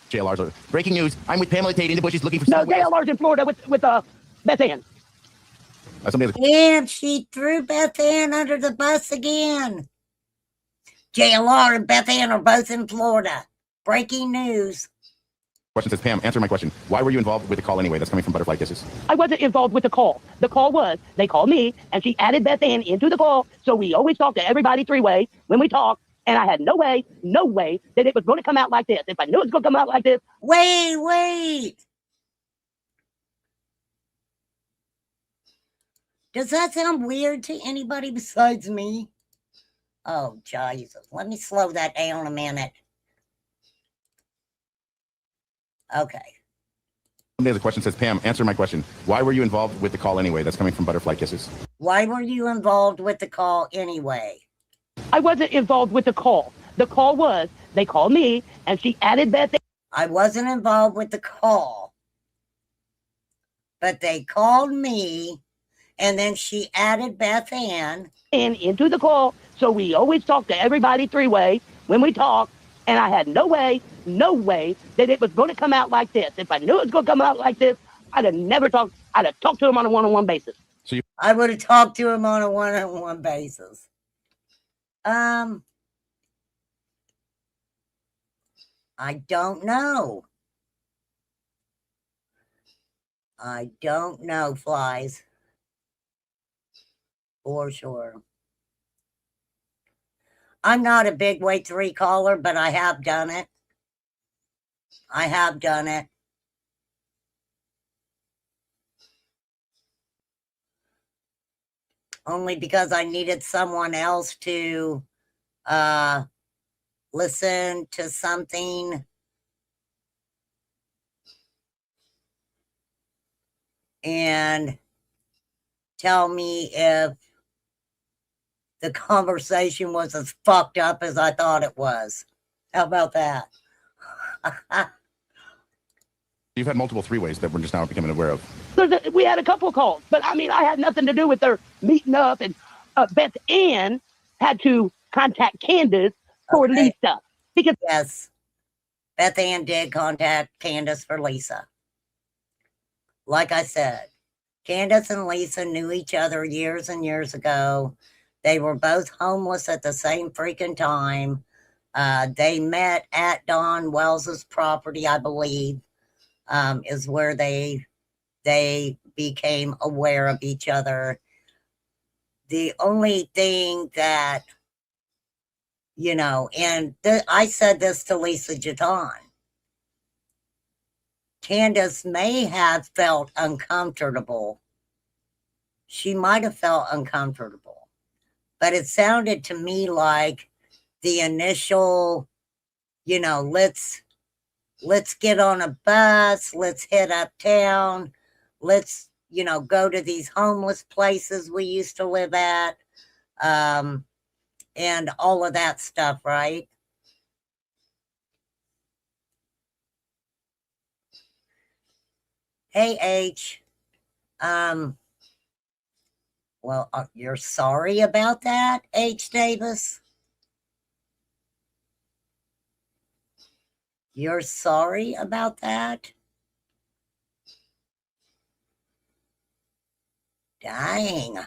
JLR's breaking news. I'm with Pamela Tate in the bushes looking for No, someone else. JLR's in Florida with Beth Ann. And she threw Beth Ann under the bus again. JLR and Beth Ann are both in Florida. Breaking news. Question says, Pam, answer my question. Why were you involved with the call anyway? That's coming from Butterfly Kisses. I wasn't involved with the call. The call was, they called me, and she added Beth Ann into the call, so we always talk to everybody three-way when we talk, and I had no way that it was going to come out like this. If I knew it was going to come out like this. Wait. Does that sound weird to anybody besides me? Oh, Jesus. Let me slow that down a minute. Okay. The question says, Pam, answer my question. Why were you involved with the call anyway? That's coming from Butterfly Kisses. Why were you involved with the call anyway? I wasn't involved with the call. The call was, they called me, and she added Beth Ann. I wasn't involved with the call. But they called me, and then she added Beth Ann into the call, so we always talk to everybody three-way when we talk, And I had no way that it was going to come out like this. If I knew it was going to come out like this, I'd have talked to him on a one-on-one basis. I would have talked to him on a one-on-one basis. I don't know. I don't know, Flies. For sure. I'm not a big weight 3 caller, but I have done it. I have done it. Only because I needed someone else to listen to something and tell me if the conversation was as fucked up as I thought it was. How about that? You've had multiple 3-ways that we're just now becoming aware of. We had a couple of calls, but I mean, I had nothing to do with their meeting up, and Beth Ann had to contact Candace for Lisa. Because yes, Beth Ann did contact Candace for Lisa. Like I said, Candace and Lisa knew each other years and years ago. They were both homeless at the same freaking time. They met at Don Wells's property, I believe, is where they became aware of each other. The only thing that, you know, and I said this to Lisa Jaton, Candace may have felt uncomfortable. She might have felt uncomfortable, but it sounded to me like the initial, you know, let's get on a bus, let's head uptown, let's, you know, go to these homeless places we used to live at, and all of that stuff, right? Hey, H. Well, you're sorry about that, H. Davis? You're sorry about that? Dang.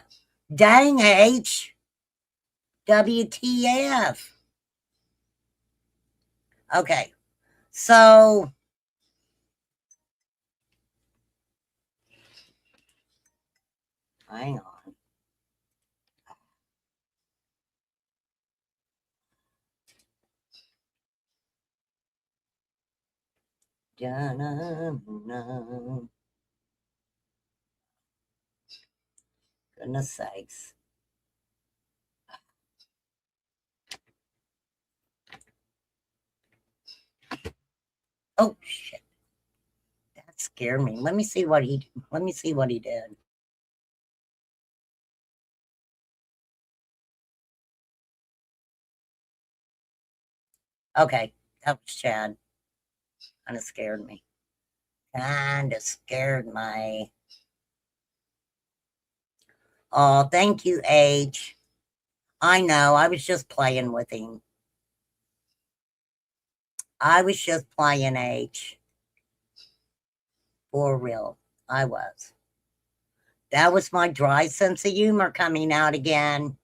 Dang, H. WTF. Okay. So hang on. Da-na-na. Goodness sakes. Oh shit. That scared me. Let me see what he did. Okay, that was Chad. Kind of scared me. Oh, thank you, H. I know, I was just playing with him. I was just playing, H. For real, I was. That was my dry sense of humor coming out again.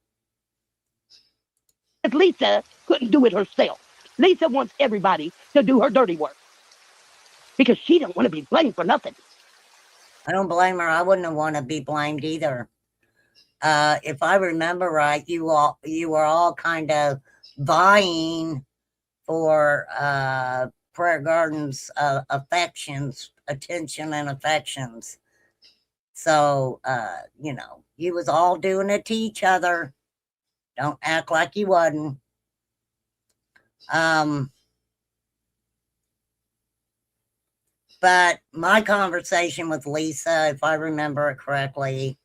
Lisa couldn't do it herself. Lisa wants everybody to do her dirty work because she don't want to be blamed for nothing. I don't blame her. I wouldn't want to be blamed either. If I remember right, you were all kind of vying for Prayer Garden's affections, attention and affections. So, you know, you was all doing it to each other. Don't act like you wasn't. But my conversation with Lisa, if I remember it correctly,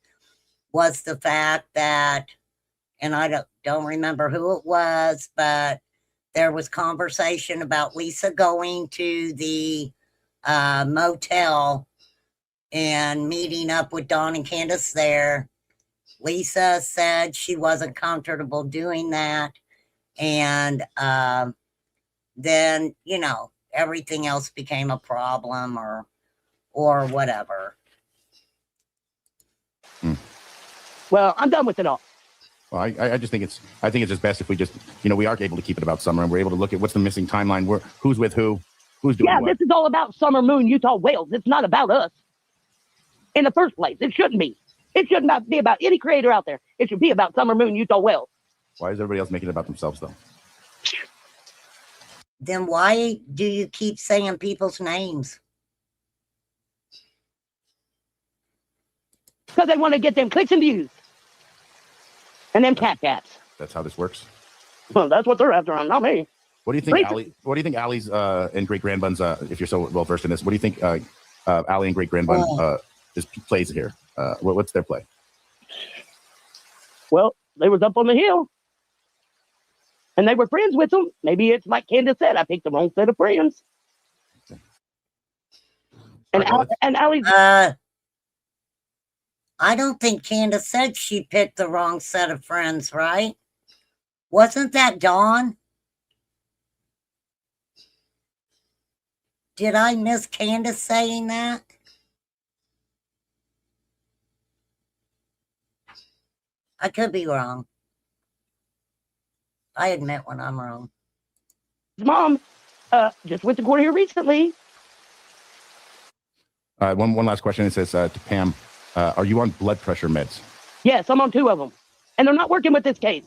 was the fact that, and I don't remember who it was, but there was conversation about Lisa going to the motel and meeting up with Dawn and Candace there. Lisa said she wasn't comfortable doing that. And then, you know, everything else became a problem or whatever. Well, I'm done with it all. Well, I just think it's just best if we just, we are able to keep it about Summer, and we're able to look at what's the missing timeline, who's with who's doing what. This is all about Summer Moon, Utah, Wales. It's not about us. In the first place, it shouldn't be. It should not be about any creator out there. It should be about Summer Moon, Utah, Wales. Why is everybody else making it about themselves, though? Then why do you keep saying people's names? Because they want to get them clicks and views. And them cats. That's how this works. Well, that's what they're after, not me. What do you think, Allie? What do you think Allie's and Great Grandbun's? If you're so well versed in this, what do you think Allie and Great Grandbun plays here? What's their play? Well, they was up on the hill, and they were friends with them. Maybe it's like Candace said, I picked the wrong set of friends. Okay. And Allie's. I don't think Candace said she picked the wrong set of friends, right? Wasn't that Dawn? Did I miss Candace saying that? I could be wrong. I admit when I'm wrong. Mom just went to court here recently. One last question. It says to Pam, are you on blood pressure meds? Yes, I'm on 2 of them. And they're not working with this case.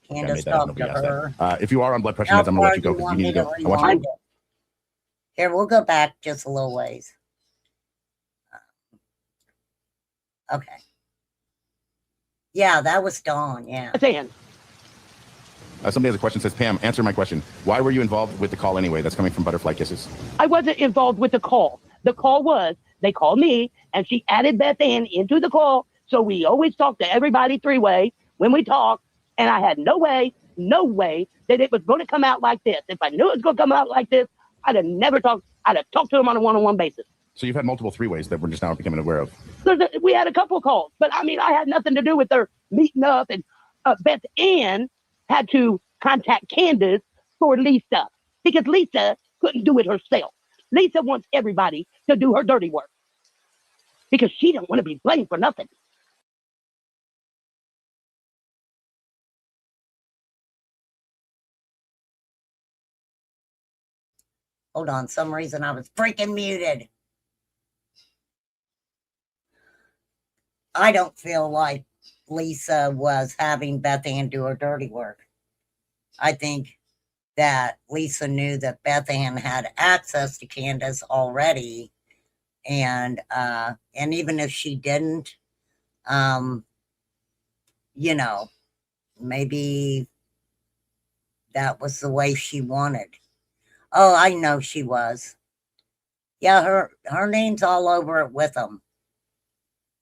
Candace, talk to her. If you are on blood pressure meds, I'm going to let you go because you need to go. Here, we'll go back just a little ways. Okay. Yeah, that was Dawn, yeah. Somebody has a question, says, Pam, answer my question. Why were you involved with the call anyway? That's coming from Butterfly Kisses. I wasn't involved with the call. The call was, they called me, and she added Beth Ann into the call, so we always talk to everybody 3-way when we talk, and I had no way that it was going to come out like this. If I knew it was going to come out like this, I'd have never talked. I'd have talked to them on a one-on-one basis. So you've had multiple 3-ways that we're just now becoming aware of. We had a couple of calls, but I mean, I had nothing to do with their meeting up, and Beth Ann had to contact Candace for Lisa because Lisa couldn't do it herself. Lisa wants everybody to do her dirty work because she don't want to be blamed for nothing. Hold on, some reason I was freaking muted. I don't feel like Lisa was having Beth Ann do her dirty work. I think that Lisa knew that Beth Ann had access to Candace already. And even if she didn't, you know, maybe that was the way she wanted. Oh, I know she was. Yeah, her name's all over it with them.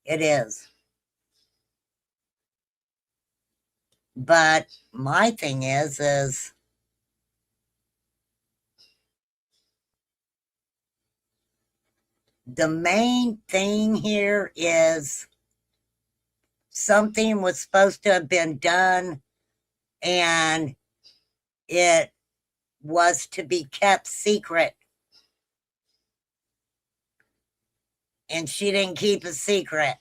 It is. But my thing is the main thing here is something was supposed to have been done and it was to be kept secret. And she didn't keep a secret.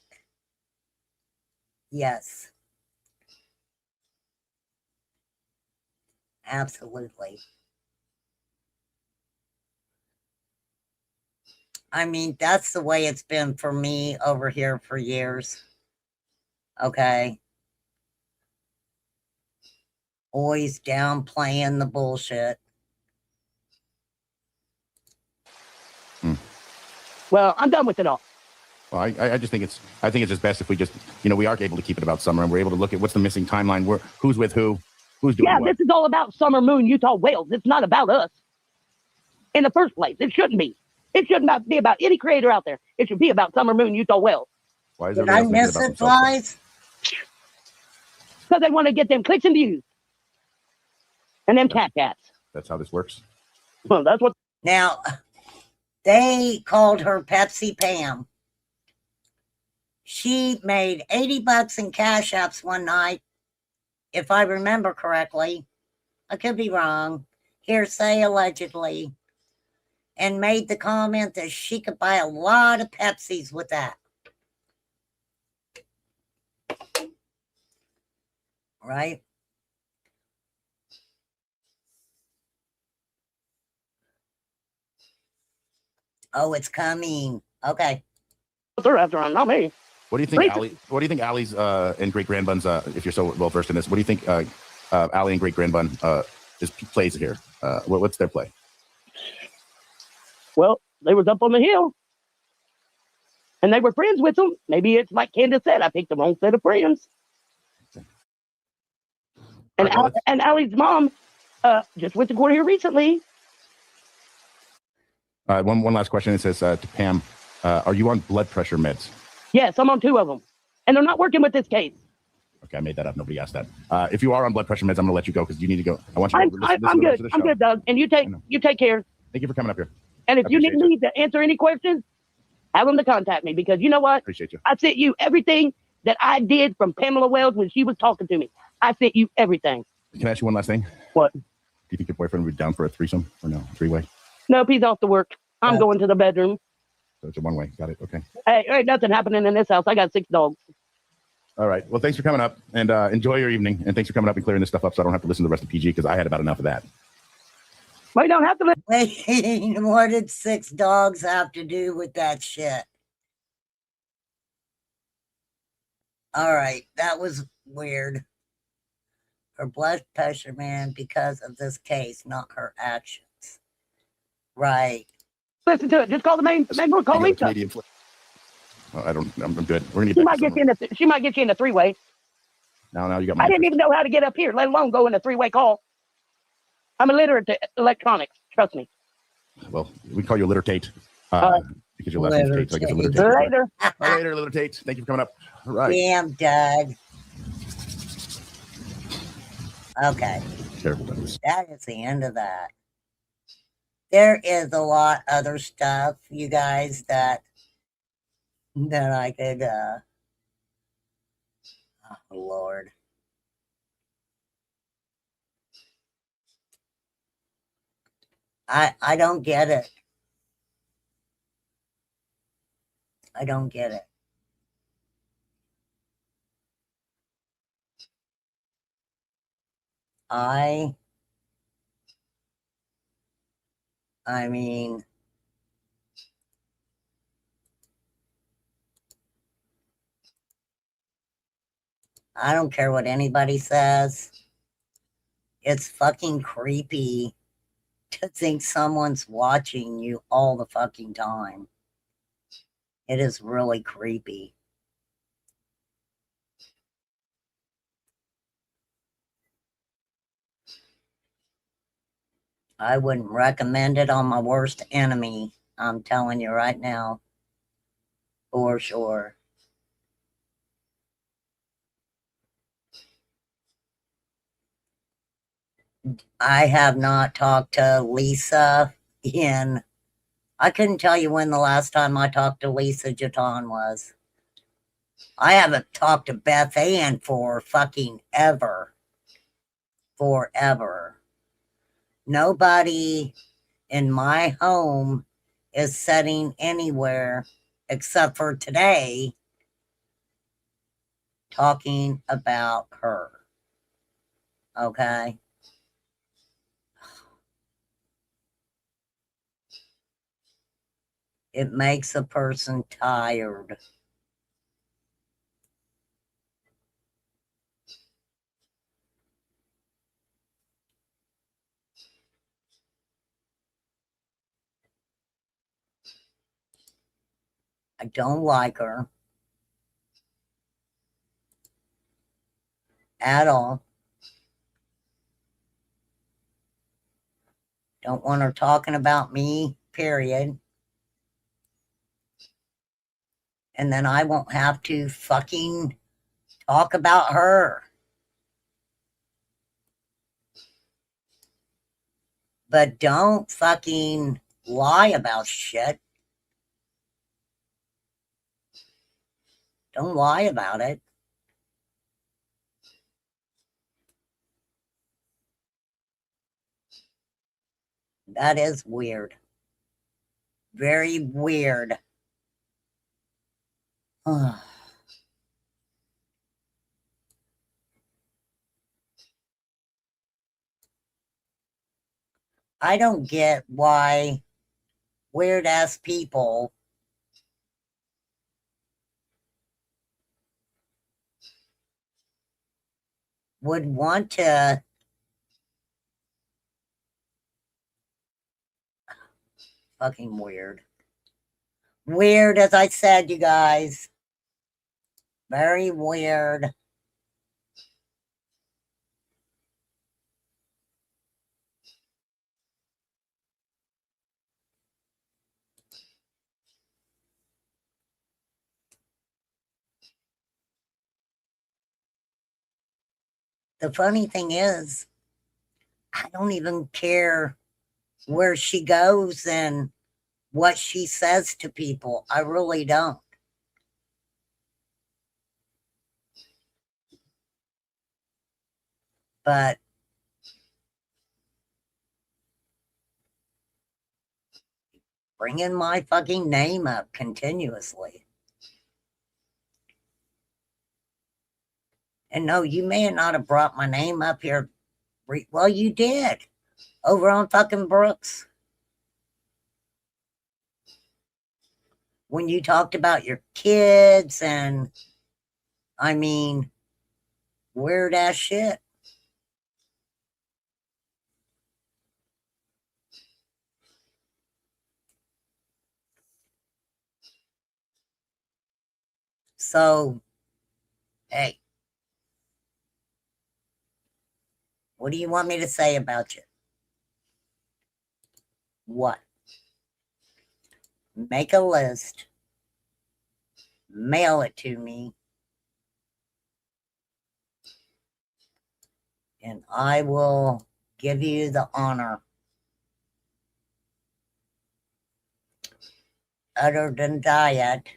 Yes. Absolutely. I mean, that's the way it's been for me over here for years. Okay. Always downplaying the bullshit. Well, I'm done with it all. Well, I just think it's just best if we just, we are able to keep it about Summer, and we're able to look at what's the missing timeline, who's with who's doing what. This is all about Summer Moon, Utah, Wales. It's not about us. In the first place, it shouldn't be. It should not be about any creator out there. It should be about Summer Moon, Utah, Wales. Why is Did I miss it, Flies? Because they want to get them clicks and views. And them cats. That's how this works. Well, that's what. Now, they called her Pepsi Pam. She made $80 in cash apps one night, if I remember correctly. I could be wrong. hearsay allegedly, and made the comment that she could buy a lot of Pepsis with that. Right? Oh, it's coming. Okay. They're after him, not me. What do you think, Wait. Allie? What do you think, Allie's and Great Grandbun's? If you're so well versed in this, what do you think, Allie and Great Grandbun plays here? What's their play? Well, they was up on the hill, and they were friends with them. Maybe it's like Candace said, I picked the wrong set of friends. And All right, well, and Allie's mom just went to court here recently. one last question. It says to Pam, are you on blood pressure meds? Yes, I'm on 2 of them, and they're not working with this case. Okay, I made that up. Nobody asked that. If you are on blood pressure meds, I'm going to let you go because you need to go. I want you to listen I'm to good. the I'm show. good, Doug. And you take care. Thank you for coming up here. And if I you need appreciate me to answer any questions, have them to contact me, because you know what? Appreciate you. I sent you everything that I did from Pamela Wells when she was talking to me. I sent you everything. Can I ask you one last thing? What? Do you think your boyfriend would be down for a threesome or no? 3-way? Nope, he's off to work. I'm going to the bedroom. So it's a 1-way. Got it. Okay. Hey, ain't nothing happening in this house. I got 6 dogs. All right. Well, thanks for coming up and enjoy your evening. And thanks for coming up and clearing this stuff up so I don't have to listen to the rest of PG because I had about enough of that. Well, you don't have to. Wait, what did 6 dogs have to do with that shit? All right, that was weird. Her blood pressure, man, because of this case, not her actions. Right. Listen to it. Just call the main room. Call Lisa. Well, I'm good. We're gonna She get might get you in a. She might get you in a 3-way. Now you got my. I didn't even know how to get up here, let alone go in a 3-way call. I'm illiterate to electronics. Trust me. Well, we call you Litter Tate because your last name's Tate, so I guess a Litter Tate. Later. Later, Litter Tate. Thank you for coming up. All right. Damn, Doug. Okay. Terrible, Douglas. That is the end of that. There is a lot other stuff, you guys, that I could oh Lord. I don't get it. I don't get it. I mean, I don't care what anybody says. It's fucking creepy to think someone's watching you all the fucking time. It is really creepy. I wouldn't recommend it on my worst enemy. I'm telling you right now. For sure. I have not talked to Lisa I couldn't tell you when the last time I talked to Lisa Jaton was. I haven't talked to Beth Ann for fucking ever. Forever. Nobody in my home is sitting anywhere except for today talking about her. Okay? It makes a person tired. I don't like her at all. Don't want her talking about me, period. And then I won't have to fucking talk about her. But don't fucking lie about shit. Don't lie about it. That is weird. Very weird. I don't get why weird ass people would want to fucking weird. Weird, as I said, you guys. Very weird. The funny thing is, I don't even care where she goes and what she says to people. I really don't. But bringing my fucking name up continuously. And no, you may not have brought my name up here. Well, you did. Over on fucking Brooks. When you talked about your kids and, I mean, weird ass shit. So, hey, what do you want me to say about you? What? Make a list, mail it to me, and I will give you the honor. Other than that,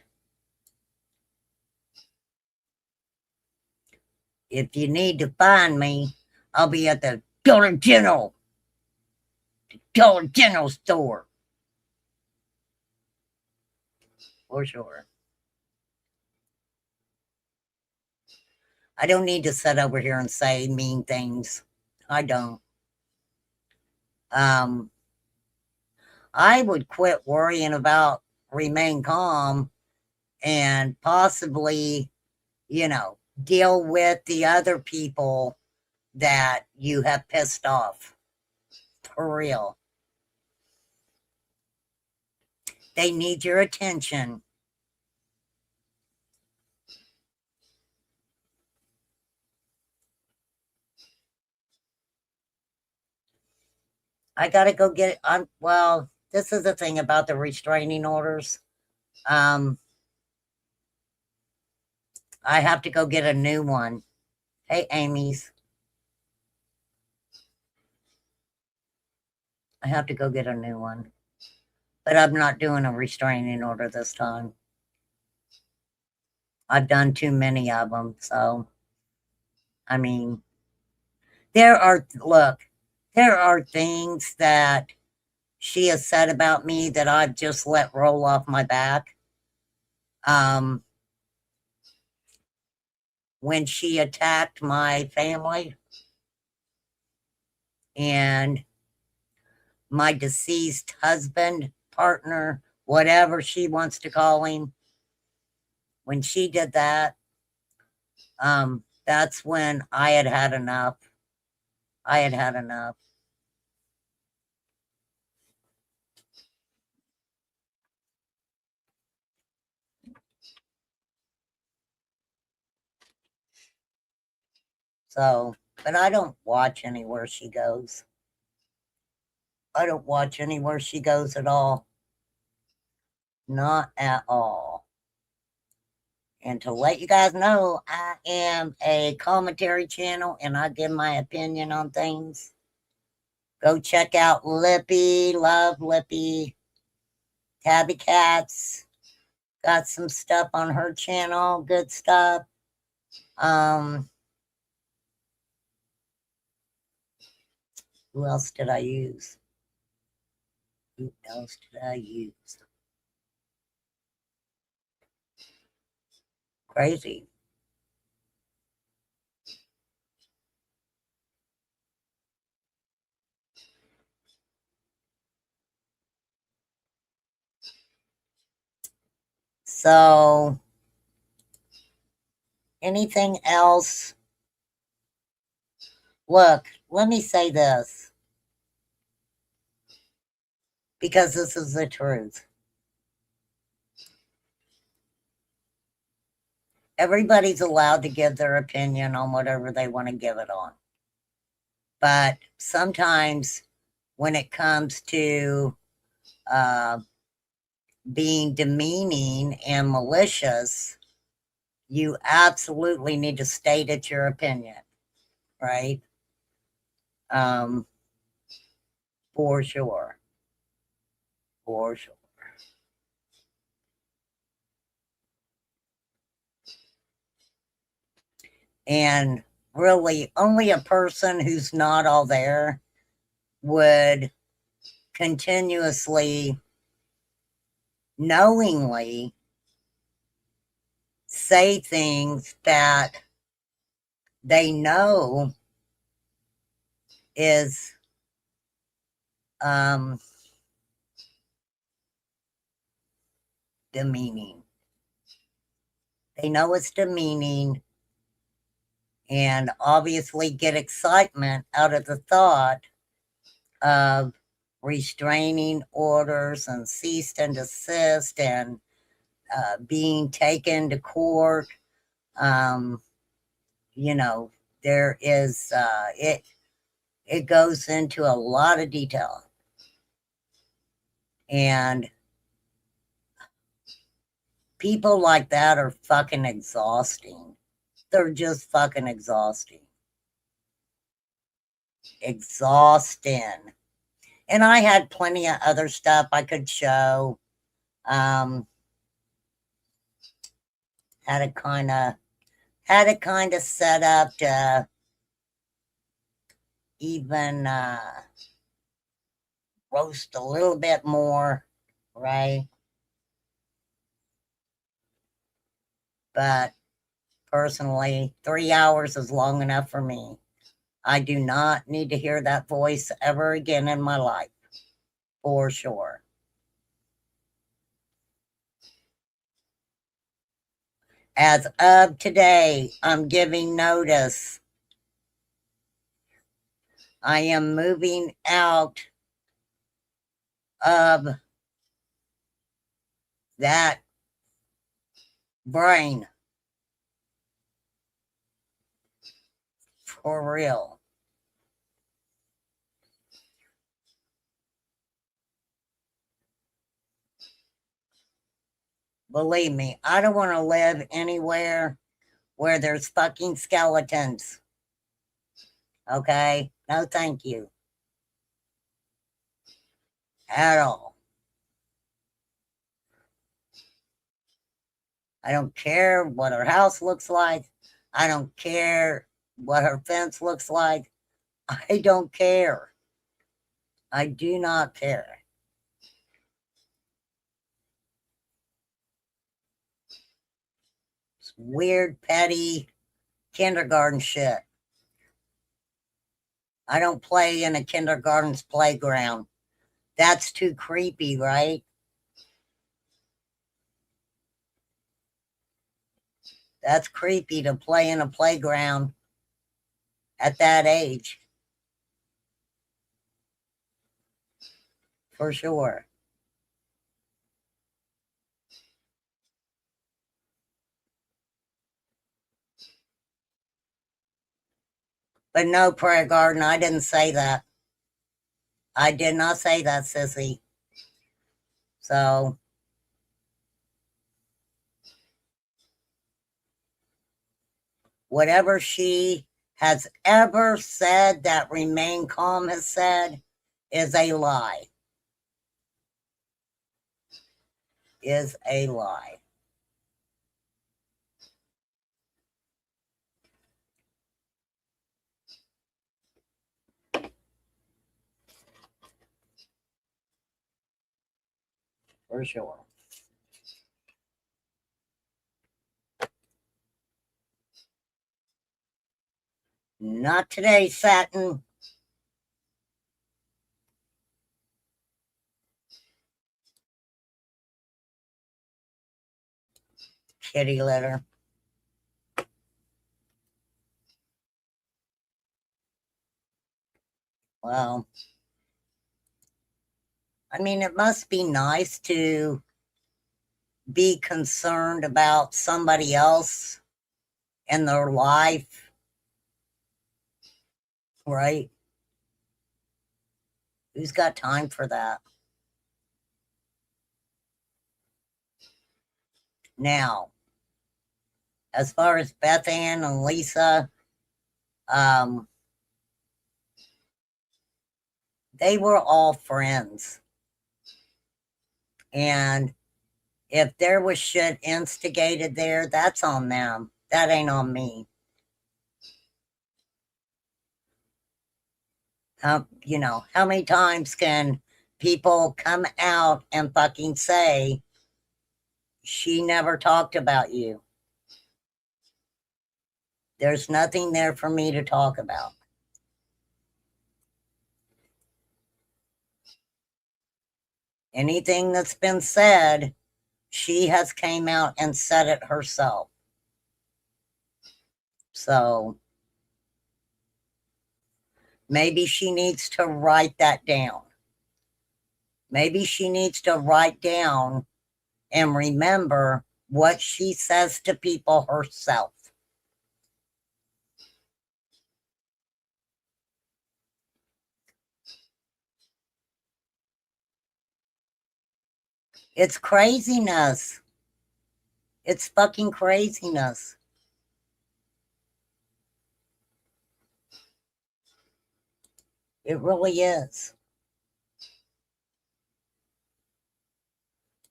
if you need to find me, I'll be at the Dollar General store. For sure. I don't need to sit over here and say mean things. I don't. I would quit worrying about remain calm and possibly, deal with the other people that you have pissed off. For real. They need your attention. I gotta go get it. Well, this is the thing about the restraining orders. I have to go get a new one. Hey, Amy's. I have to go get a new one. But I'm not doing a restraining order this time. I've done too many of them. So, I mean, there are things that she has said about me that I've just let roll off my back. When she attacked my family and my deceased husband, partner, whatever she wants to call him, when she did that, that's when I had had enough. I had had enough. So, but I don't watch anywhere she goes. I don't watch anywhere she goes at all. Not at all. And to let you guys know, I am a commentary channel and I give my opinion on things. Go check out Lippy, love Lippy. Tabby Cats got some stuff on her channel, good stuff. Who else did I use? Who else did I use? Crazy. So, anything else? Look, let me say this, because this is the truth. Everybody's allowed to give their opinion on whatever they want to give it on. But sometimes when it comes to being demeaning and malicious, you absolutely need to state it your opinion, right? For sure. For sure. And really, only a person who's not all there would continuously, knowingly say things that they know is demeaning. They know it's demeaning, and obviously get excitement out of the thought of restraining orders and cease and desist and being taken to court. You know, there is it goes into a lot of detail, and people like that are fucking exhausting. They're just fucking exhausting. Exhausting. And I had plenty of other stuff I could show. Had it kind of set up to even roast a little bit more, right? But personally, 3 hours is long enough for me. I do not need to hear that voice ever again in my life, for sure. As of today, I'm giving notice. I am moving out of that brain. For real. Believe me, I don't want to live anywhere where there's fucking skeletons. Okay? No, thank you. At all. I don't care what her house looks like. I don't care what her fence looks like. I don't care. I do not care. It's weird, petty, kindergarten shit. I don't play in a kindergarten's playground. That's too creepy, right? That's creepy to play in a playground at that age. For sure. But no, prayer garden, I didn't say that. I did not say that, sissy. So, whatever she has ever said that Remain Calm has said is a lie. Is a lie. For sure. Not today, Satin. Kitty litter. Well, I mean, it must be nice to be concerned about somebody else and their life, right? Who's got time for that? Now, as far as Beth Ann and Lisa, they were all friends. And if there was shit instigated there, that's on them. That ain't on me. You know, how many times can people come out and fucking say, she never talked about you? There's nothing there for me to talk about. Anything that's been said, she has came out and said it herself. So maybe she needs to write that down. Maybe she needs to write down and remember what she says to people herself. It's craziness. It's fucking craziness. It really is.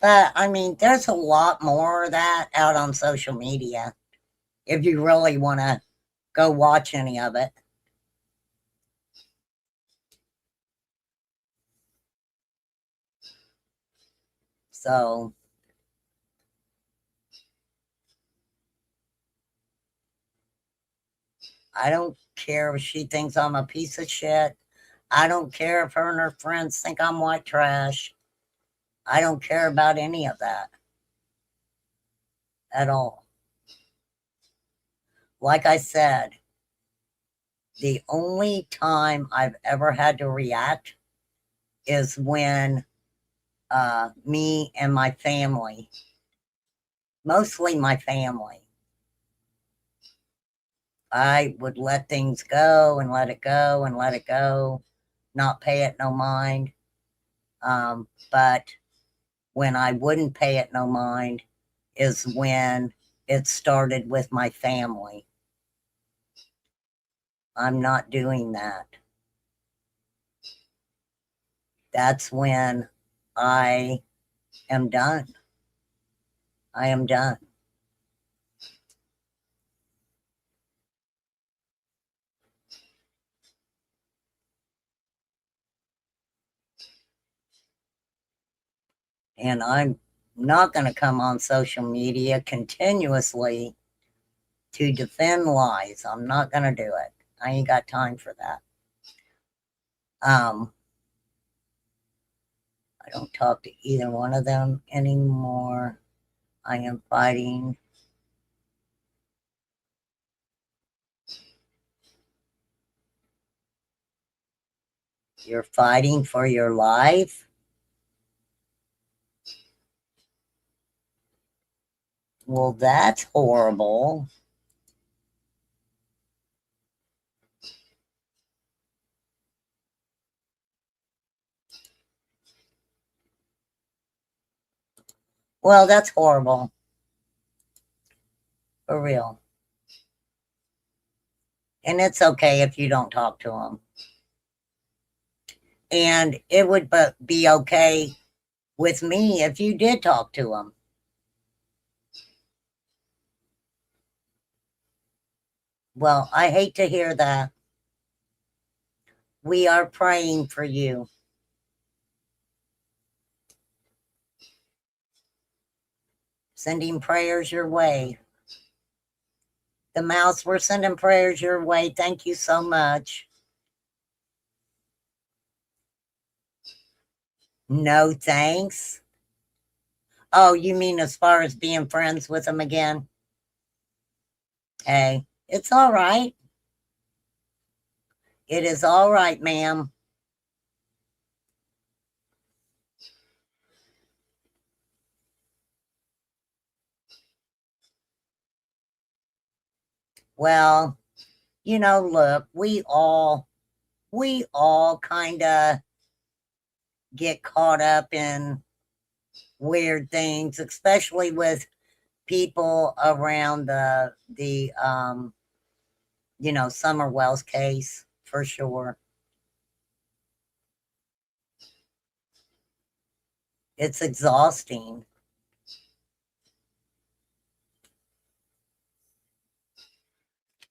But, I mean, there's a lot more of that out on social media if you really want to go watch any of it. So, I don't care if she thinks I'm a piece of shit. I don't care if her and her friends think I'm white trash. I don't care about any of that at all. Like I said, the only time I've ever had to react is when me and my family, mostly my family, I would let things go and let it go and let it go, not pay it no mind. But when I wouldn't pay it no mind is when it started with my family. I'm not doing that. That's when I am done. I am done. And I'm not going to come on social media continuously to defend lies. I'm not going to do it. I ain't got time for that. I don't talk to either one of them anymore. I am fighting. You're fighting for your life? Well, that's horrible. Well, that's horrible. For real. And it's okay if you don't talk to them. And it would be okay with me if you did talk to them. Well, I hate to hear that. We are praying for you. Sending prayers your way. The mouse, we're sending prayers your way. Thank you so much. No thanks. Oh, you mean as far as being friends with him again? Hey, it's all right. It is all right, ma'am. Well, you know, look, we all kind of get caught up in weird things, especially with people around the Summer Wells case, for sure. It's exhausting.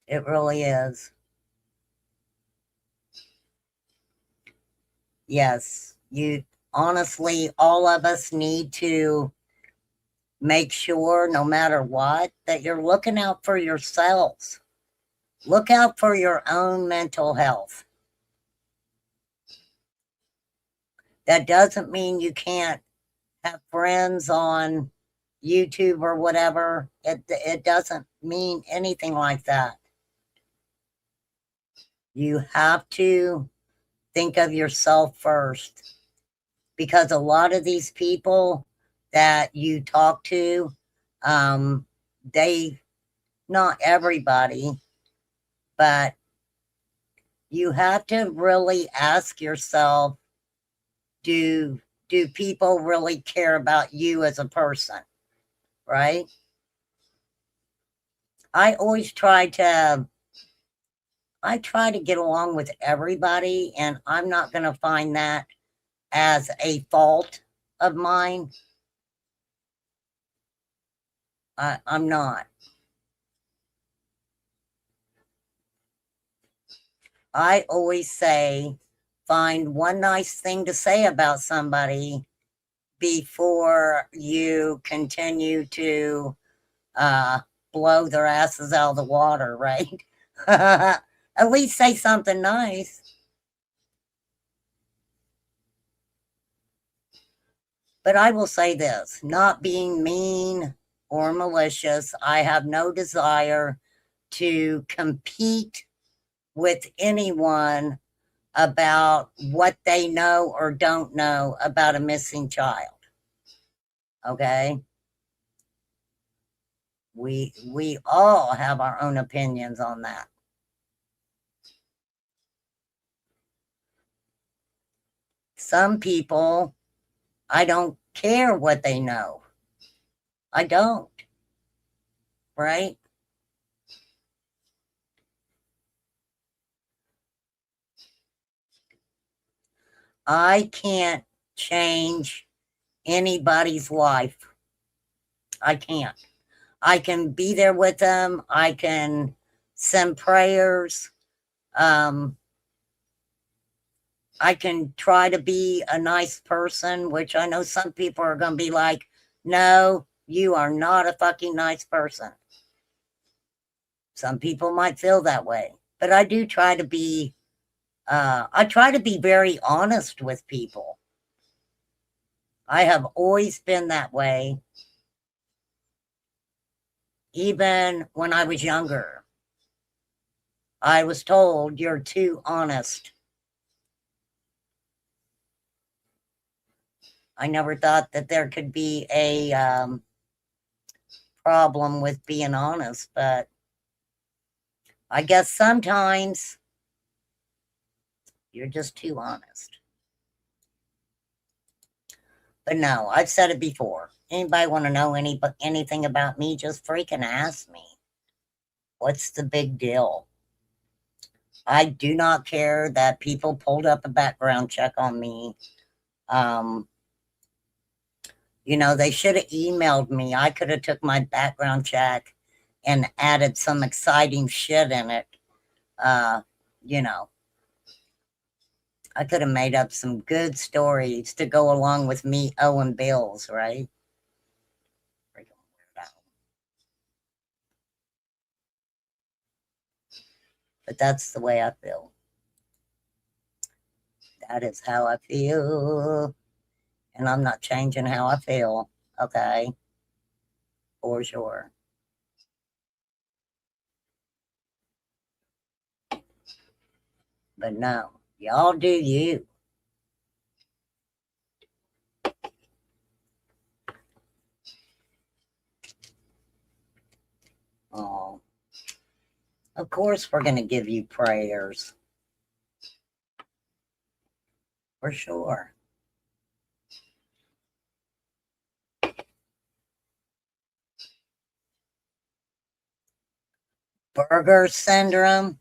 It really is. Yes, you honestly, all of us need to make sure, no matter what, that you're looking out for yourselves. Look out for your own mental health. That doesn't mean you can't have friends on YouTube or whatever. It doesn't mean anything like that. You have to think of yourself first, because a lot of these people that you talk to, they, not everybody, but you have to really ask yourself, do people really care about you as a person, right? I try to get along with everybody, and I'm not going to find that as a fault of mine. I'm not. I always say, find one nice thing to say about somebody before you continue to blow their asses out of the water, right? At least say something nice. But I will say this, not being mean or malicious, I have no desire to compete with anyone about what they know or don't know about a missing child. Okay? We all have our own opinions on that. Some people, I don't care what they know. I don't. Right? I can't change anybody's life. I can't. I can be there with them. I can send prayers. I can try to be a nice person, which I know some people are going to be like, no, you are not a fucking nice person. Some people might feel that way, but I do try to be, I try to be very honest with people. I have always been that way. Even when I was younger, I was told, you're too honest. I never thought that there could be a problem with being honest, but I guess sometimes you're just too honest. But no, I've said it before. Anybody want to know anything about me, just freaking ask me. What's the big deal? I do not care that people pulled up a background check on me. They should have emailed me. I could have took my background check and added some exciting shit in it. I could have made up some good stories to go along with me owing bills, right? But that's the way I feel. That is how I feel. And I'm not changing how I feel. Okay. For sure. But no, y'all do you. Oh, of course we're going to give you prayers. For sure. Burger syndrome?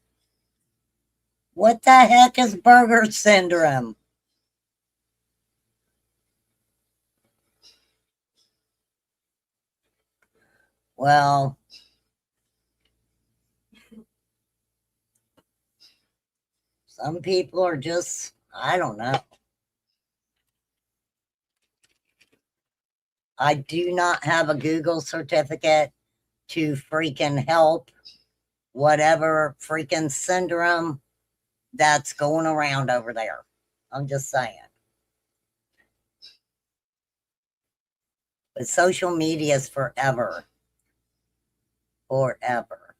What the heck is burger syndrome? Well, some people are just, I don't know. I do not have a Google certificate to freaking help whatever freaking syndrome that's going around over there. I'm just saying. But social media is forever. Forever.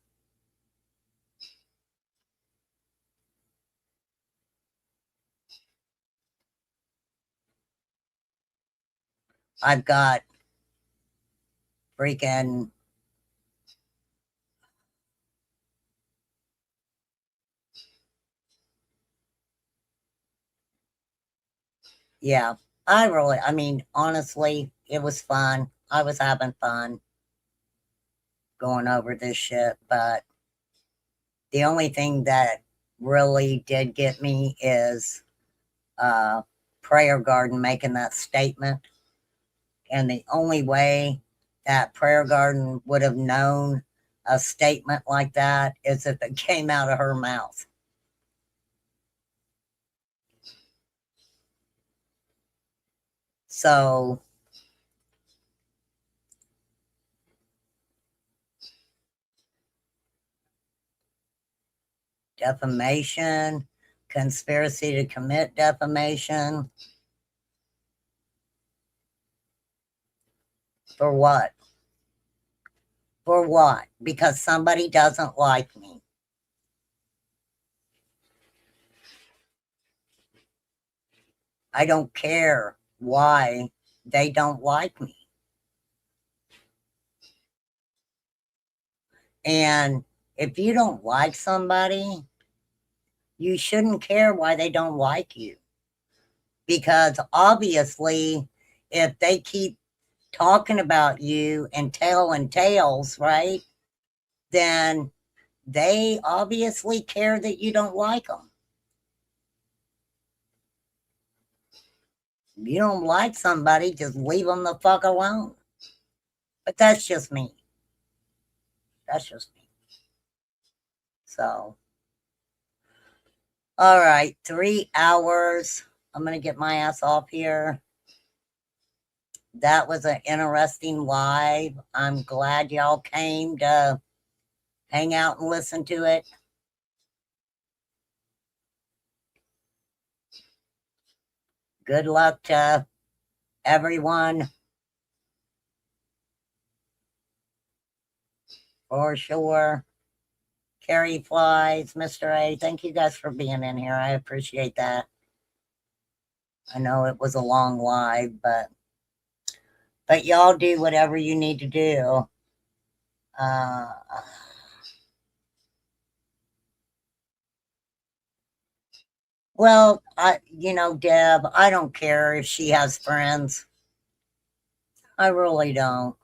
I've got freaking yeah. I mean, honestly, it was fun. I was having fun going over this shit, but the only thing that really did get me is Prayer Garden making that statement. And the only way that Prayer Garden would have known a statement like that is if it came out of her mouth. So defamation, conspiracy to commit defamation. For what? For what? Because somebody doesn't like me. I don't care why they don't like me. And if you don't like somebody, you shouldn't care why they don't like you. Because obviously, if they keep talking about you and telling tales, right, then they obviously care that you don't like them. If you don't like somebody, just leave them the fuck alone. But that's just me. That's just me. So, all right, 3 hours. I'm going to get my ass off here. That was an interesting live. I'm glad y'all came to hang out and listen to it. Good luck to everyone. For sure. Carrie Flies, Mr. A, thank you guys for being in here. I appreciate that. I know it was a long live, but y'all do whatever you need to do. Well, Deb, I don't care if she has friends. I really don't.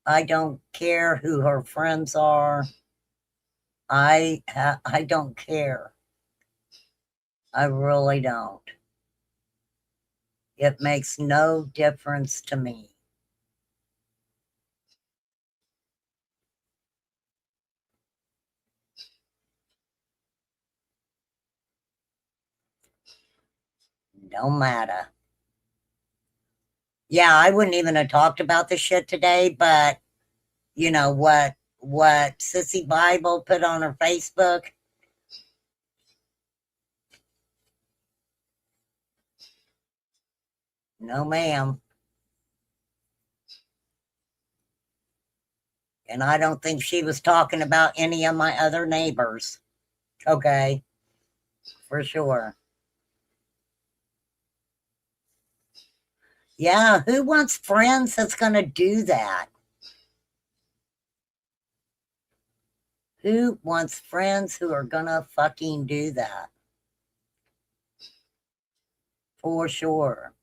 I don't care who her friends are. I don't care. I really don't. It makes no difference to me. Don't matter. Yeah, I wouldn't even have talked about this shit today, but you know what what Sissy Bible put on her Facebook? No, ma'am. And I don't think she was talking about any of my other neighbors. Okay, for sure. Yeah, who wants friends that's going to do that? Who wants friends who are going to fucking do that? For sure.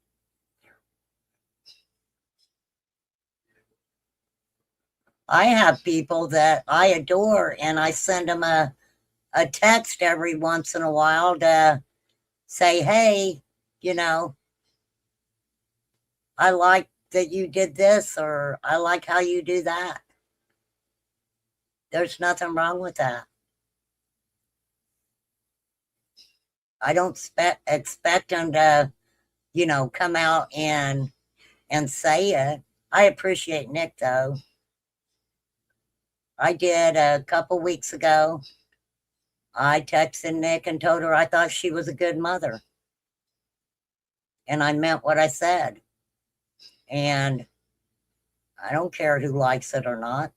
I have people that I adore, and I send them a text every once in a while to say, hey, you know, I like that you did this, or I like how you do that. There's nothing wrong with that. I don't expect them to, you know, come out and say it. I appreciate Nick, though. I did a couple weeks ago. I texted Nick and told her I thought she was a good mother. And I meant what I said. And I don't care who likes it or not.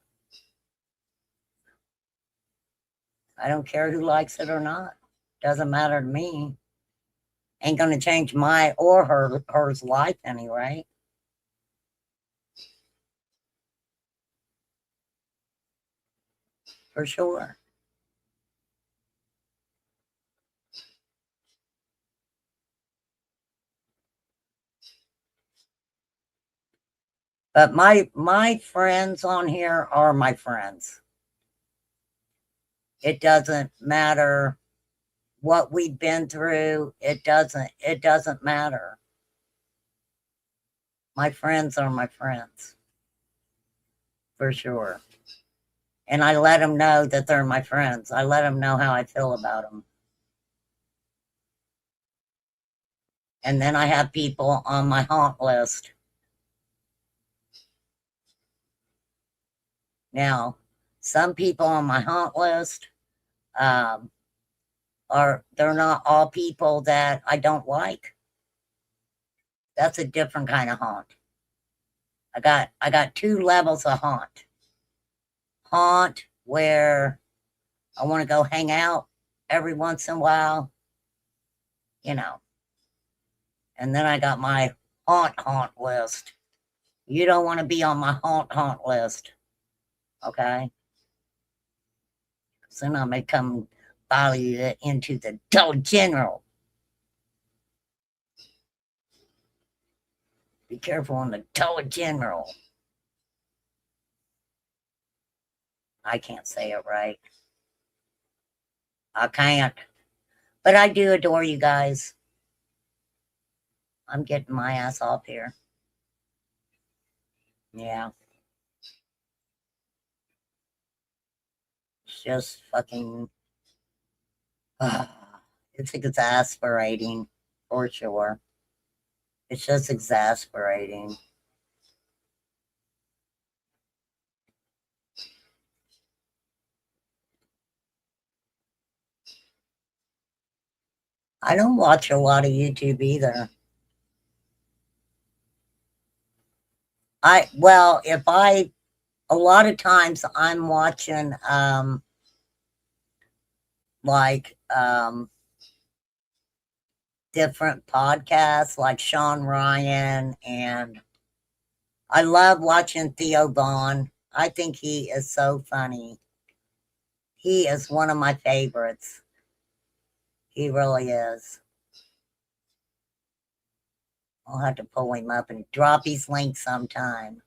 I don't care who likes it or not. Doesn't matter to me. Ain't gonna change my or her's life anyway. For sure. But my friends on here are my friends. It doesn't matter what we've been through. It doesn't matter. My friends are my friends. For sure. And I let them know that they're my friends. I let them know how I feel about them. And then I have people on my haunt list. Now, some people on my haunt list they're not all people that I don't like. That's a different kind of haunt. I got two levels of haunt. Haunt where I want to go hang out every once in a while, you know. And then I got my haunt list. You don't want to be on my haunt list. Okay? So then I may come follow you into the Dollar General. Be careful on the Dollar General. I can't say it right. I can't. But I do adore you guys. I'm getting my ass off here. Yeah. It's just fucking... it's exasperating, for sure. It's just exasperating. I don't watch a lot of YouTube either. A lot of times I'm watching different podcasts like Sean Ryan, and I love watching Theo Vaughn. I think he is so funny. He is one of my favorites. He really is. I'll have to pull him up and drop his link sometime.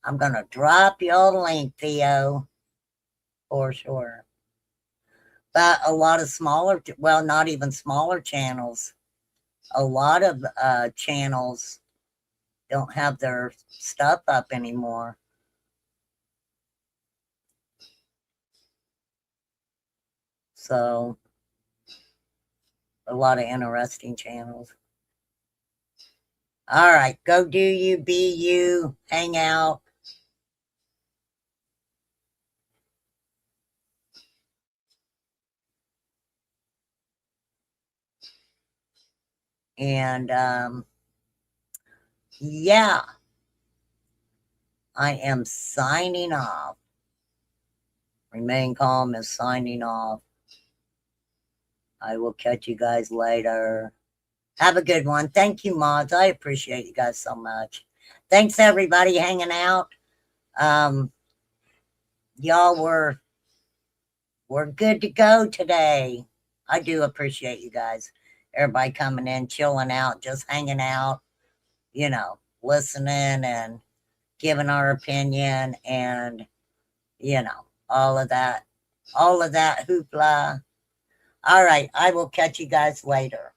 I'm going to drop your link, Theo, for sure. But a lot of smaller, well, not even smaller channels, a lot of channels don't have their stuff up anymore. So, a lot of interesting channels. All right, go do you, be you, hang out. And yeah, I am signing off. Remain Calm is signing off. I will catch you guys later. Have a good one. Thank you, mods. I appreciate you guys so much. Thanks, everybody, hanging out. Y'all were good to go today. I do appreciate you guys. Everybody coming in, chilling out, just hanging out, you know, listening and giving our opinion and, you know, all of that hoopla. All right, I will catch you guys later.